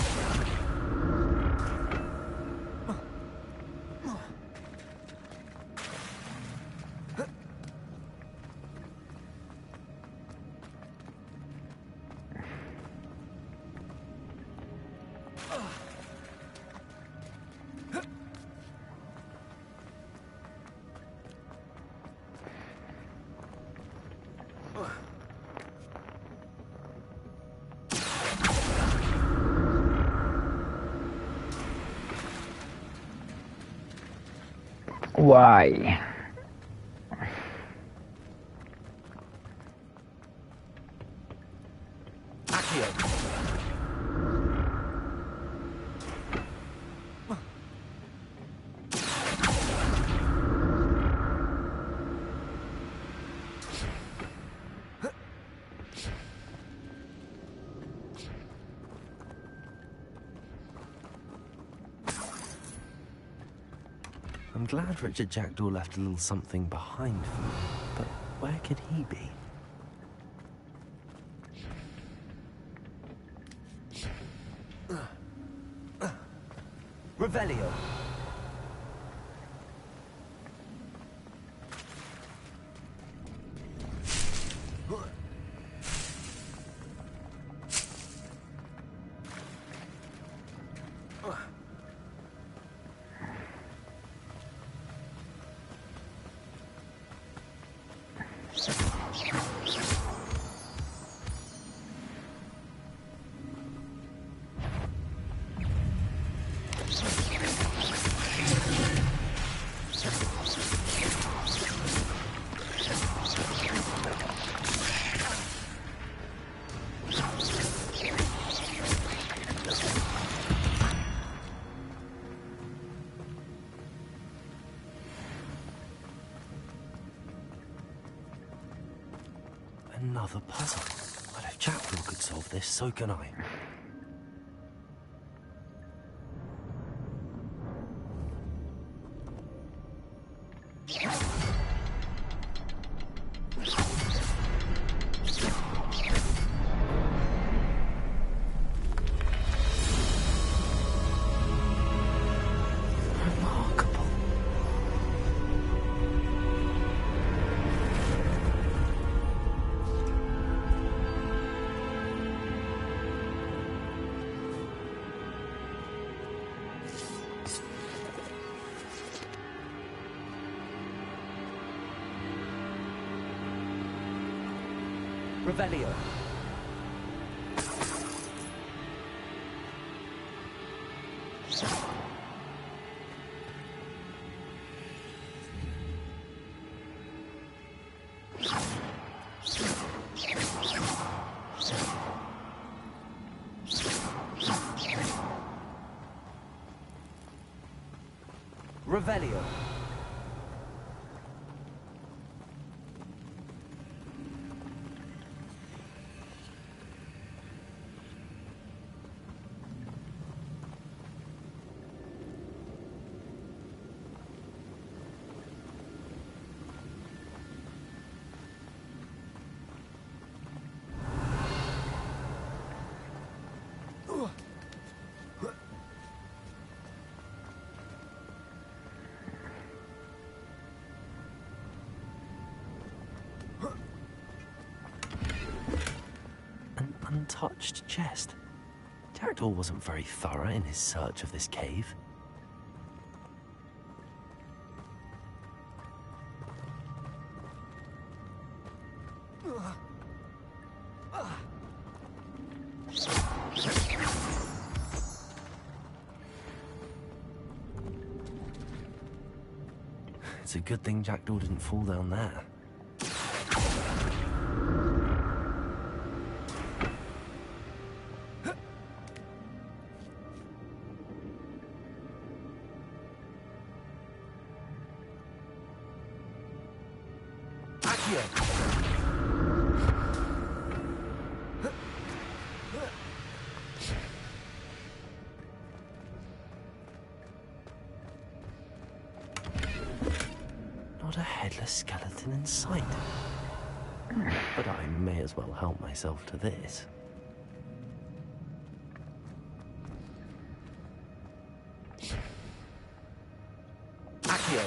Why? Accio! I'm glad Richard Jackdaw left a little something behind for me, but where could he be? Revelio! Another puzzle. Well, if Jackdaw could solve this, so can I. Revelio. Revelio. Untouched chest. Jackdaw wasn't very thorough in his search of this cave. It's a good thing Jackdaw didn't fall down there. Not a headless skeleton in sight. But I may as well help myself to this. Accio.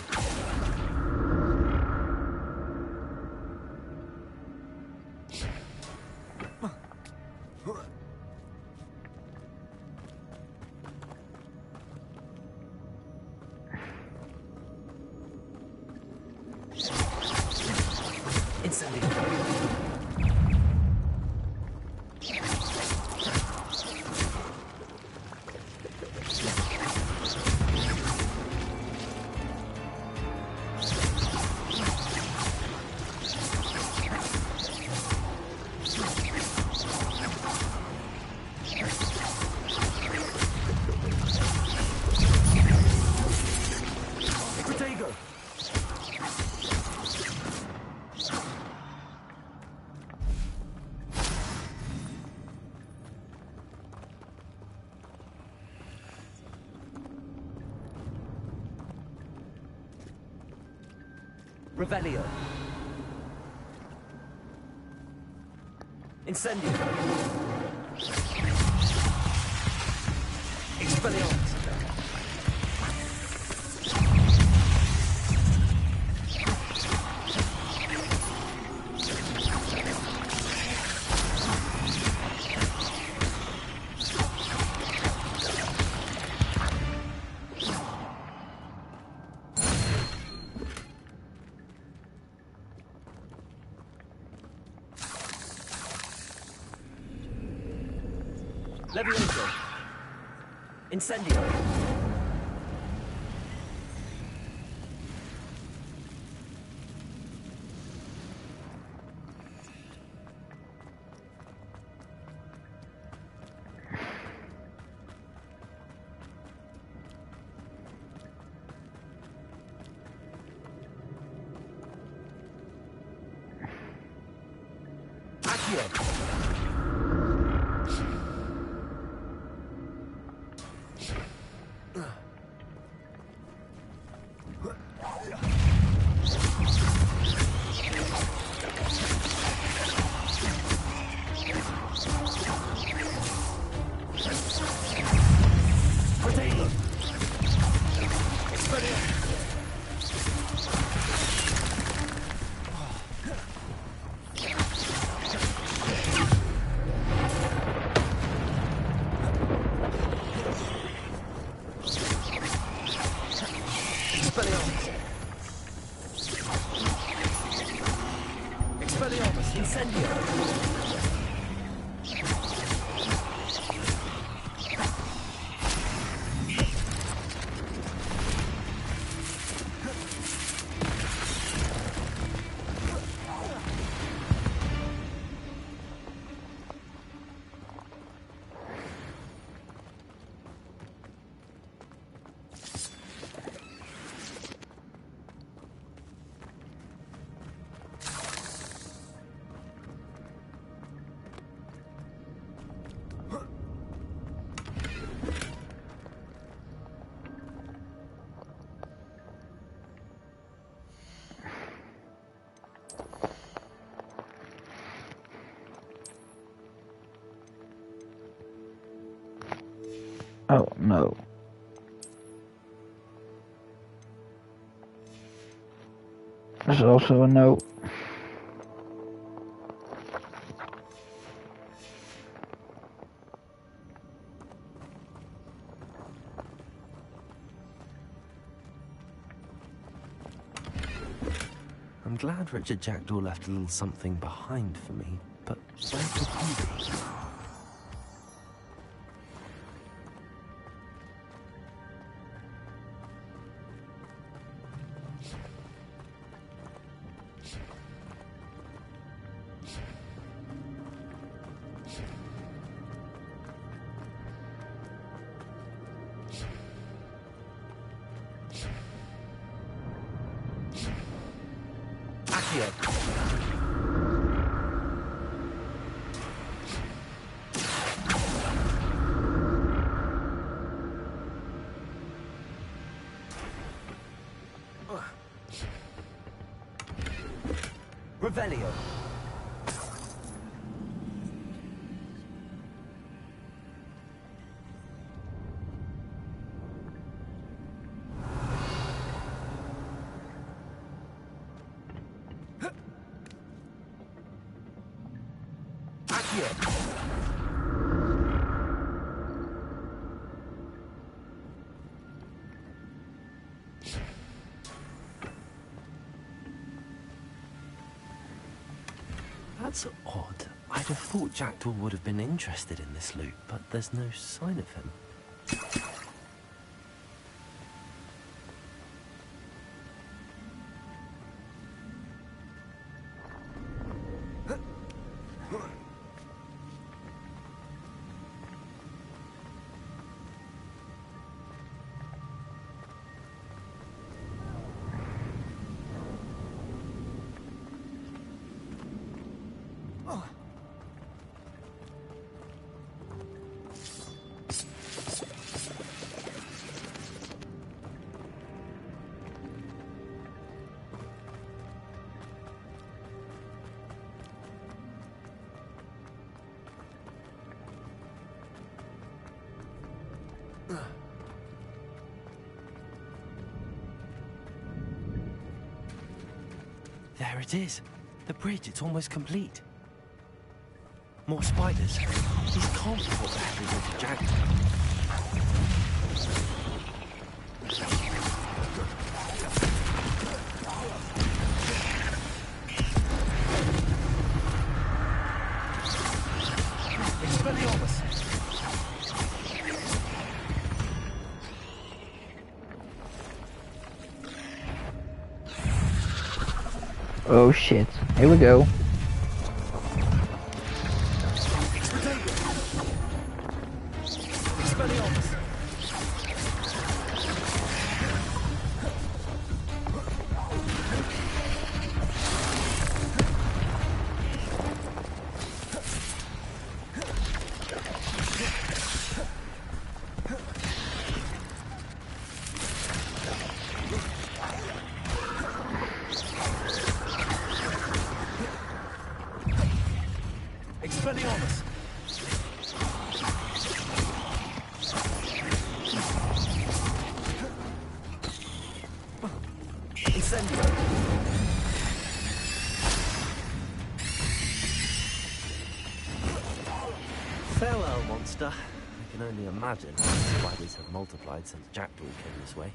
Revelio. Incendio. Expelliarmus. Levioso. Incendio. Accio. Expelliarmus, incendio! Oh no. There's also a no. I'm glad Richard Jackdaw left a little something behind for me, but where could he be? Revelio. That's odd. I'd have thought Jackdaw would have been interested in this loot, but there's no sign of him. There it is. The bridge, it's almost complete. More spiders. These can't be what the hell is with Jackdaw. Oh shit, here we go. Farewell, monster. I can only imagine how spiders have multiplied since Jackdaw came this way.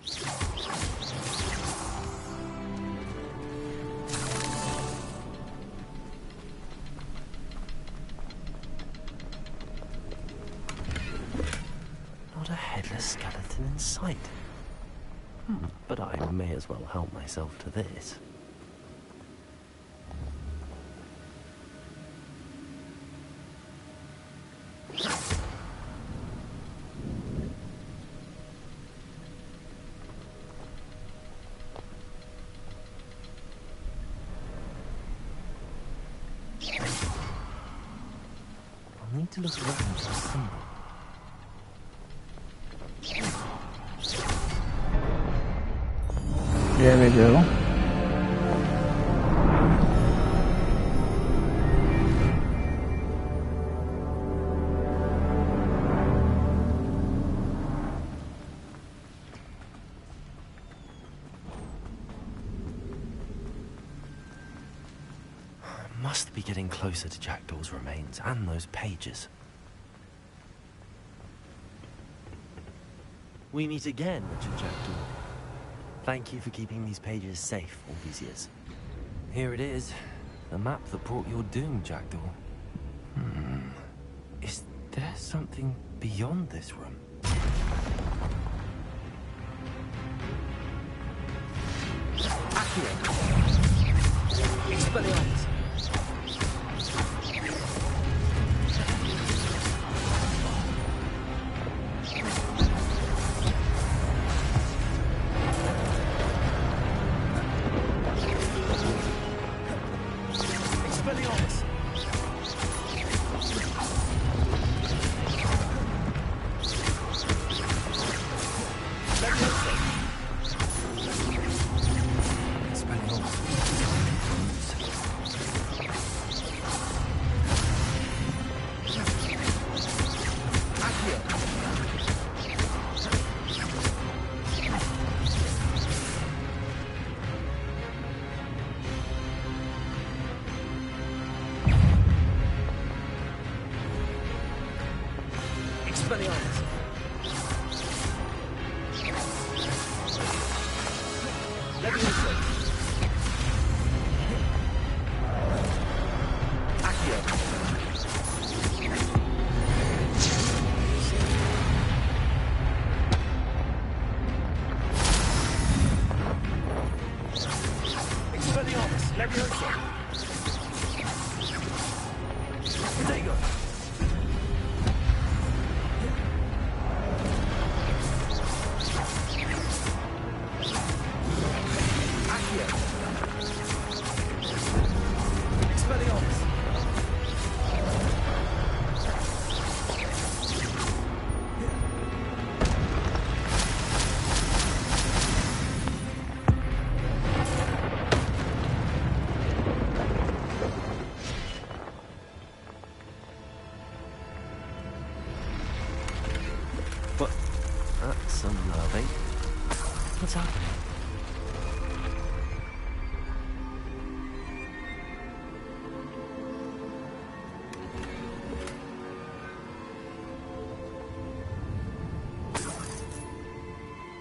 Not a headless skeleton in sight. But I may as well help myself to this. I'll need to look around for a symbol. There we go. Must be getting closer to Jackdaw's remains and those pages. We meet again, Richard Jackdaw. Thank you for keeping these pages safe all these years. Here it is, the map that brought your doom, Jackdaw. Is there something beyond this room? Expelliarmus. Levioso. Accio. Expelliarmus. Levioso. Protego. But that's unnerving. What's happening?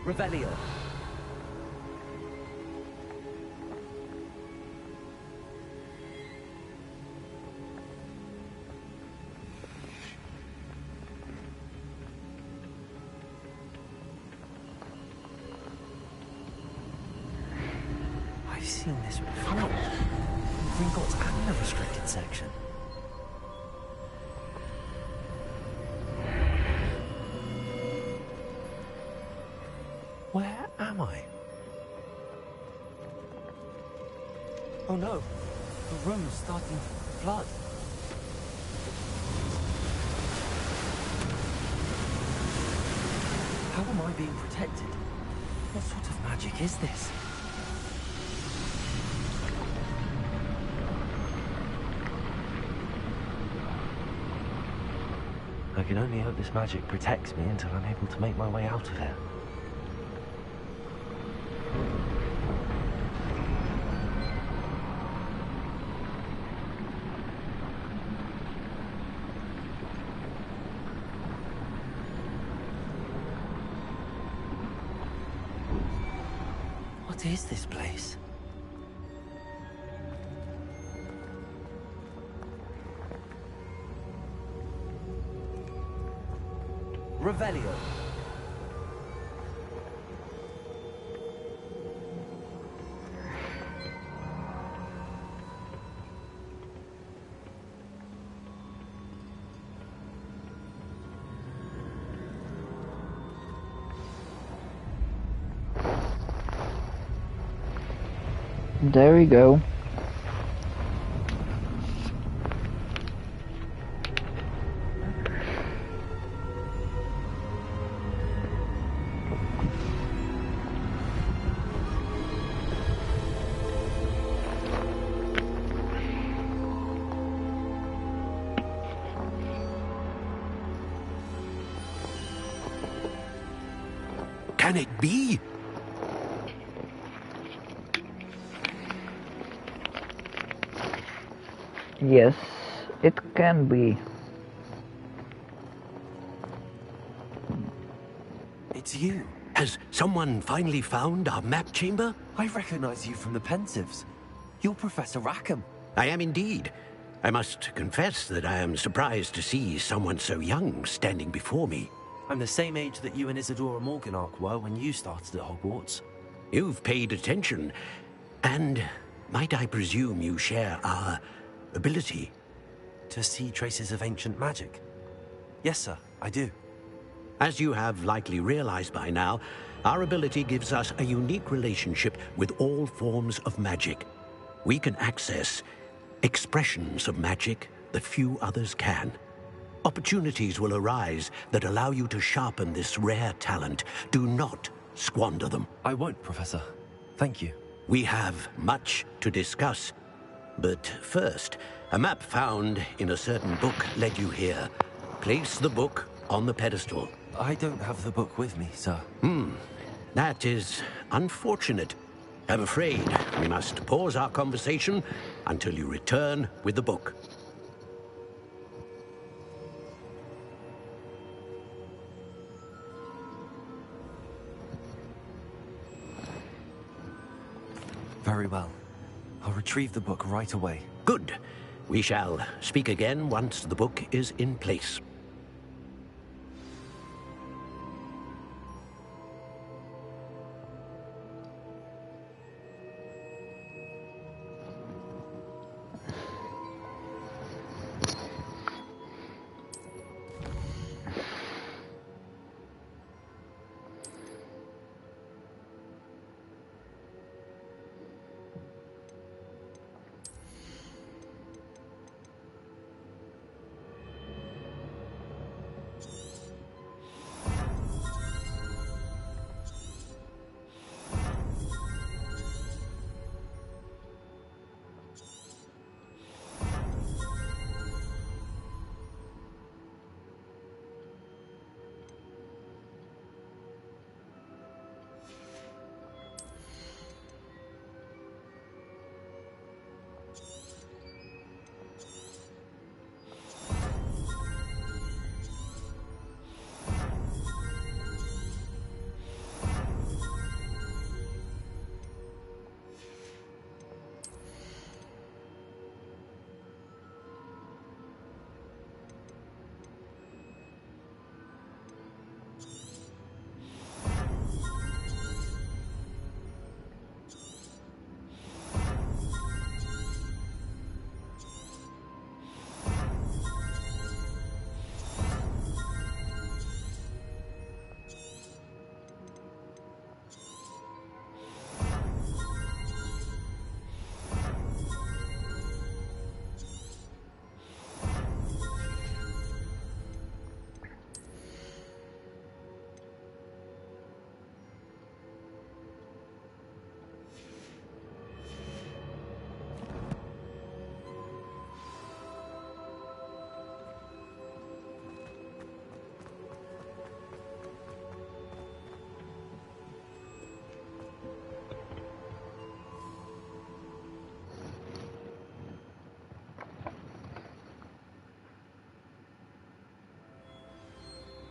Revelio. I've seen this before. Gringotts and the restricted section. Where am I? Oh no, the room's starting to flood. How am I being protected? What sort of magic is this? I can only hope this magic protects me until I'm able to make my way out of here. What is this place? Revelio. There we go. Can it be? Yes, it can be. It's you. Has someone finally found our map chamber? I recognize you from the Pensives. You're Professor Rackham. I am indeed. I must confess that I am surprised to see someone so young standing before me. I'm the same age that you and Isadora Morganach were when you started at Hogwarts. You've paid attention, and might I presume you share our ability? To see traces of ancient magic? Yes, sir, I do. As you have likely realized by now, our ability gives us a unique relationship with all forms of magic. We can access expressions of magic that few others can. Opportunities will arise that allow you to sharpen this rare talent. Do not squander them. I won't, Professor. Thank you. We have much to discuss. But first, a map found in a certain book led you here. Place the book on the pedestal. I don't have the book with me, sir. That is unfortunate. I'm afraid we must pause our conversation until you return with the book. Very well. I'll retrieve the book right away. Good. We shall speak again once the book is in place.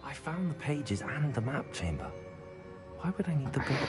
I found the pages and the map chamber. Why would I need the book?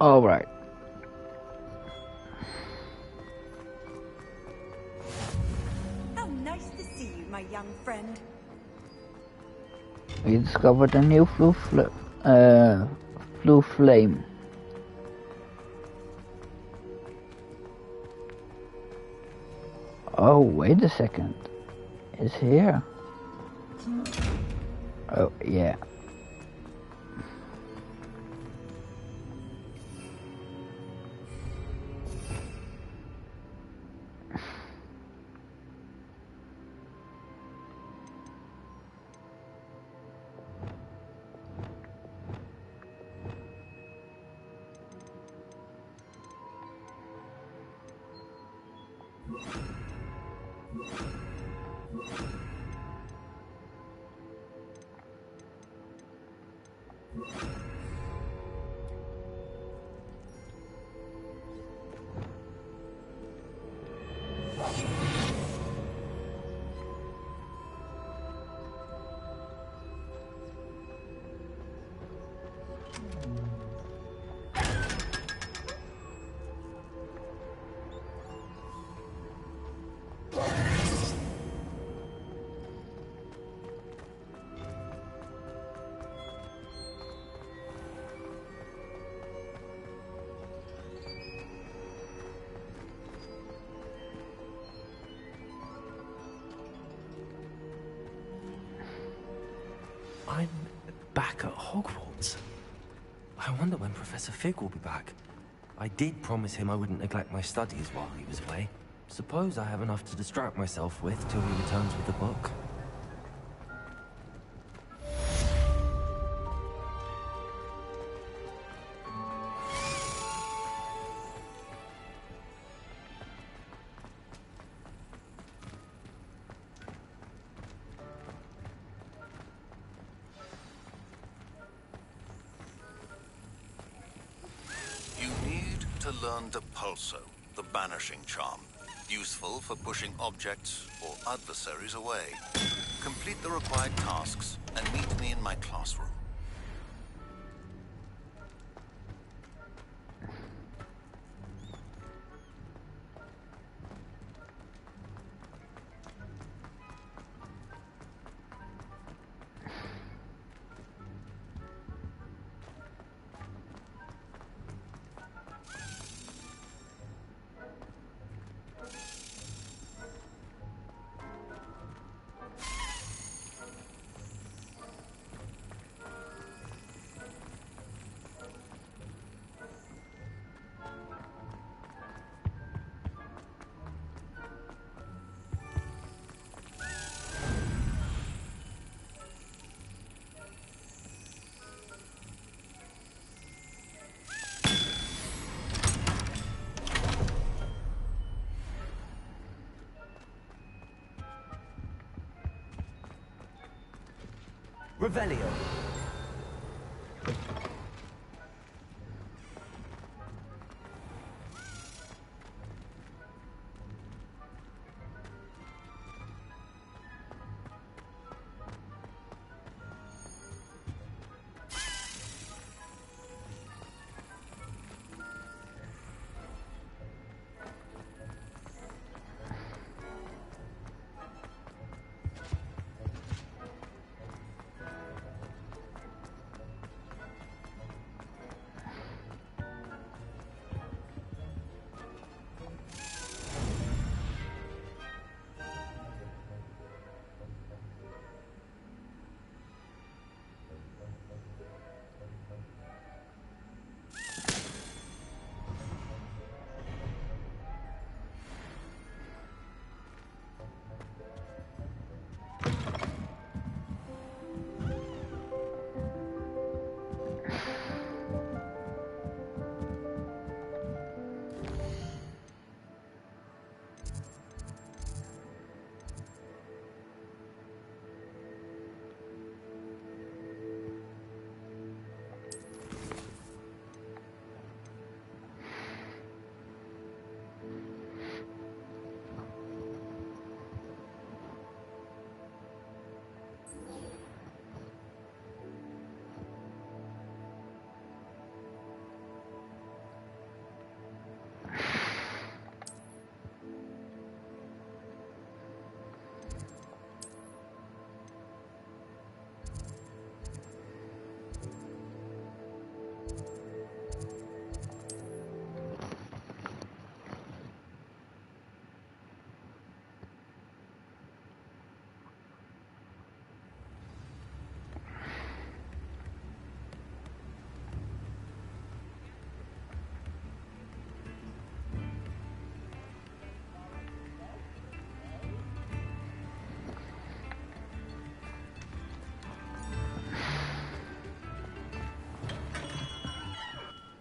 All right. How nice to see you, my young friend. We discovered a new blue flame. Oh, wait a second. It's here. Oh, yeah. I'm back at Hogwarts. I wonder when Professor Fig will be back. I did promise him I wouldn't neglect my studies while he was away. Suppose I have enough to distract myself with till he returns with the book. Learn Depulso, the banishing charm. Useful for pushing objects or adversaries away. Complete the required tasks and meet me in my classroom. Revelio.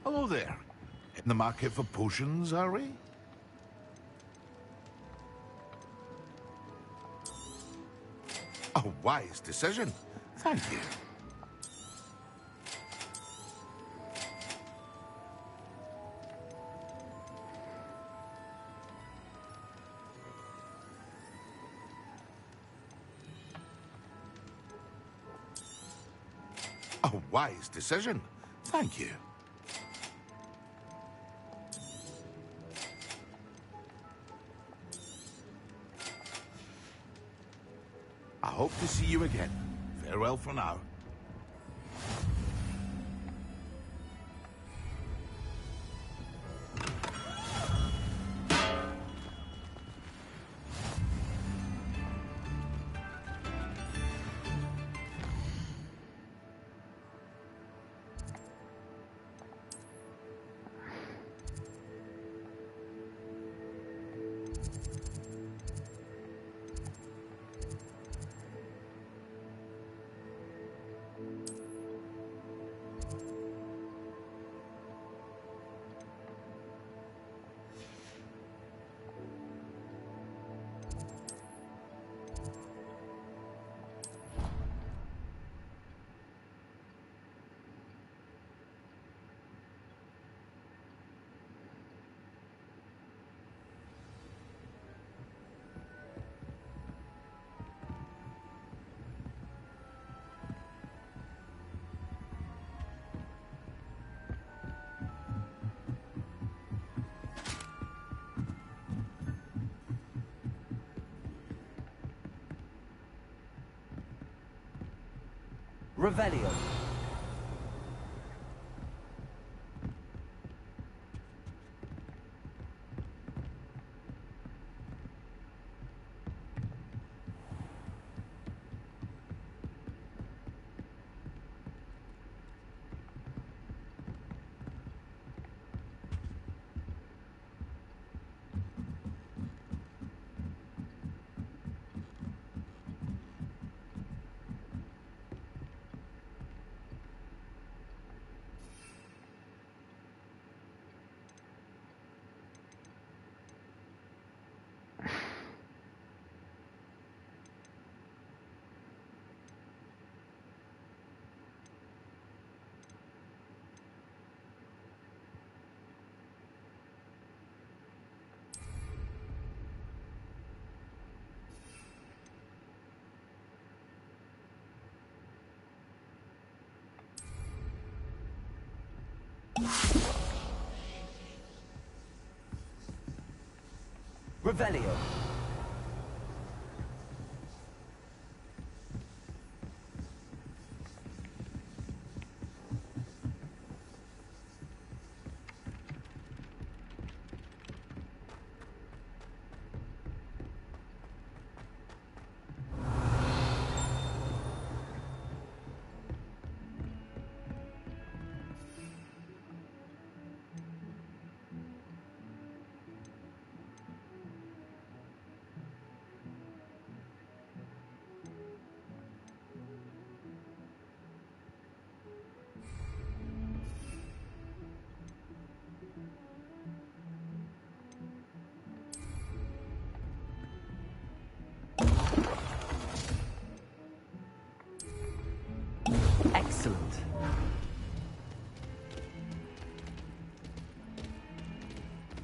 Hello there. In the market for potions, are we? A wise decision. Thank you. A wise decision. Thank you. I hope to see you again. Farewell for now. Revelio. Revelio. Excellent.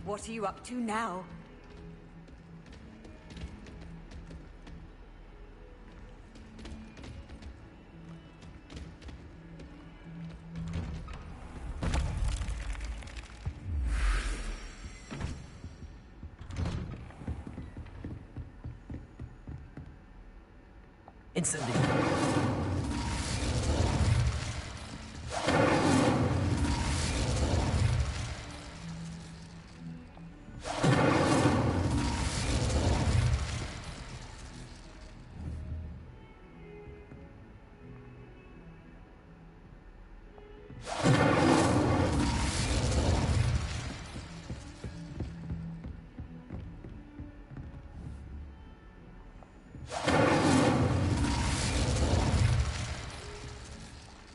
What are you up to now? Incendio.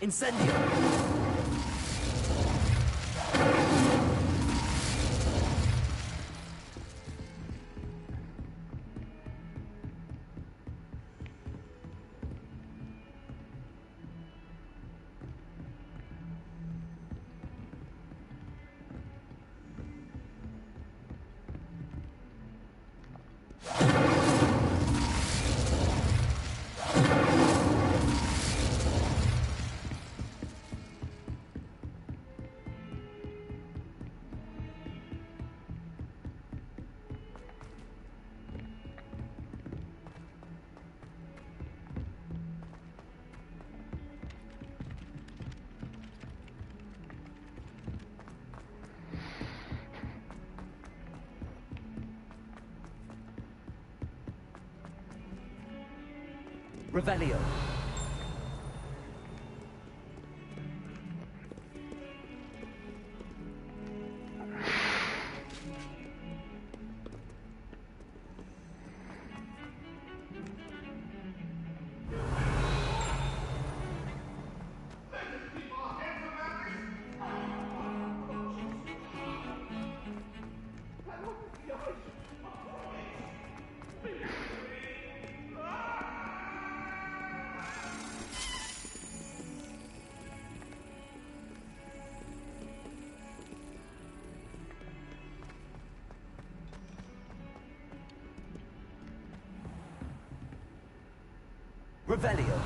Incendio. Revelio. Revelio.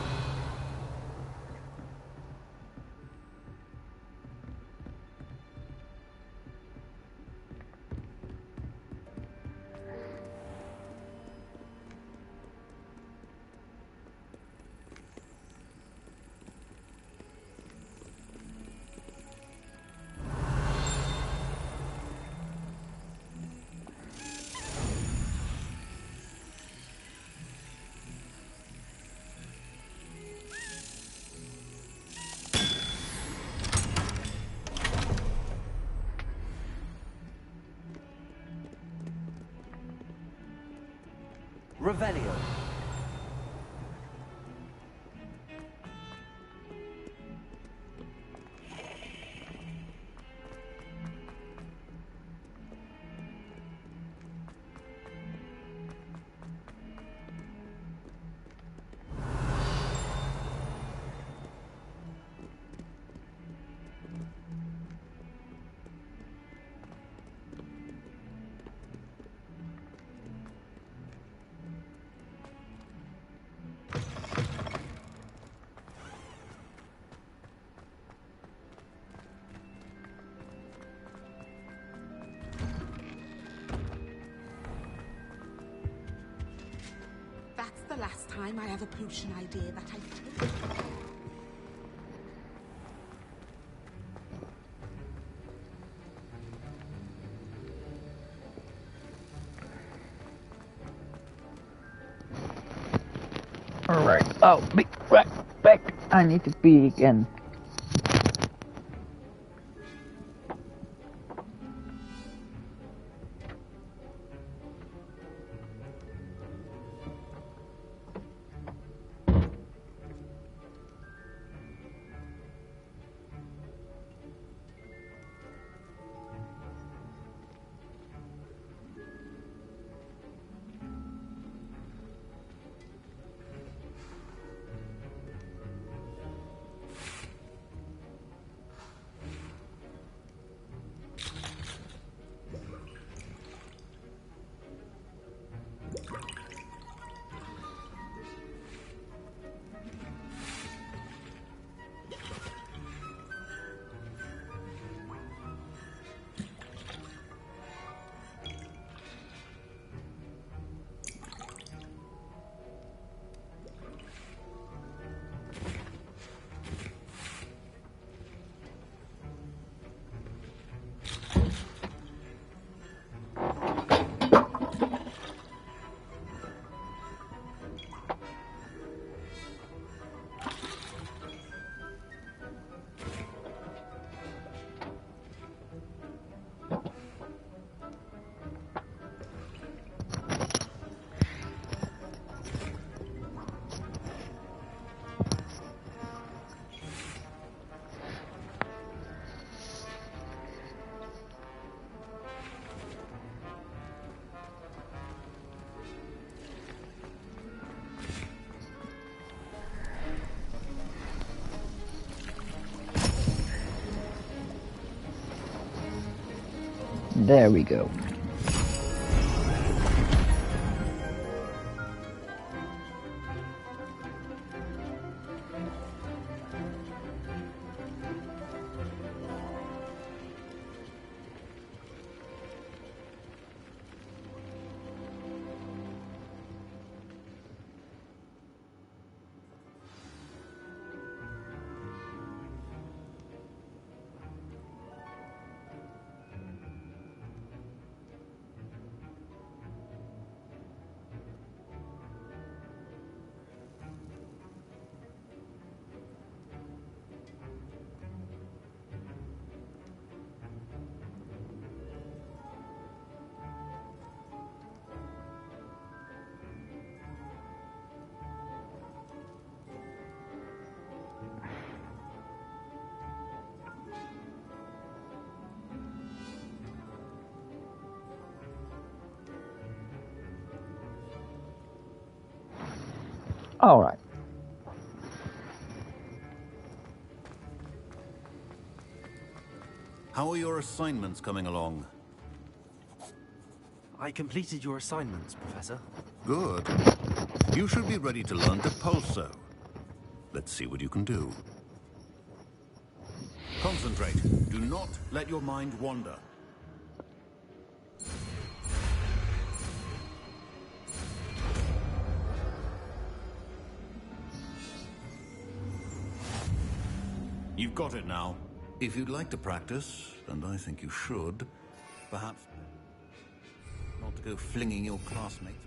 Revelio. That's the last time I have a potion idea that I take. Alright, I'll be right back. I need to pee again. There we go. All right. How are your assignments coming along? I completed your assignments, Professor. Good. You should be ready to learn Depulso. Let's see what you can do. Concentrate. Do not let your mind wander. You've got it now. If you'd like to practice, and I think you should, perhaps not to go flinging your classmates.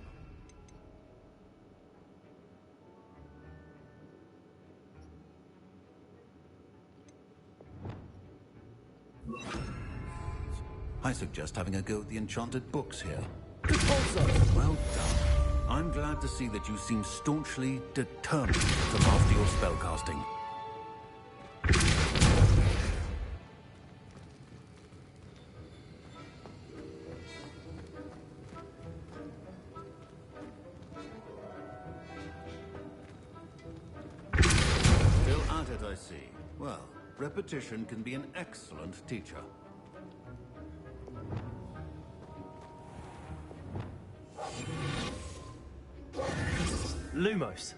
I suggest having a go at the enchanted books here. Also, Well done. I'm glad to see that you seem staunchly determined to master your spellcasting. Still at it, I see. Well, repetition can be an excellent teacher. Lumos.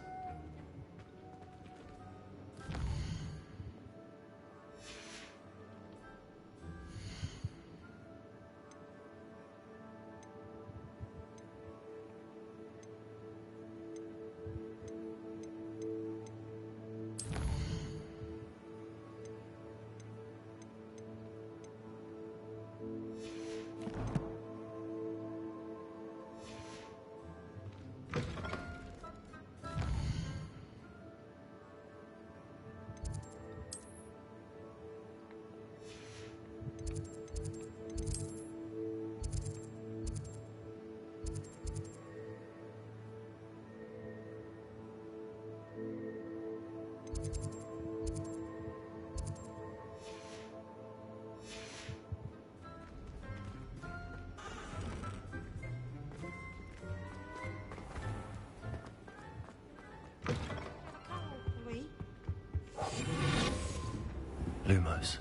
Lumos.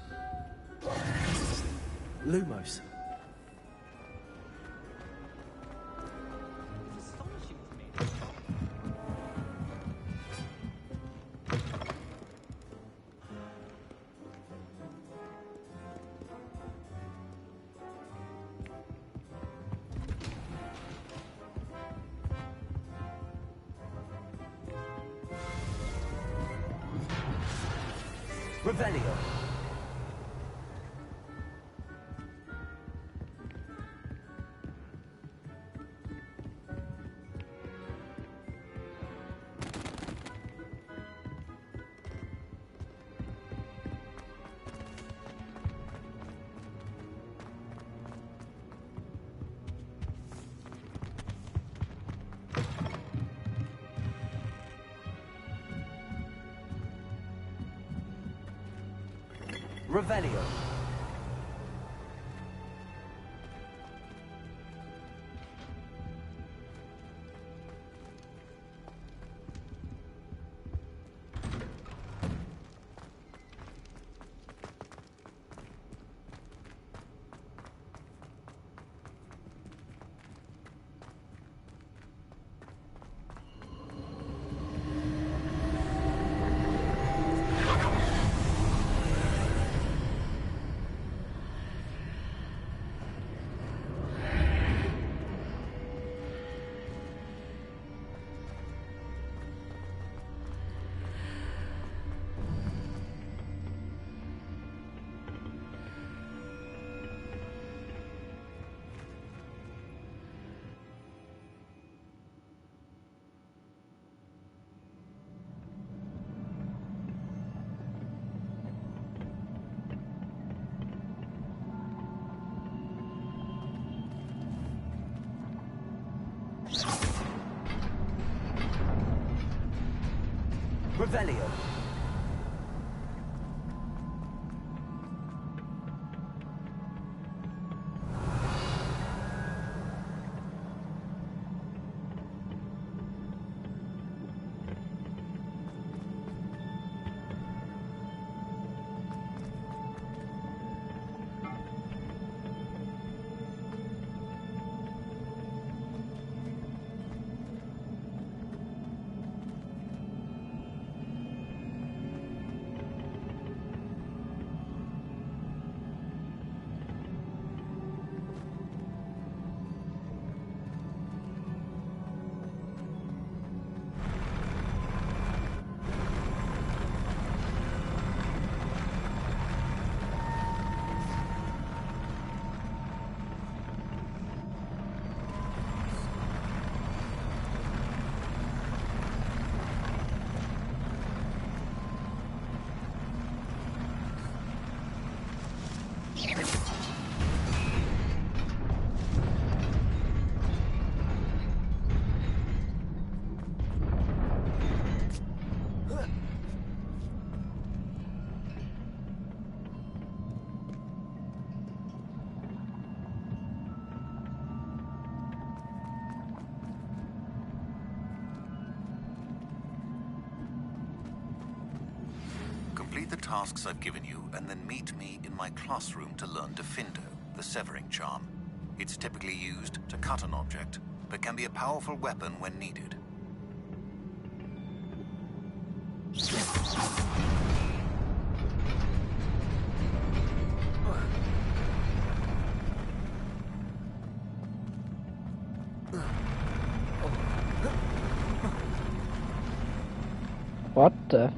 Lumos. Revelio. Revelio. Revelio. Complete the tasks I've given you, and then meet me in my classroom to learn Defindo, the severing charm. It's typically used to cut an object, but can be a powerful weapon when needed. What the?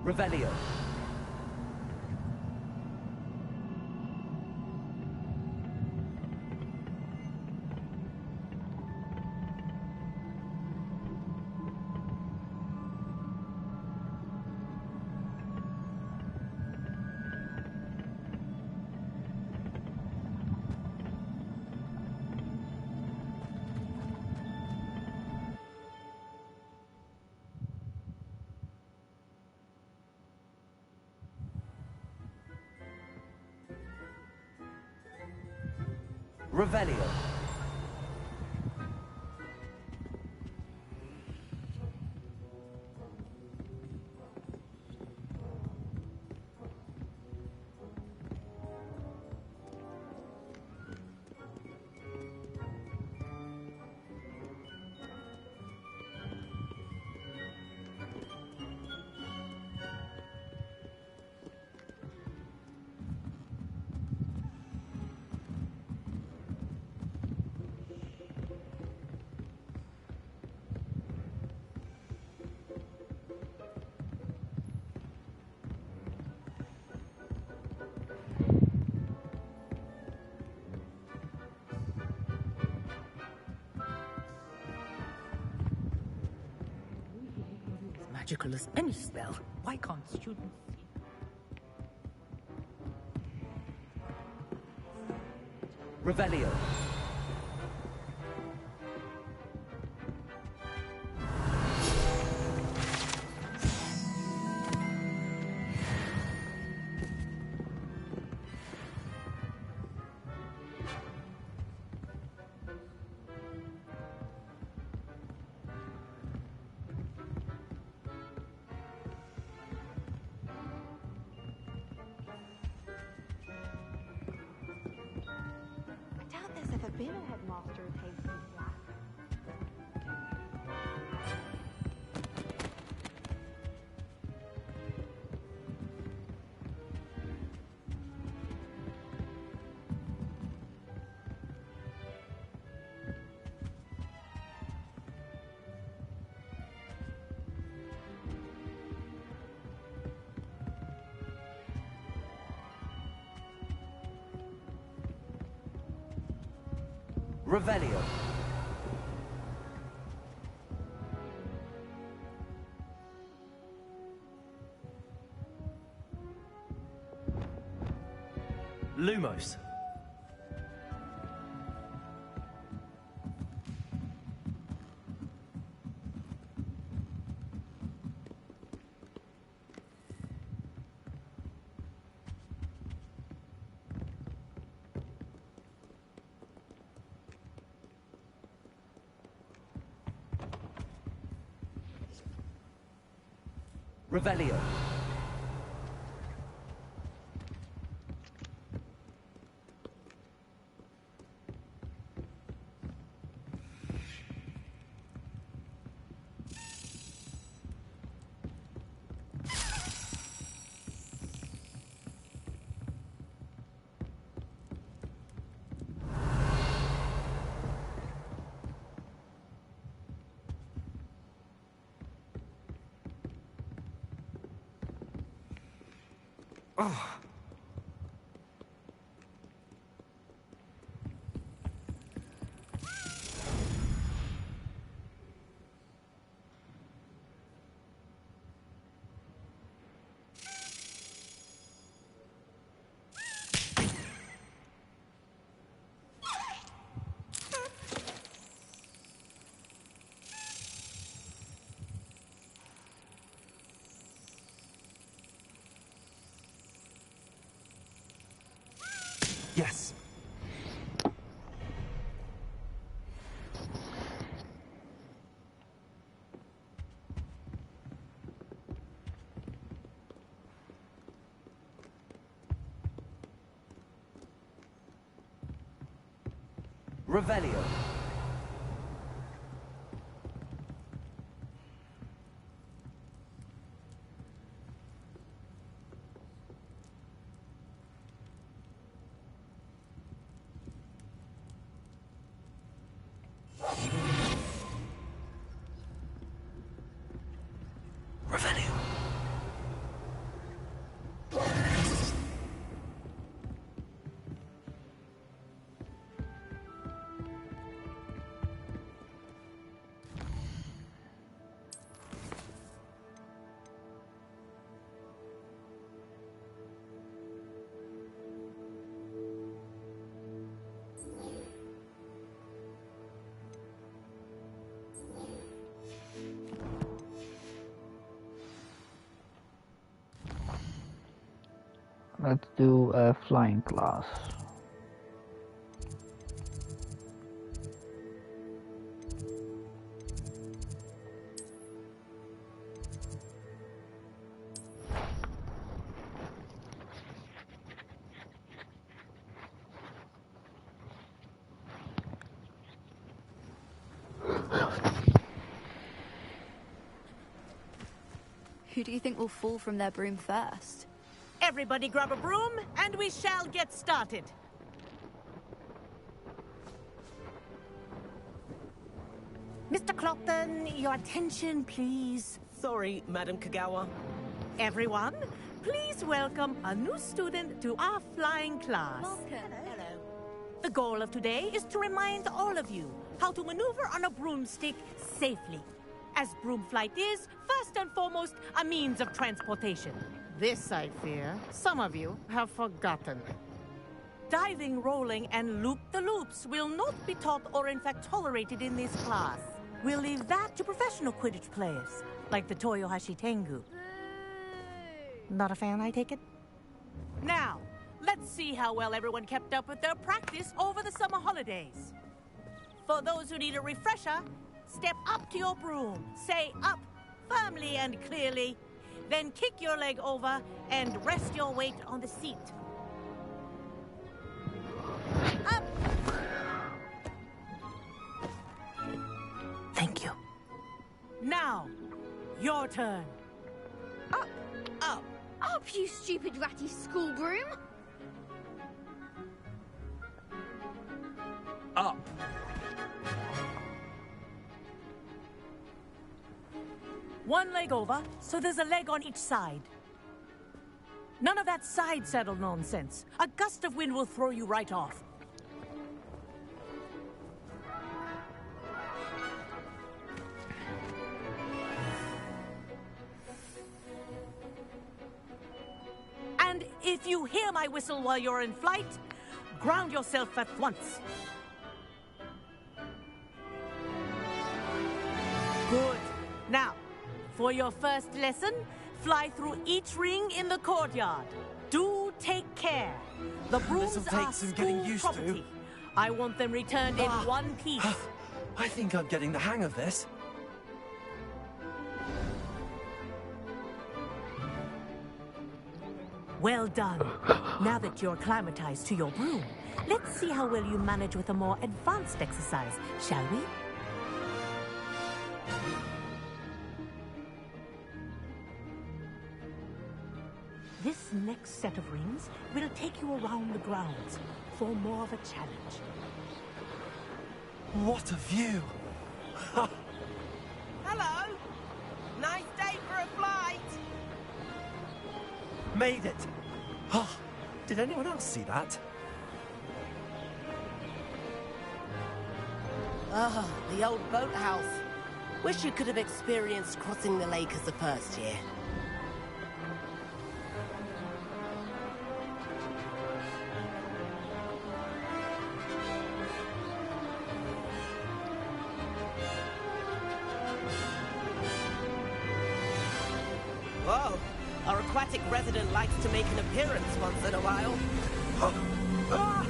Revelio. Revelio. Magical as any spell. Why can't students see? Revelio. I doubt there's ever been a headmaster who paints these black. Revelio. Lumos. Revelio. Oh. Yes. Revelio. Revelio. Let's do a flying class. Who do you think will fall from their broom first? Everybody grab a broom, and we shall get started. Mr. Clopton, your attention, please. Sorry, Madam Kagawa. Everyone, please welcome a new student to our flying class. Hello. The goal of today is to remind all of you how to maneuver on a broomstick safely. As broom flight is, first and foremost, a means of transportation. This, I fear, some of you have forgotten. Diving, rolling, and loop-the-loops will not be taught or in fact tolerated in this class. We'll leave that to professional Quidditch players, like the Toyohashi Tengu. Not a fan, I take it? Now, let's see how well everyone kept up with their practice over the summer holidays. For those who need a refresher, step up to your broom, say up firmly and clearly, then kick your leg over and rest your weight on the seat. Up! Thank you. Now, your turn. Up! Up! Up, you stupid ratty school broom! Up. One leg over, so there's a leg on each side. None of that side saddle nonsense. A gust of wind will throw you right off. If you hear my whistle while you're in flight, ground yourself at once. Good. Now, for your first lesson, fly through each ring in the courtyard. Do take care. The brooms This'll are take some getting school used property. to. I want them returned in one piece. I think I'm getting the hang of this. Well done. Now that you're acclimatized to your broom, let's see how well you manage with a more advanced exercise, shall we? This next set of rings will take you around the grounds for more of a challenge. What a view! Hello! Nice day for a flight! Made it! Oh, did anyone else see that? Ah, the old boathouse. Wish you could have experienced crossing the lake as the first year. Whoa! Our aquatic resident likes to make an appearance once in a while. Ah!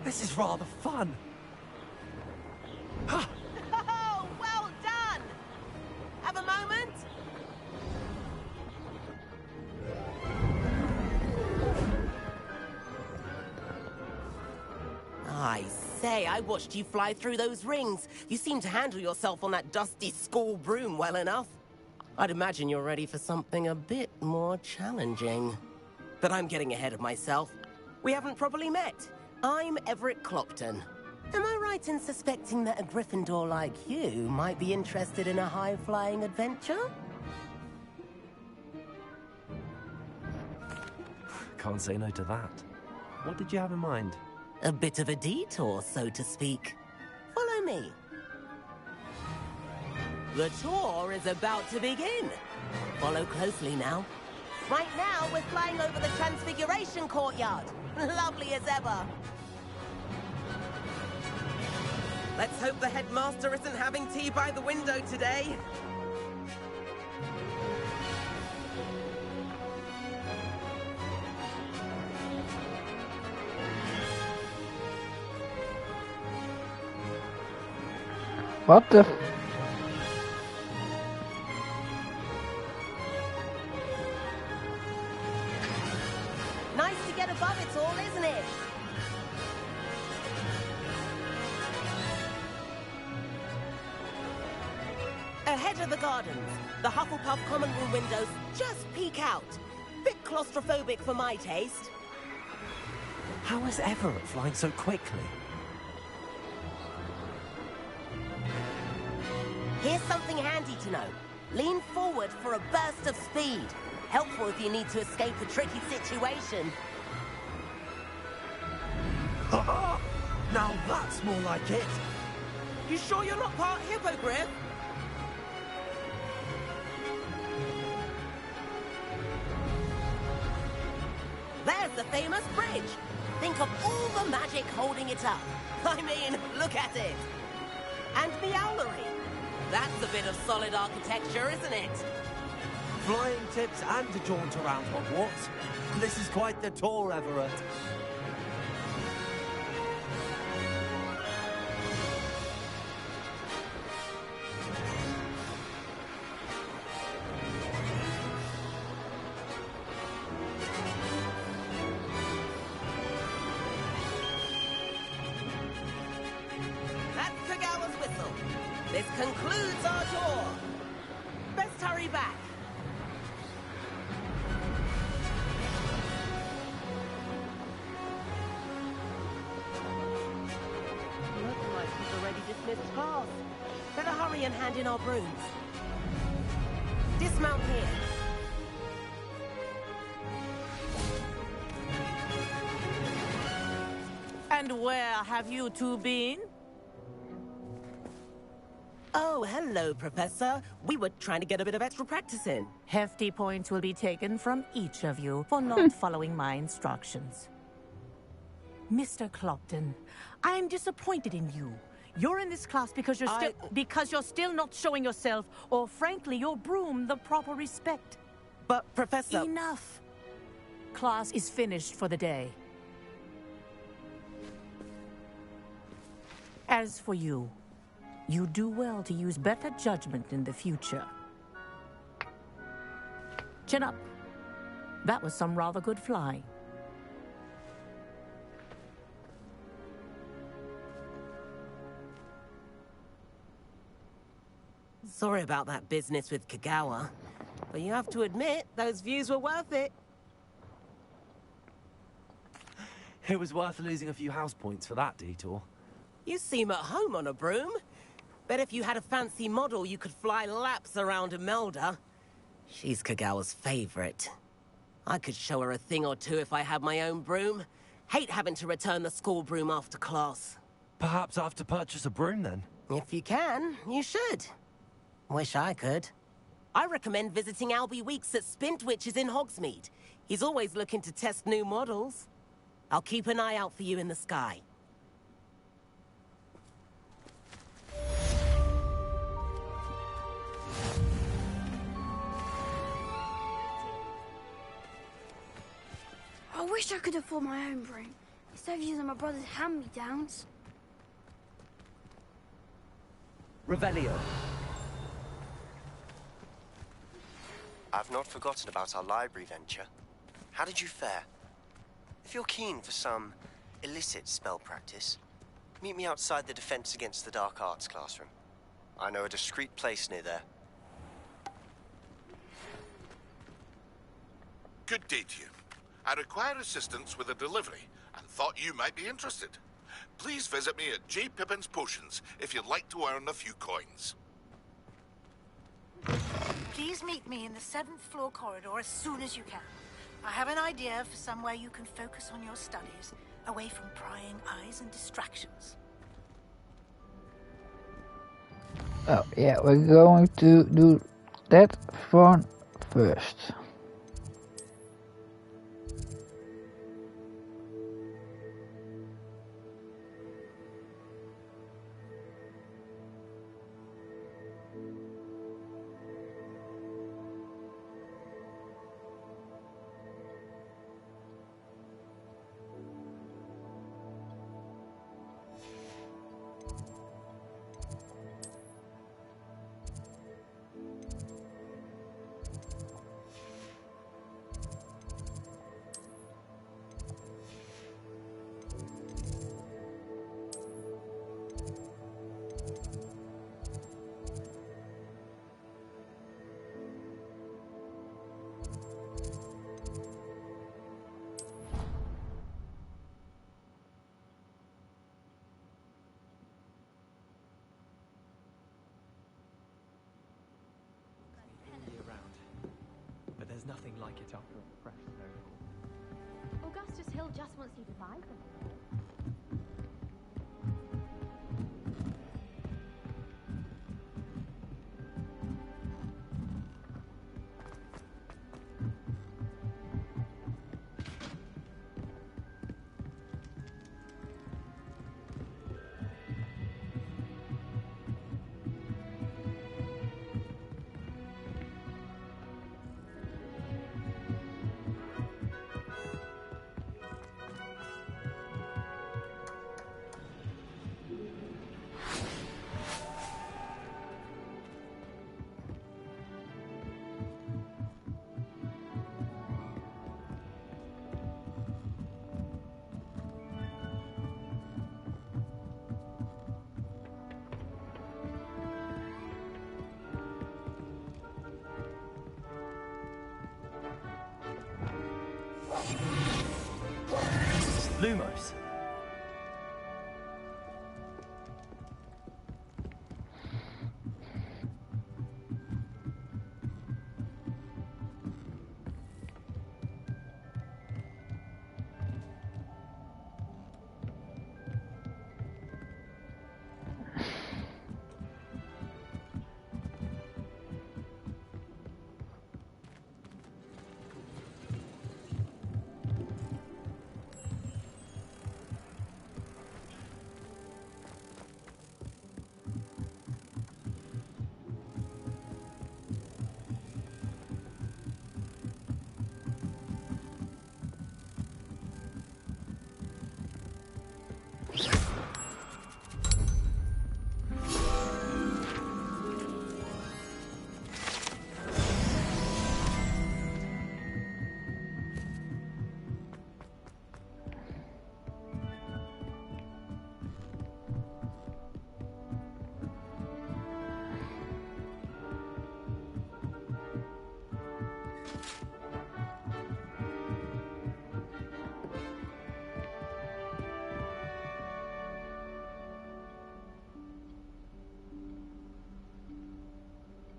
This is rather fun. Oh, well done! Have a moment? I say, I watched you fly through those rings. You seem to handle yourself on that dusty school broom well enough. I'd imagine you're ready for something a bit more challenging. But I'm getting ahead of myself. We haven't properly met. I'm Everett Clopton. Am I right in suspecting that a Gryffindor like you might be interested in a high-flying adventure? Can't say no to that. What did you have in mind? A bit of a detour, so to speak. Follow me. The tour is about to begin. Follow closely now. Right now, we're flying over the Transfiguration Courtyard. Lovely as ever. Let's hope the headmaster isn't having tea by the window today. What the? Nice to get above it all, isn't it? Ahead of the gardens, the Hufflepuff common room windows just peek out. Bit claustrophobic for my taste. How is Everett flying so quickly? Here's something handy to know. Lean forward for a burst of speed. Helpful if you need to escape a tricky situation. Now that's more like it. You sure you're not part hippogriff? There's the famous bridge. Think of all the magic holding it up. I mean, look at it. And the owlery. That's a bit of solid architecture, isn't it? Flying tips and a jaunt around Hogwarts. This is quite the tour, Everett. That's Kagawa's whistle. This concludes our tour. Best hurry back. hurry and hand in our brooms. Dismount here. And where have you two been? Oh, hello, Professor. We were trying to get a bit of extra practice in. Hefty points will be taken from each of you for not following my instructions. Mr. Clopton, I'm disappointed in you. You're in this class because you're still not showing yourself, or frankly, your broom, the proper respect. But, Professor... Enough. Class is finished for the day. As for you, you do well to use better judgment in the future. Chin up. That was some rather good flying. Sorry about that business with Kagawa, but you have to admit, those views were worth it. It was worth losing a few house points for that detour. You seem at home on a broom. Bet if you had a fancy model, you could fly laps around Imelda. She's Kagawa's favorite. I could show her a thing or two if I had my own broom. Hate having to return the school broom after class. Perhaps I have to purchase a broom then? If you can, you should. Wish I could. I recommend visiting Albie Weeks at Spintwitches in Hogsmeade. He's always looking to test new models. I'll keep an eye out for you in the sky. I wish I could afford my own broom, instead of using my brother's hand-me-downs. Revelio. I've not forgotten about our library venture. How did you fare? If you're keen for some illicit spell practice, meet me outside the Defense Against the Dark Arts classroom. I know a discreet place near there. Good day to you. I require assistance with a delivery and thought you might be interested. Please visit me at J. Pippin's Potions if you'd like to earn a few coins. Please meet me in the 7th floor corridor as soon as you can. I have an idea for somewhere you can focus on your studies, away from prying eyes and distractions. Oh yeah, we're going to do that one first. There's nothing like it after a fresh snow. Augustus Hill just wants you to buy them. Lumos.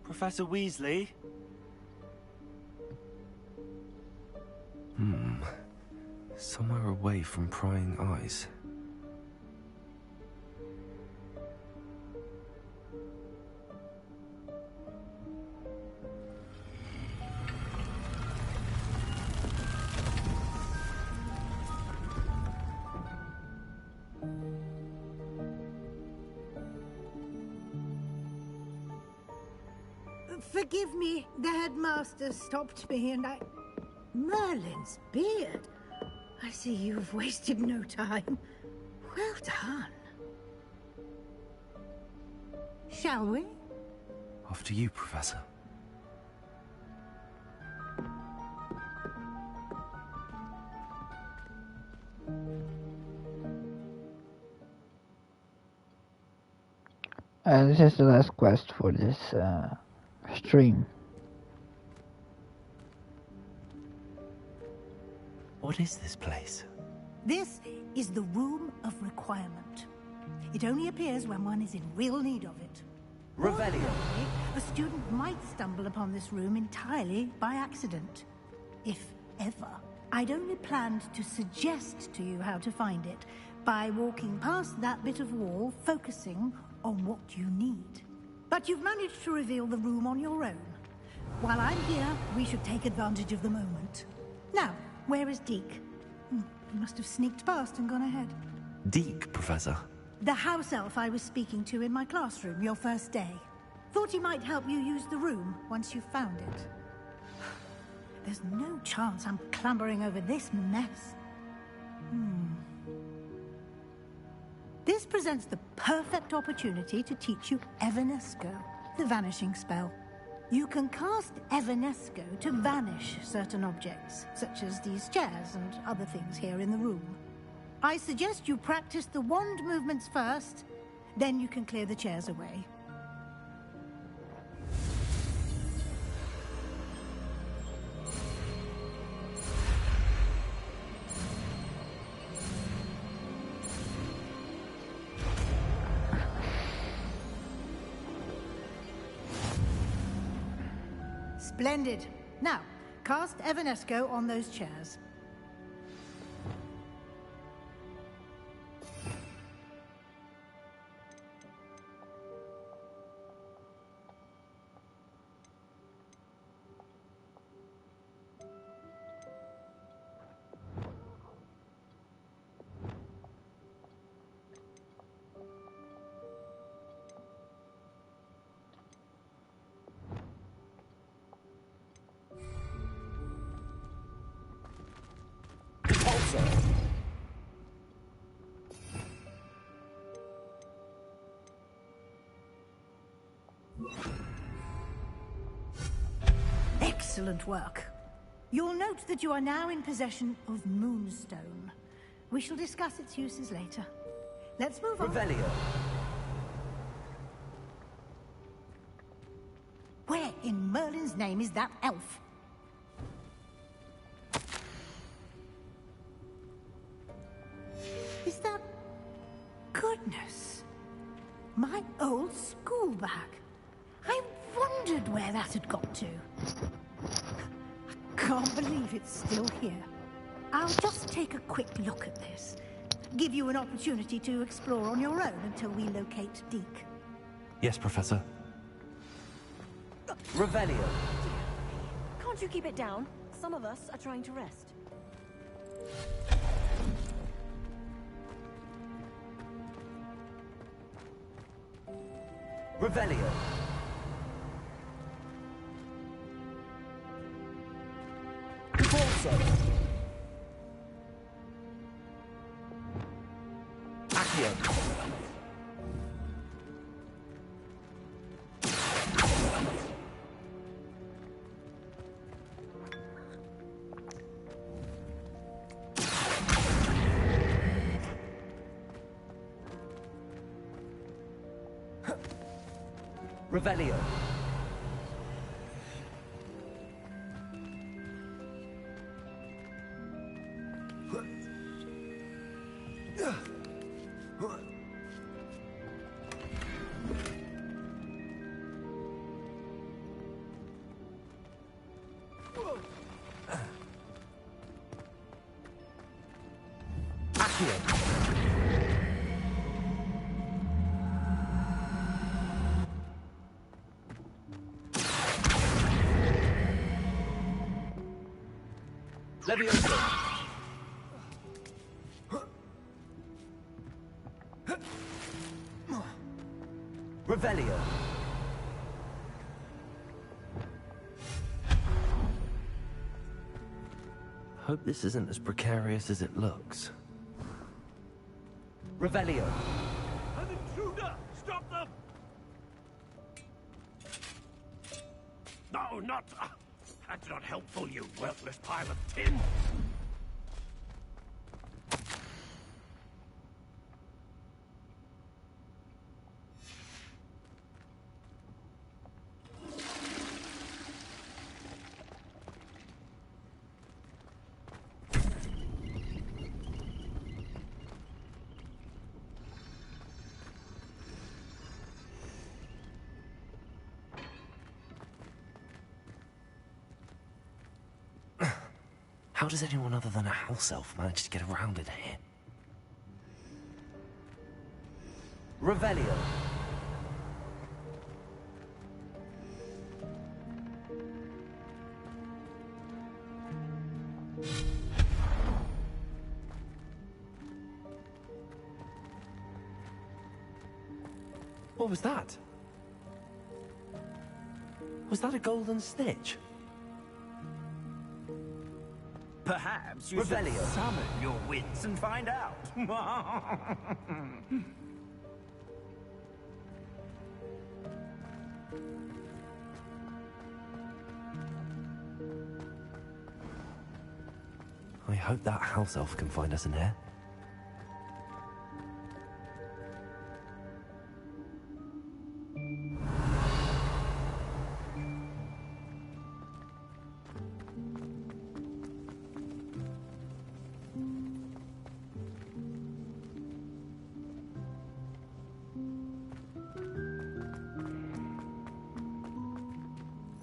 Professor Weasley? Somewhere away from prying eyes. Forgive me, the headmaster stopped me and I... Merlin's beard. I see you've wasted no time. Well done. Shall we? After you, Professor. This is the last quest for this stream. What is this place? This is the Room of Requirement. It only appears when one is in real need of it. Revelio. A student might stumble upon this room entirely by accident. If ever. I'd only planned to suggest to you how to find it by walking past that bit of wall, focusing on what you need. But you've managed to reveal the room on your own. While I'm here, we should take advantage of the moment. Now, where is Deke? He must have sneaked past and gone ahead. Deke, Professor. The house elf I was speaking to in my classroom your first day. Thought he might help you use the room once you found it. There's no chance I'm clambering over this mess. This presents the perfect opportunity to teach you Evanesco, the vanishing spell. You can cast Evanesco to vanish certain objects, such as these chairs and other things here in the room. I suggest you practice the wand movements first, then you can clear the chairs away. Splendid. Now, cast Evanesco on those chairs. Excellent work. You'll note that you are now in possession of Moonstone. We shall discuss its uses later. Let's move on. Revelio. Where in Merlin's name is that elf? Is that... Goodness. My old school bag. I wondered where that had got to. I can't believe it's still here. I'll just take a quick look at this. Give you an opportunity to explore on your own until we locate Deke. Yes, Professor. Revelio. Can't you keep it down? Some of us are trying to rest. Revelio. Accio. Revelio. Levioso! Revelio! Hope this isn't as precarious as it looks. Revelio! An intruder! Stop them! No, not... That's not helpful, you worthless pile of tin! How does anyone other than a house elf manage to get around in here? Revelio! What was that? Was that a golden snitch? Perhaps you should summon your wits and find out. I hope that house elf can find us in here.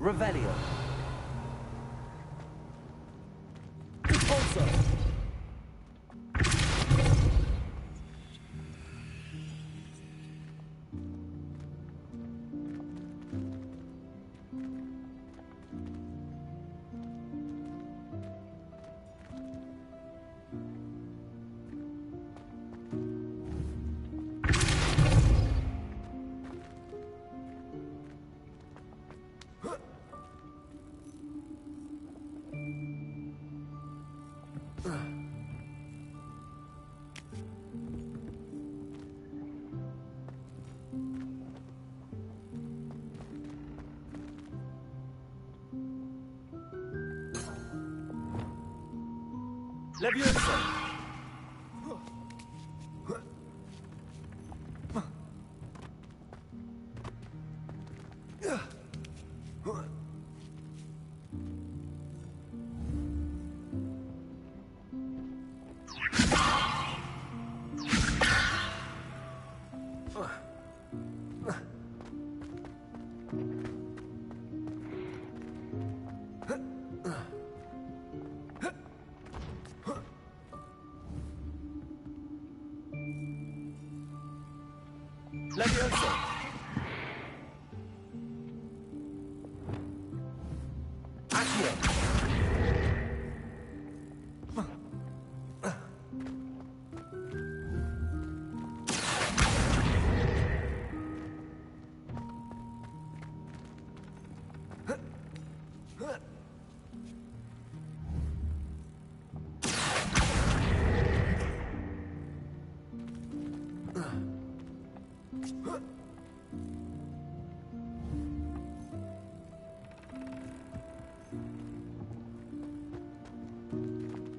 Revelio. Repulso. Levioso! Levioso! Accio!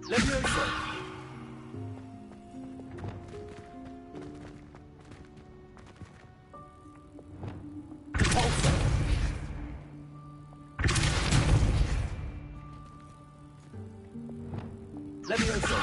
Levioso! Repulso! Levioso!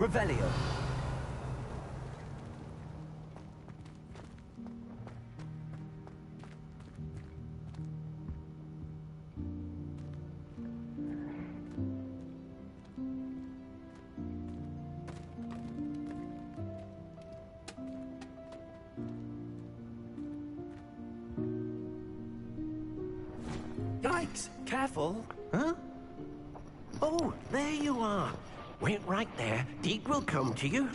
Revelio. Yikes! Careful! Huh? Oh, there you are. Wait right there. Deke will come to you.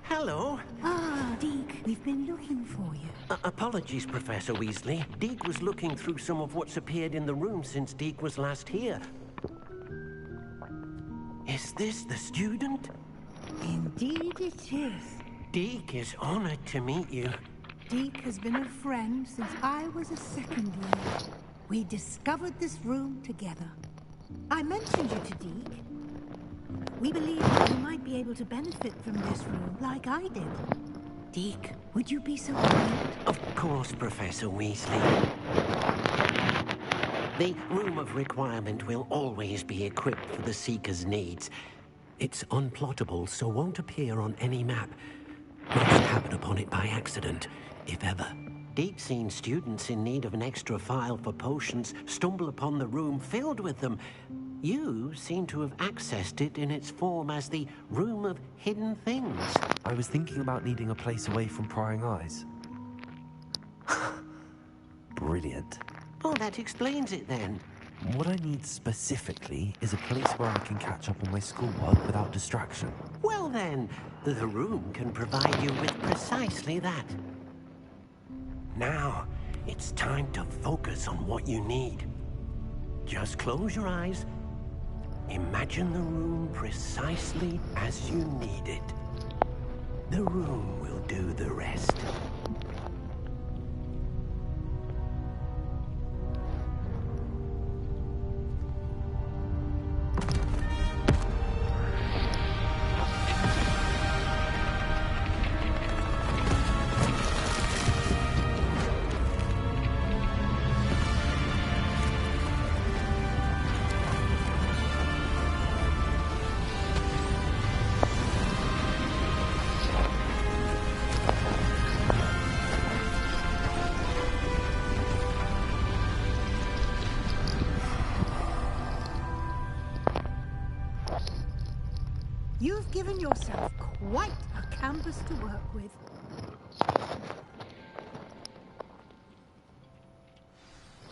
Hello. Ah, Deke, we've been looking for you. Apologies, Professor Weasley. Deke was looking through some of what's appeared in the room since Deke was last here. Is this the student? Indeed it is. Deke is honored to meet you. Deke has been a friend since I was a second year. We discovered this room together. I mentioned you to Deke. We believe that you might be able to benefit from this room like I did. Deke, would you be so kind? Of course, Professor Weasley. The Room of Requirement will always be equipped for the Seeker's needs. It's unplottable, so won't appear on any map. Most happen upon it by accident, if ever. Deke's seen students in need of an extra file for potions stumble upon the room filled with them. You seem to have accessed it in its form as the Room of Hidden Things. I was thinking about needing a place away from prying eyes. Brilliant. Oh, that explains it then. What I need specifically is a place where I can catch up on my schoolwork without distraction. Well then, the room can provide you with precisely that. Now, it's time to focus on what you need. Just close your eyes. Imagine the room precisely as you need it. The room will do the rest. You've given yourself quite a campus to work with.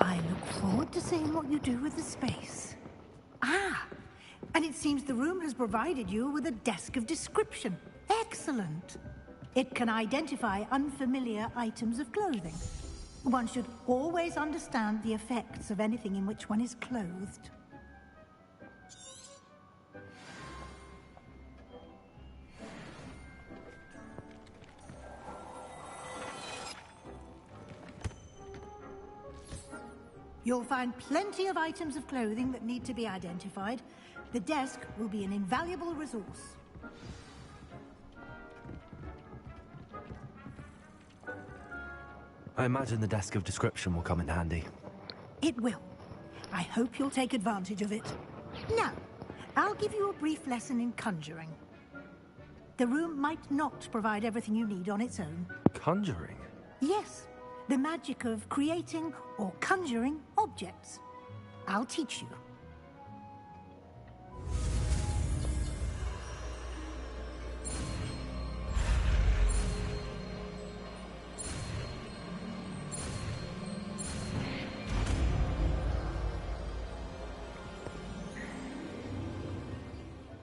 I look forward to seeing what you do with the space. Ah, and it seems the room has provided you with a desk of description. Excellent. It can identify unfamiliar items of clothing. One should always understand the effects of anything in which one is clothed. You'll find plenty of items of clothing that need to be identified. The desk will be an invaluable resource. I imagine the desk of description will come in handy. It will. I hope you'll take advantage of it. Now, I'll give you a brief lesson in conjuring. The room might not provide everything you need on its own. Conjuring? Yes. The magic of creating or conjuring objects. I'll teach you.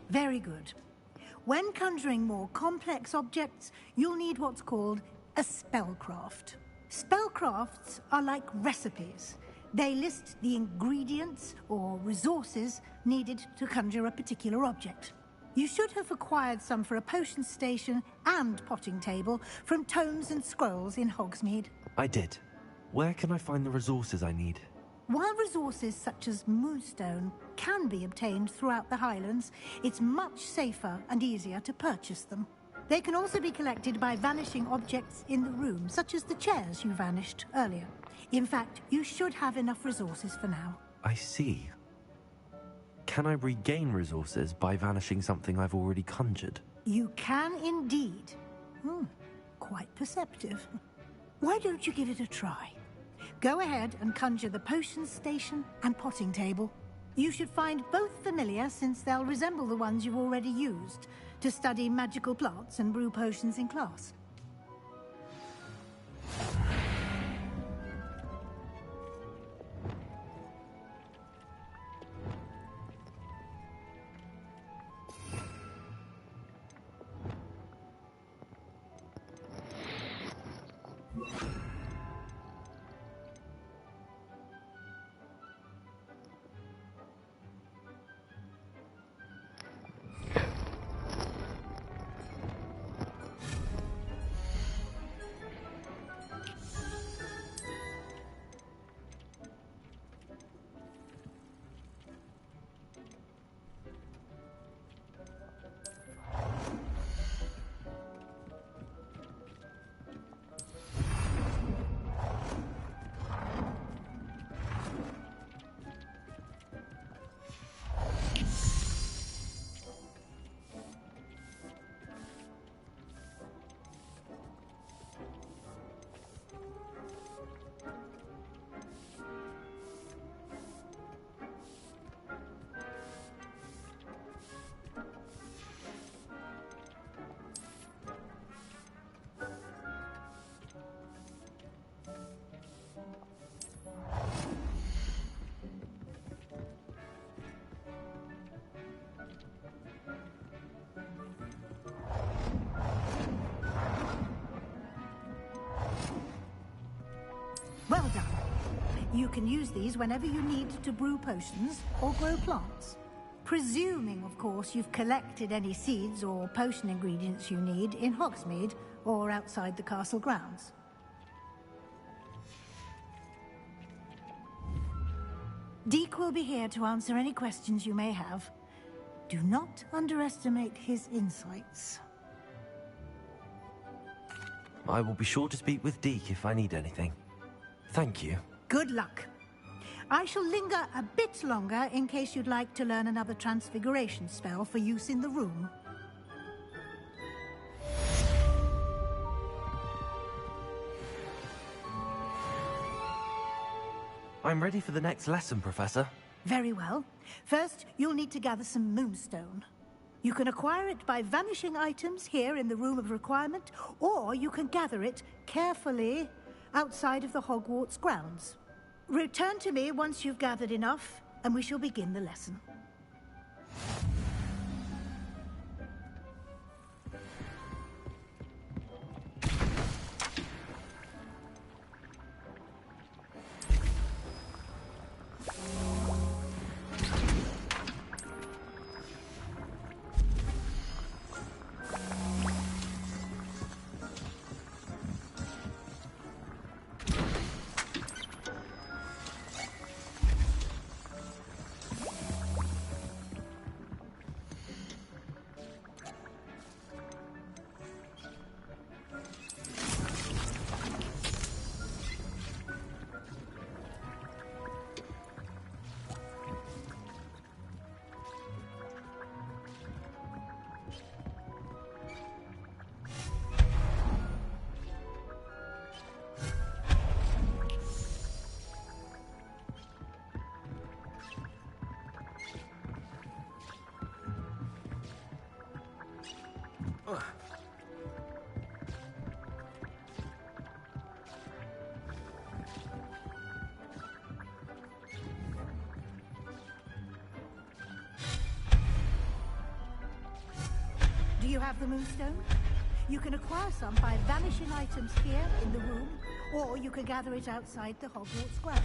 Very good. When conjuring more complex objects, you'll need what's called a spellcraft. Spellcrafts are like recipes. They list the ingredients or resources needed to conjure a particular object. You should have acquired some for a potion station and potting table from tomes and scrolls in Hogsmeade. I did. Where can I find the resources I need? While resources such as moonstone can be obtained throughout the Highlands, it's much safer and easier to purchase them. They can also be collected by vanishing objects in the room, such as the chairs you vanished earlier. In fact, you should have enough resources for now. I see. can I regain resources by vanishing something I've already conjured? You can indeed. Quite perceptive. Why don't you give it a try? Go ahead and conjure the potions station and potting table. You should find both familiar, since they'll resemble the ones you've already used to study magical plants and brew potions in class. Well done. You can use these whenever you need to brew potions or grow plants. Presuming, of course, you've collected any seeds or potion ingredients you need in Hogsmeade or outside the castle grounds. Deke will be here to answer any questions you may have. Do not underestimate his insights. I will be sure to speak with Deke if I need anything. Thank you. Good luck. I shall linger a bit longer in case you'd like to learn another transfiguration spell for use in the room. I'm ready for the next lesson, Professor. Very well. First, you'll need to gather some moonstone. You can acquire it by vanishing items here in the Room of Requirement, or you can gather it carefully outside of the Hogwarts grounds. Return to me once you've gathered enough, and we shall begin the lesson. Do you have the moonstone? You can acquire some by vanishing items here in the room, or you can gather it outside the Hogwarts grounds.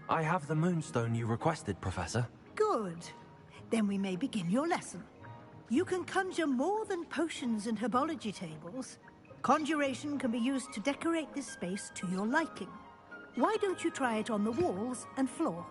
I have the moonstone you requested, Professor. Good. Then we may begin your lesson. You can conjure more than potions and herbology tables. Conjuration can be used to decorate this space to your liking. Why don't you try it on the walls and floor?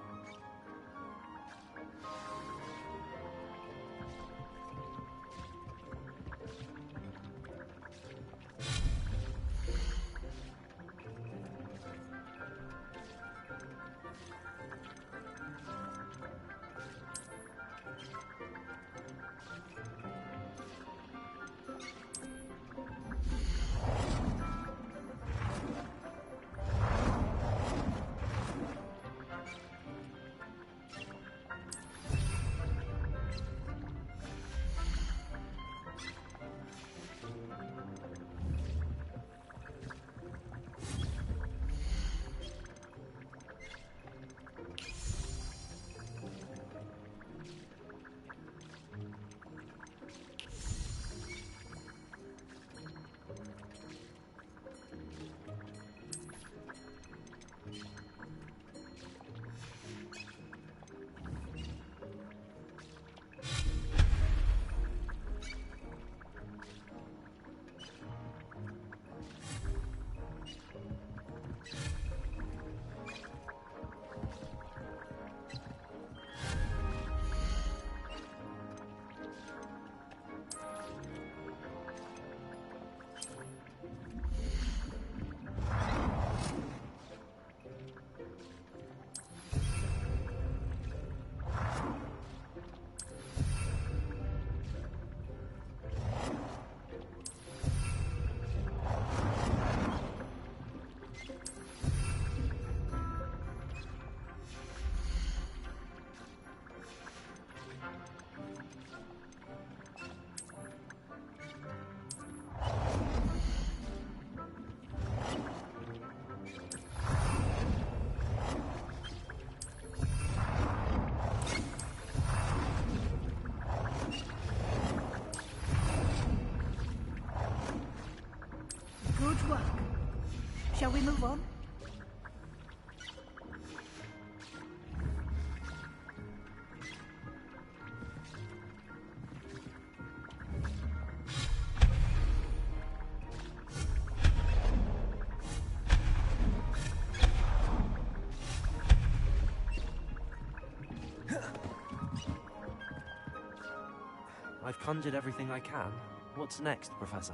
conjured everything I can. What's next, Professor?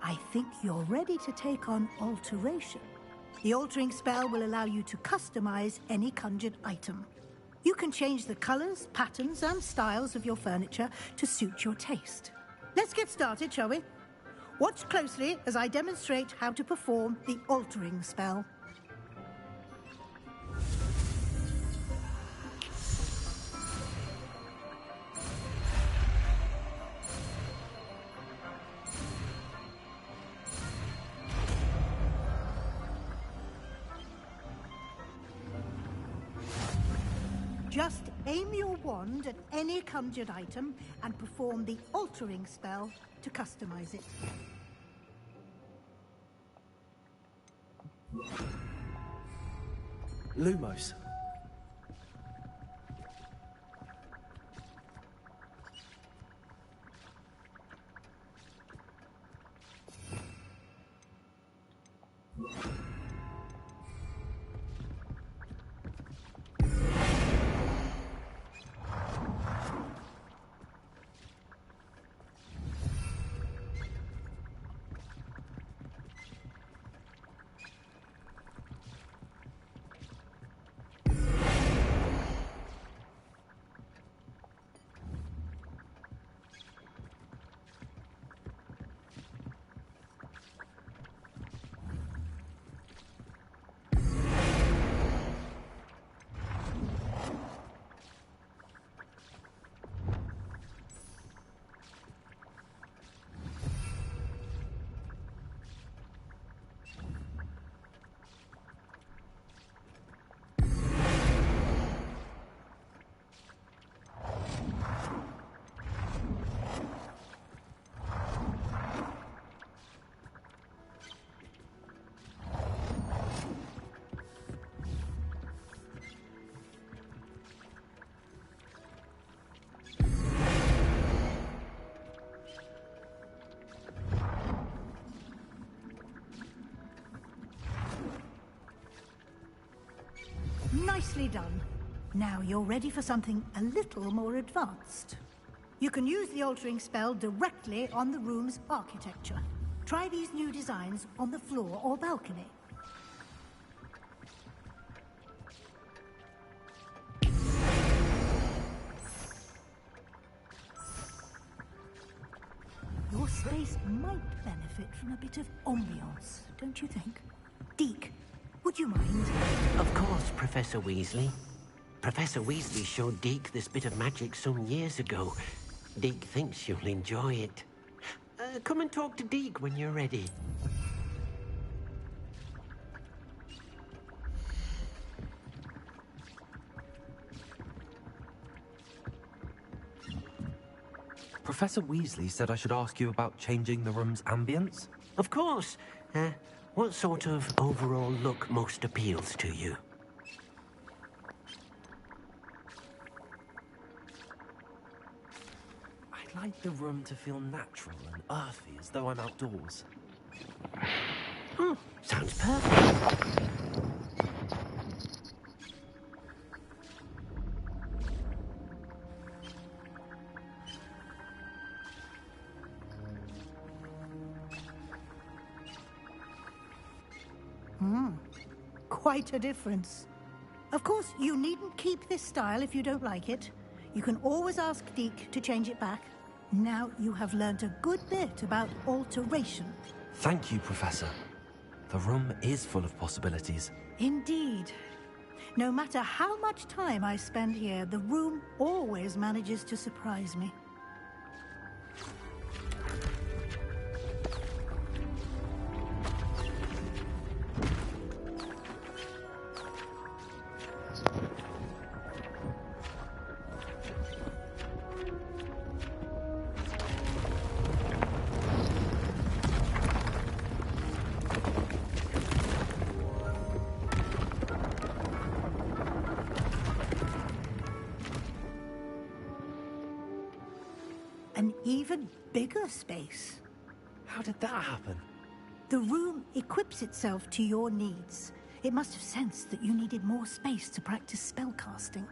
I think you're ready to take on alteration. The altering spell will allow you to customize any conjured item. You can change the colors, patterns, and styles of your furniture to suit your taste. Let's get started, shall we? Watch closely as I demonstrate how to perform the altering spell. Just aim your wand at any conjured item and perform the altering spell to customize it. Lumos. Nicely done. Now you're ready for something a little more advanced. You can use the altering spell directly on the room's architecture. Try these new designs on the floor or balcony. Your space might benefit from a bit of ambiance, don't you think? Deke, would you mind? Of course, Professor Weasley. Professor Weasley showed Deke this bit of magic some years ago. Deke thinks you'll enjoy it. Come and talk to Deke when you're ready. Professor Weasley said I should ask you about changing the room's ambience? Of course. What sort of overall look most appeals to you? I'd like the room to feel natural and earthy, as though I'm outdoors. Sounds perfect. Quite a difference. Of course, you needn't keep this style if you don't like it. You can always ask Deke to change it back. Now you have learnt a good bit about alteration. Thank you, Professor. The room is full of possibilities. Indeed. No matter how much time I spend here, the room always manages to surprise me. An even bigger space. How did that happen? The room equips itself to your needs. It must have sensed that you needed more space to practice spellcasting.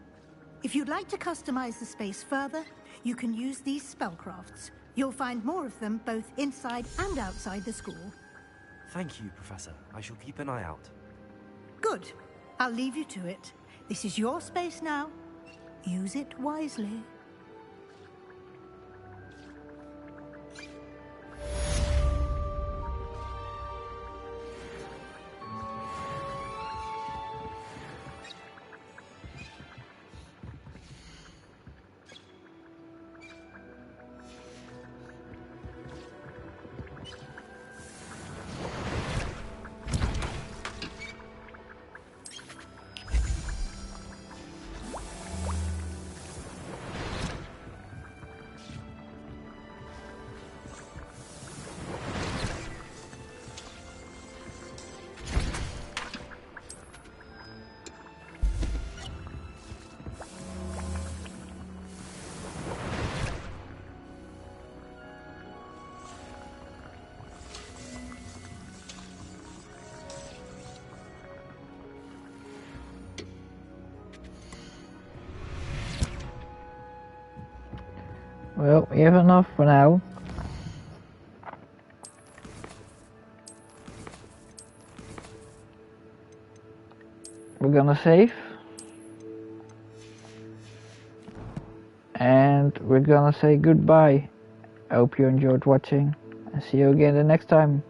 If you'd like to customize the space further, you can use these spellcrafts. You'll find more of them both inside and outside the school. Thank you, Professor. I shall keep an eye out. Good. I'll leave you to it. This is your space now. Use it wisely. Well, we have enough for now. We're gonna save. And we're gonna say goodbye. I hope you enjoyed watching and see you again the next time.